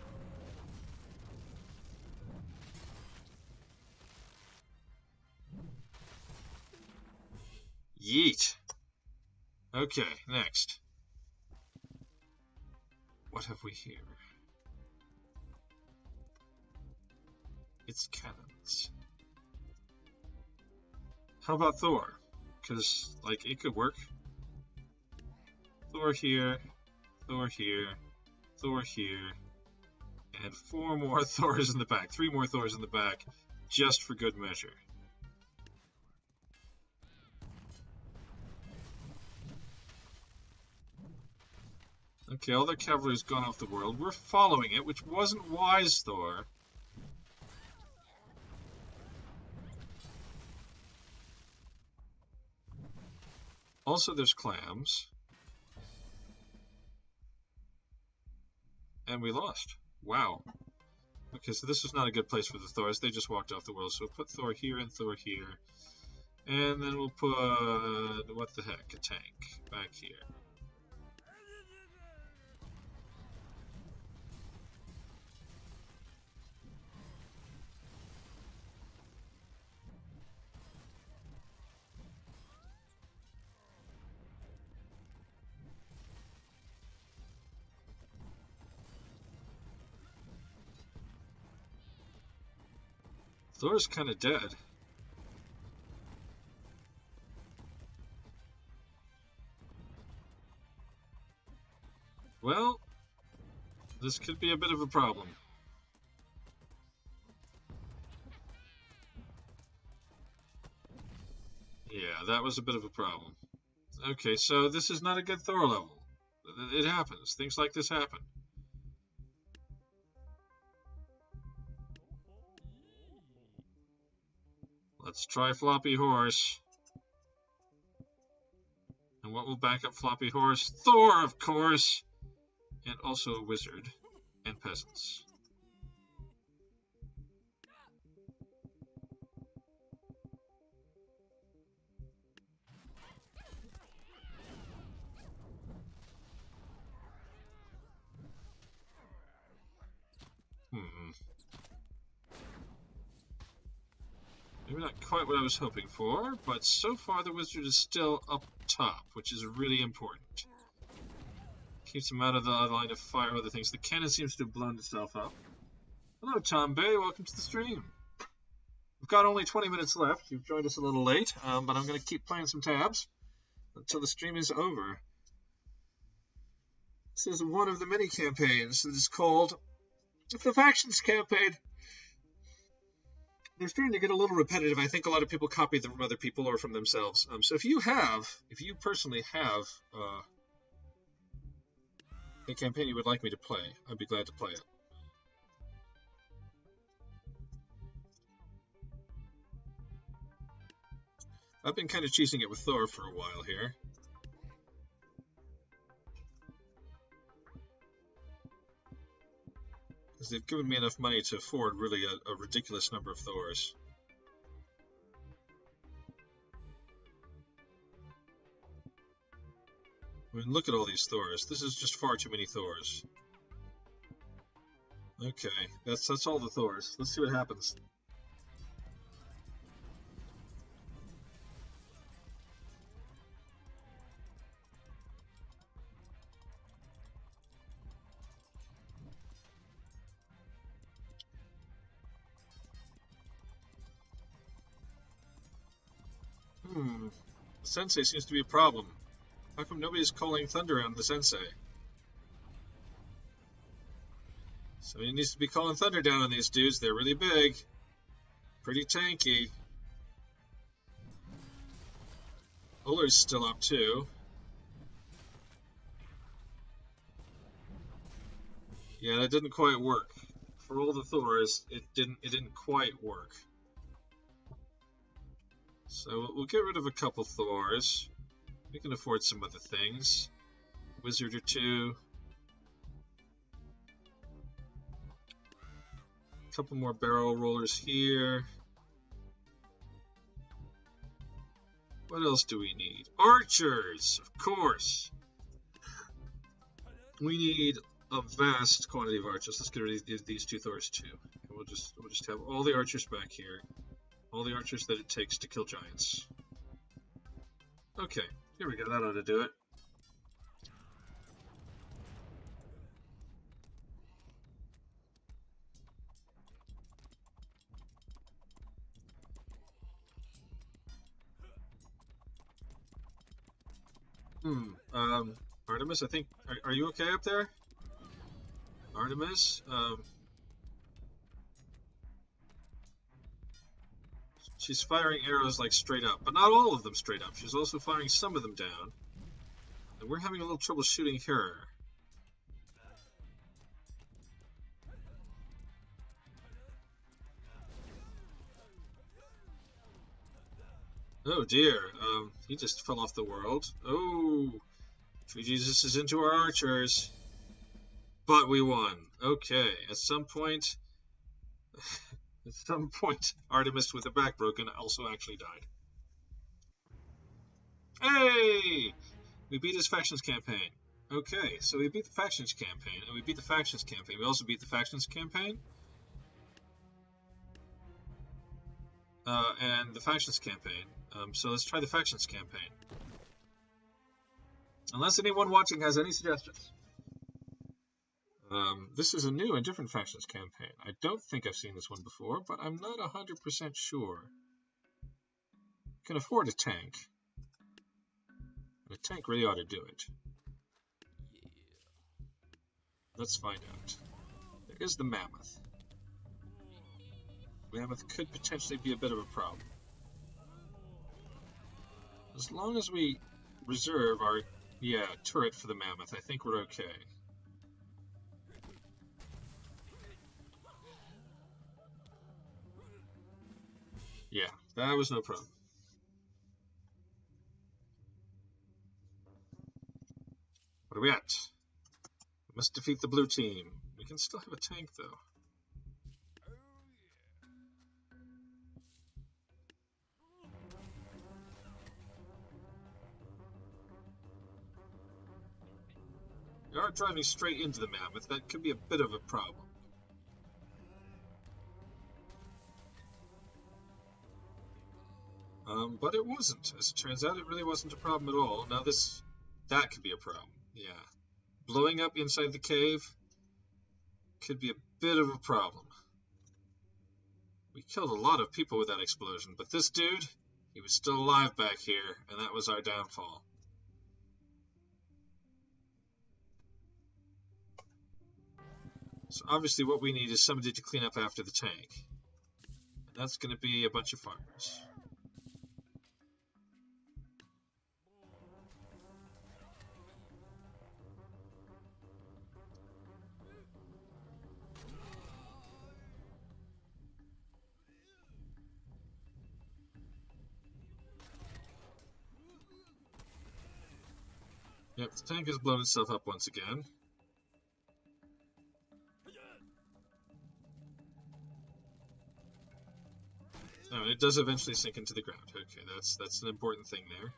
Yeet! Okay, next. What have we here? It's cannons. How about Thor? Because, like, it could work. Thor here, Thor here, Thor here, and 4 more Thors in the back. 3 more Thors in the back, just for good measure. Okay, all their cavalry's gone off the world. We're following it, which wasn't wise, Thor. Also, there's clams. And we lost. Wow. Okay, so this is not a good place for the Thors. They just walked off the world. So put Thor here and Thor here. And then we'll put, what the heck, a tank back here. Thor's kind of dead. Well, this could be a bit of a problem. Yeah, that was a bit of a problem. Okay, so this is not a good Thor level. It happens. Things like this happen. Let's try Floppy Horse. And what will back up Floppy Horse? Thor, of course! And also a wizard. And peasants. Maybe not quite what I was hoping for, but so far the wizard is still up top, which is really important. Keeps him out of the line of fire and other things. The cannon seems to have blown itself up. Hello, Tom Bay. Welcome to the stream. We've got only 20 minutes left. You've joined us a little late, but I'm going to keep playing some tabs until the stream is over. This is one of the many campaigns that is called the Factions Campaign. They're starting to get a little repetitive. I think a lot of people copied them from other people or from themselves. So if you personally have a campaign you would like me to play, I'd be glad to play it. I've been kind of cheesing it with Thor for a while here. Because they've given me enough money to afford really a ridiculous number of Thors. I mean, look at all these Thors. This is just far too many Thors. Okay, that's all the Thors. Let's see what happens. The Sensei seems to be a problem. How come nobody's calling thunder on the Sensei? Somebody needs to be calling thunder down on these dudes. They're really big. Pretty tanky. Uller's still up too. Yeah, that didn't quite work. For all the Thors, it didn't quite work. So we'll get rid of a couple Thors. We can afford some other things. Wizard or two. A couple more barrel rollers here. What else do we need? Archers, of course. We need a vast quantity of archers. Let's get rid of these two Thors too. And we'll just have all the archers back here. All the archers that it takes to kill giants. Okay, here we go. That ought to do it. Artemis, I think, are you okay up there? Artemis, she's firing arrows like straight up, but not all of them straight up. She's also firing some of them down. And we're having a little trouble shooting her. Oh dear, he just fell off the world. Oh, Tree Jesus is into our archers. But we won. Okay, at some point, Artemis with her back broken also actually died. Hey! We beat his factions campaign. Okay, so we beat the factions campaign, and we beat the factions campaign. We also beat the factions campaign. And the factions campaign. So let's try the factions campaign. Unless anyone watching has any suggestions. This is a new and different factions campaign. I don't think I've seen this one before, but I'm not 100% sure. Can afford a tank. And a tank really ought to do it. Let's find out. There is the Mammoth. Mammoth could potentially be a bit of a problem. As long as we reserve our, turret for the Mammoth, I think we're okay. Yeah, that was no problem. What are we at? We must defeat the blue team. We can still have a tank, though. We are driving straight into the Mammoth. That could be a bit of a problem. But it wasn't. As it turns out, it really wasn't a problem at all. Now that could be a problem. Yeah. Blowing up inside the cave could be a bit of a problem. We killed a lot of people with that explosion, but this dude, he was still alive back here, and that was our downfall. So obviously what we need is somebody to clean up after the tank. And that's going to be a bunch of farmers. Yep, the tank has blown itself up once again. Oh, it does eventually sink into the ground. Okay, that's an important thing there.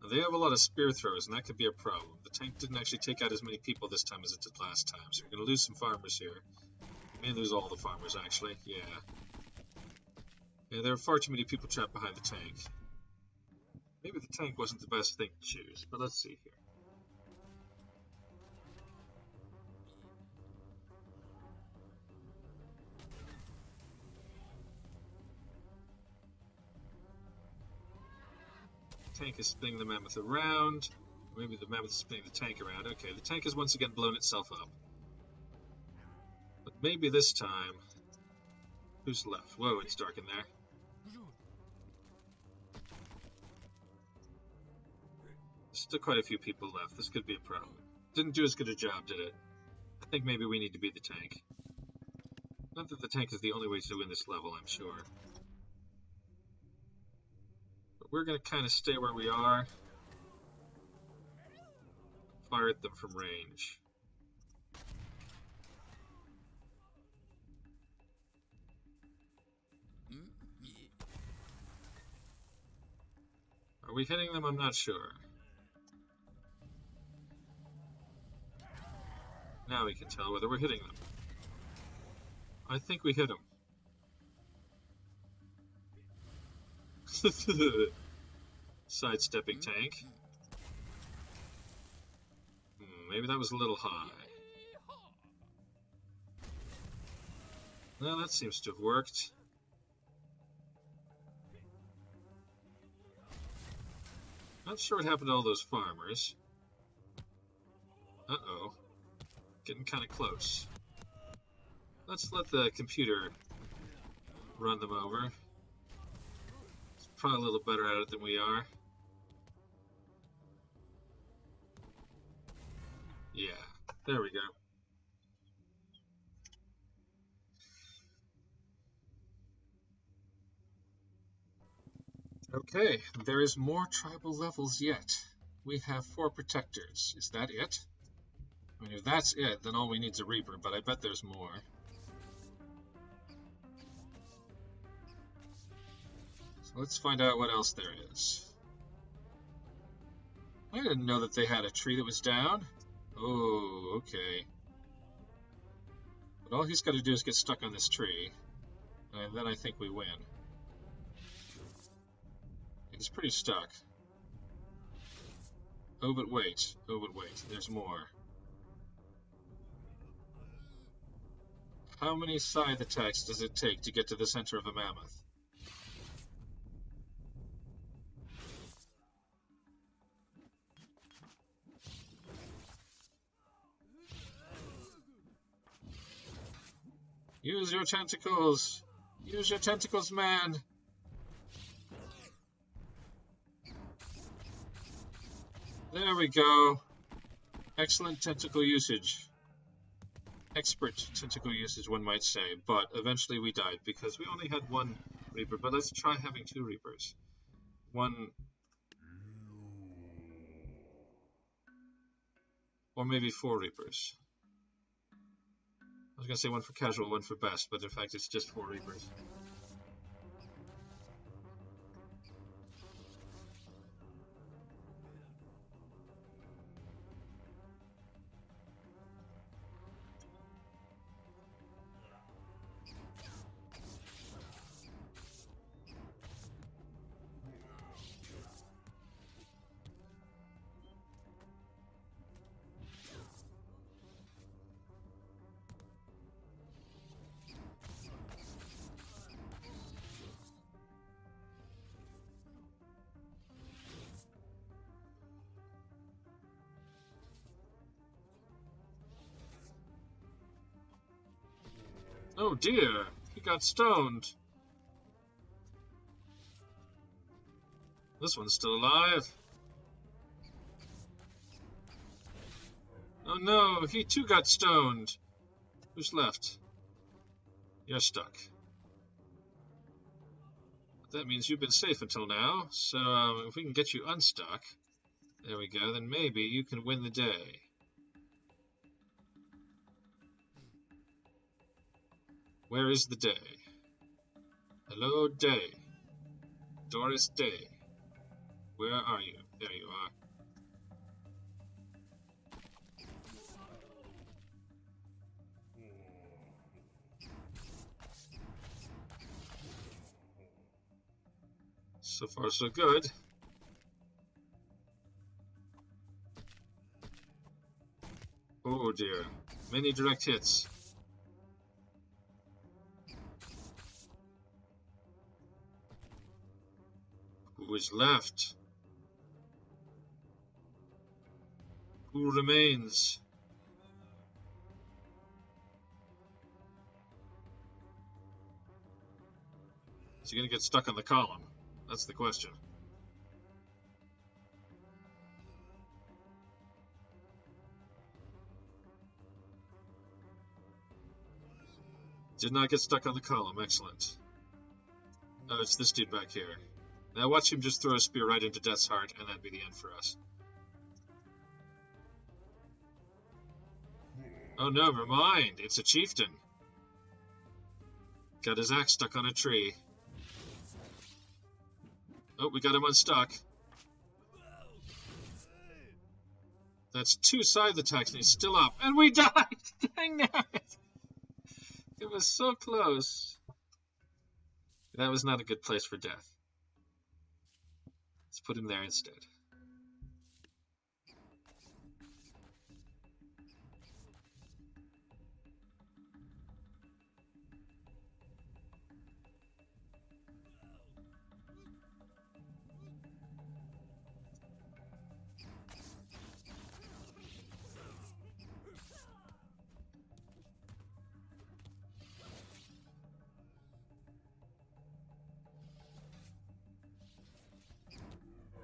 Now, they have a lot of spear throwers, and that could be a problem. The tank didn't actually take out as many people this time as it did last time, so we're going to lose some farmers here. We may lose all the farmers, actually. Yeah. Yeah, there are far too many people trapped behind the tank. Maybe the tank wasn't the best thing to choose, but let's see here. The tank is spinning the Mammoth around. Maybe the Mammoth is spinning the tank around. Okay, the tank has once again blown itself up. But maybe this time... Who's left? Whoa, it's dark in there. There's still quite a few people left. This could be a problem. Didn't do as good a job, did it? I think maybe we need to beat the tank. Not that the tank is the only way to win this level, I'm sure. But we're going to kind of stay where we are. Fire at them from range. Are we hitting them? I'm not sure. Now we can tell whether we're hitting them. I think we hit them. Sidestepping tank. Maybe that was a little high. Well, that seems to have worked. Not sure what happened to all those farmers. Uh-oh. Getting kind of close. Let's let the computer run them over. It's probably a little better at it than we are. Yeah, there we go. Okay, there is more tribal levels yet. We have 4 protectors. Is that it? I mean, if that's it, then all we need is a Reaper, but I bet there's more. So let's find out what else there is. I didn't know that they had a tree that was down. Oh, okay. But all he's got to do is get stuck on this tree, and then I think we win. He's pretty stuck. Oh, but wait. Oh, but wait. There's more. How many scythe attacks does it take to get to the center of a mammoth? Use your tentacles! Use your tentacles, man! There we go. Excellent tentacle usage. Expert tentacle usage, one might say, but eventually we died because we only had one Reaper. But let's try having two Reapers. One... or maybe four Reapers. I was going to say one for casual, one for best, but in fact it's just four Reapers. Oh dear, he got stoned. This one's still alive. Oh no, he too got stoned. Who's left? You're stuck. That means you've been safe until now, so if we can get you unstuck, there we go, then maybe you can win the day. Where is the day? Hello, Day. Doris Day. Where are you? There you are. So far, so good. Oh dear. Many direct hits. Who is left? Who remains? Is he going to get stuck on the column? That's the question. Did not get stuck on the column. Excellent. Oh, it's this dude back here. Now watch him just throw a spear right into Death's Heart, and that'd be the end for us. Oh, no, never mind. It's a chieftain. Got his axe stuck on a tree. Oh, we got him unstuck. That's two scythe attacks, and he's still up. And we died! Dang it! It was so close. That was not a good place for death. Let's put him there instead.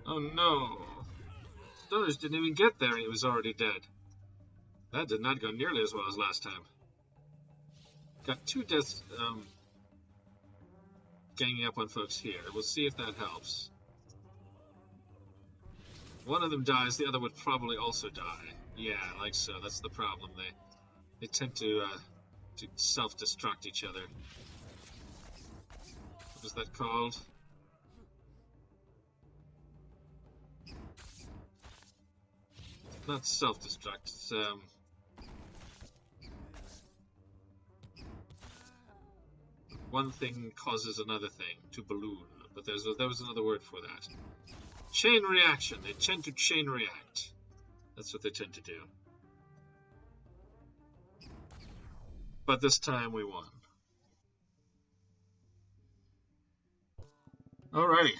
Oh no! Stoners didn't even get there and he was already dead. That did not go nearly as well as last time. Got two deaths ganging up on folks here. We'll see if that helps. One of them dies, the other would probably also die. Yeah, like so. That's the problem. They tend to self-destruct each other. What is that called? Not self-destruct. It's, one thing causes another thing to balloon, but there was another word for that. Chain reaction. They tend to chain react. That's what they tend to do. But this time we won. Alrighty.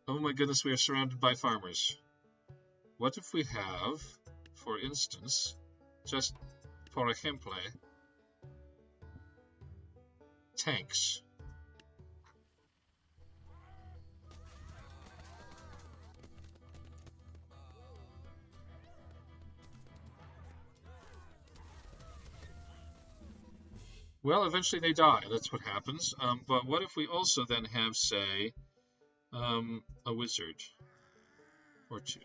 Oh my goodness, we are surrounded by farmers. What if we have, for instance, just por ejemplo, tanks? Well, eventually they die. That's what happens. But what if we also then have, say, a wizard or two?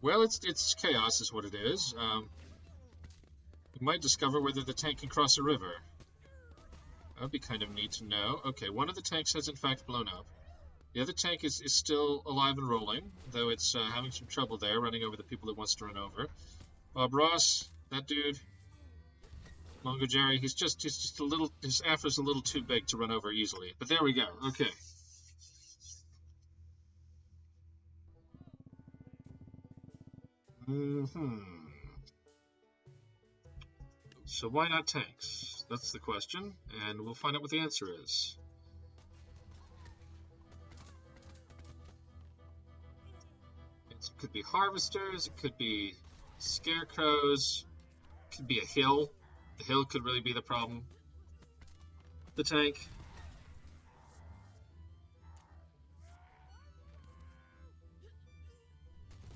Well, it's chaos is what it is. We might discover whether the tank can cross a river. That would be kind of neat to know. Okay, one of the tanks has in fact blown up. The other tank is still alive and rolling, though it's having some trouble there, running over the people it wants to run over. Bob Ross, that dude, Mongo Jerry, he's just a little, his afro's a little too big to run over easily. But there we go. Okay. So why not tanks? That's the question, and we'll find out what the answer is. It could be harvesters, it could be scarecrows, it could be a hill. The hill could really be the problem. The tank.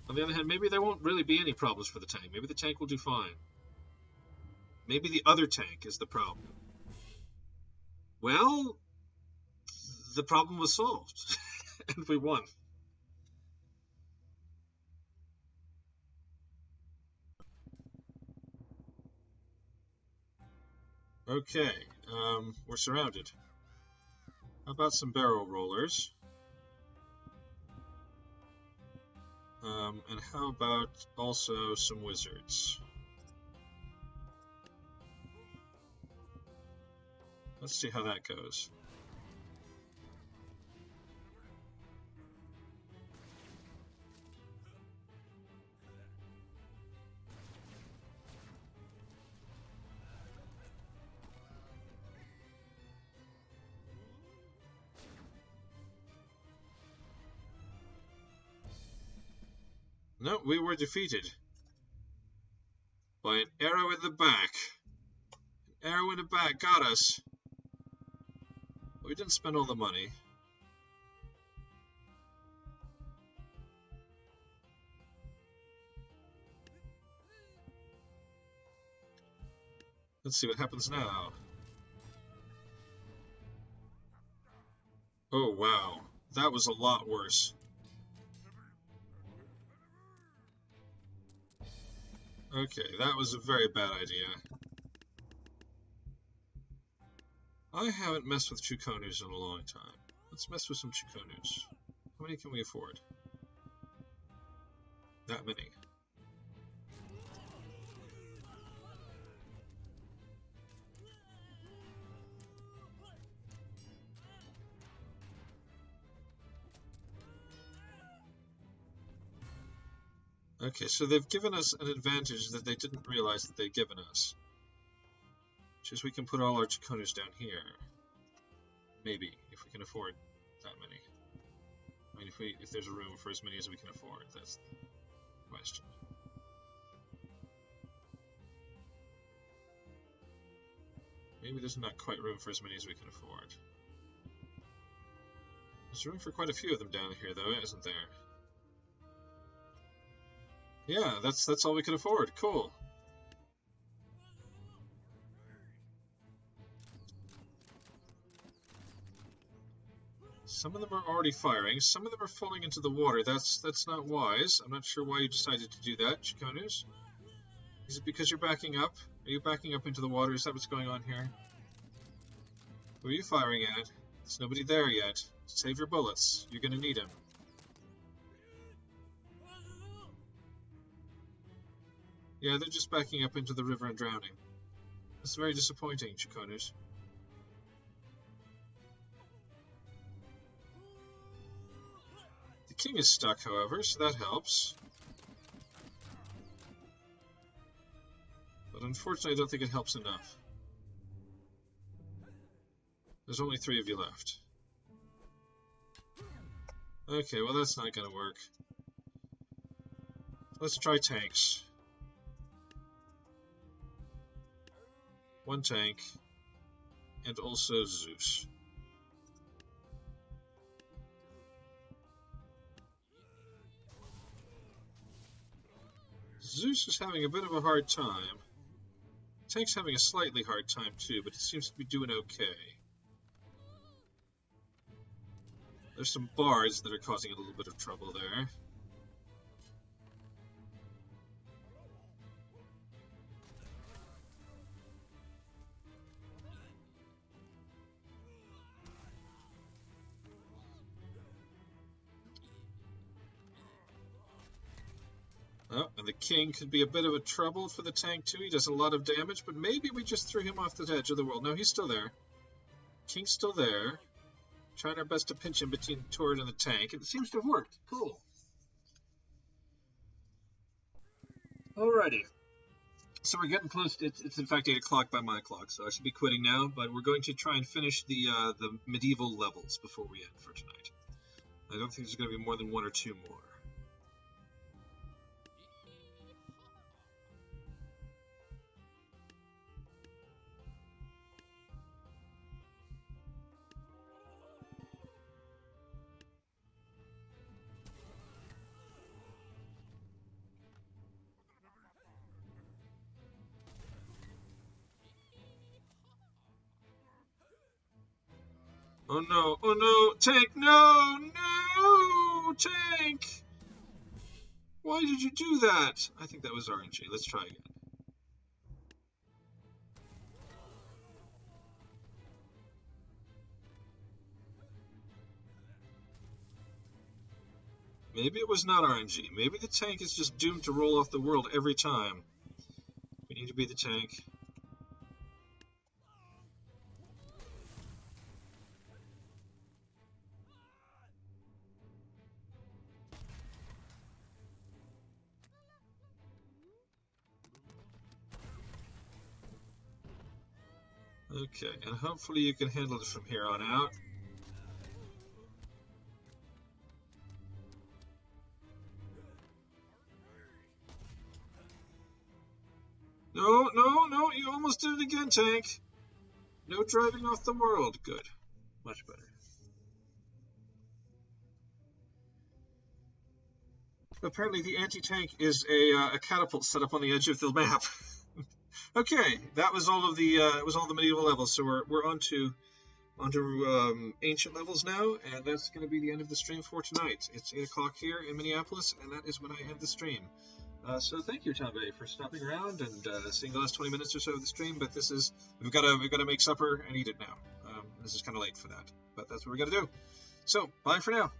On the other hand, maybe there won't really be any problems for the tank. Maybe the tank will do fine. Maybe the other tank is the problem. Well, the problem was solved, and we won. Okay, we're surrounded. How about some barrel rollers? And how about also some wizards? Let's see how that goes. No, we were defeated by an arrow in the back. An arrow in the back got us. We didn't spend all the money. Let's see what happens now. Oh wow, that was a lot worse. Okay, that was a very bad idea. I haven't messed with Chukonus in a long time. Let's mess with some Chukonus. How many can we afford? That many. Okay, so they've given us an advantage that they didn't realize that they'd given us. Which is we can put all our Chukonus down here. Maybe, if we can afford that many. I mean, if there's a room for as many as we can afford, that's the question. Maybe there's not quite room for as many as we can afford. There's room for quite a few of them down here, though, isn't there? Yeah, that's all we can afford. Cool. Some of them are already firing. Some of them are falling into the water. That's not wise. I'm not sure why you decided to do that, Chukonus. Is it because you're backing up? Are you backing up into the water? Is that what's going on here? Who are you firing at? There's nobody there yet. Save your bullets. You're gonna need them. Yeah, they're just backing up into the river and drowning. That's very disappointing, Chikonus. The king is stuck, however, so that helps. But unfortunately, I don't think it helps enough. There's only 3 of you left. Okay, well that's not gonna work. Let's try tanks. 1 tank, and also Zeus. Zeus is having a bit of a hard time. Tank's having a slightly hard time too, but it seems to be doing okay. There's some bards that are causing a little bit of trouble there. Oh, and the king could be a bit of a trouble for the tank too. He does a lot of damage, but maybe we just threw him off the edge of the world. No, he's still there. King's still there. Trying our best to pinch him between the turret and the tank, and it seems to have worked. Cool. Alrighty. So we're getting close to, it's in fact 8 o'clock by my clock, so I should be quitting now, but we're going to try and finish the medieval levels before we end for tonight. I don't think there's going to be more than 1 or 2 more. Oh no, oh no, tank, no, no, tank! Why did you do that? I think that was RNG. Let's try again. Maybe it was not RNG. Maybe the tank is just doomed to roll off the world every time. We need to be the tank. Okay, and hopefully you can handle it from here on out. No, no, no, you almost did it again, tank. No driving off the world. Good. Much better. Apparently the anti-tank is a catapult set up on the edge of the map. Okay, that was all of the medieval levels. So we're onto ancient levels now, and that's going to be the end of the stream for tonight. It's 8 o'clock here in Minneapolis, and that is when I end the stream. So thank you, Tanbe, for stopping around and seeing the last 20 minutes or so of the stream. But this is we've got to make supper and eat it now. This is kind of late for that, but that's what we're gonna do. So bye for now.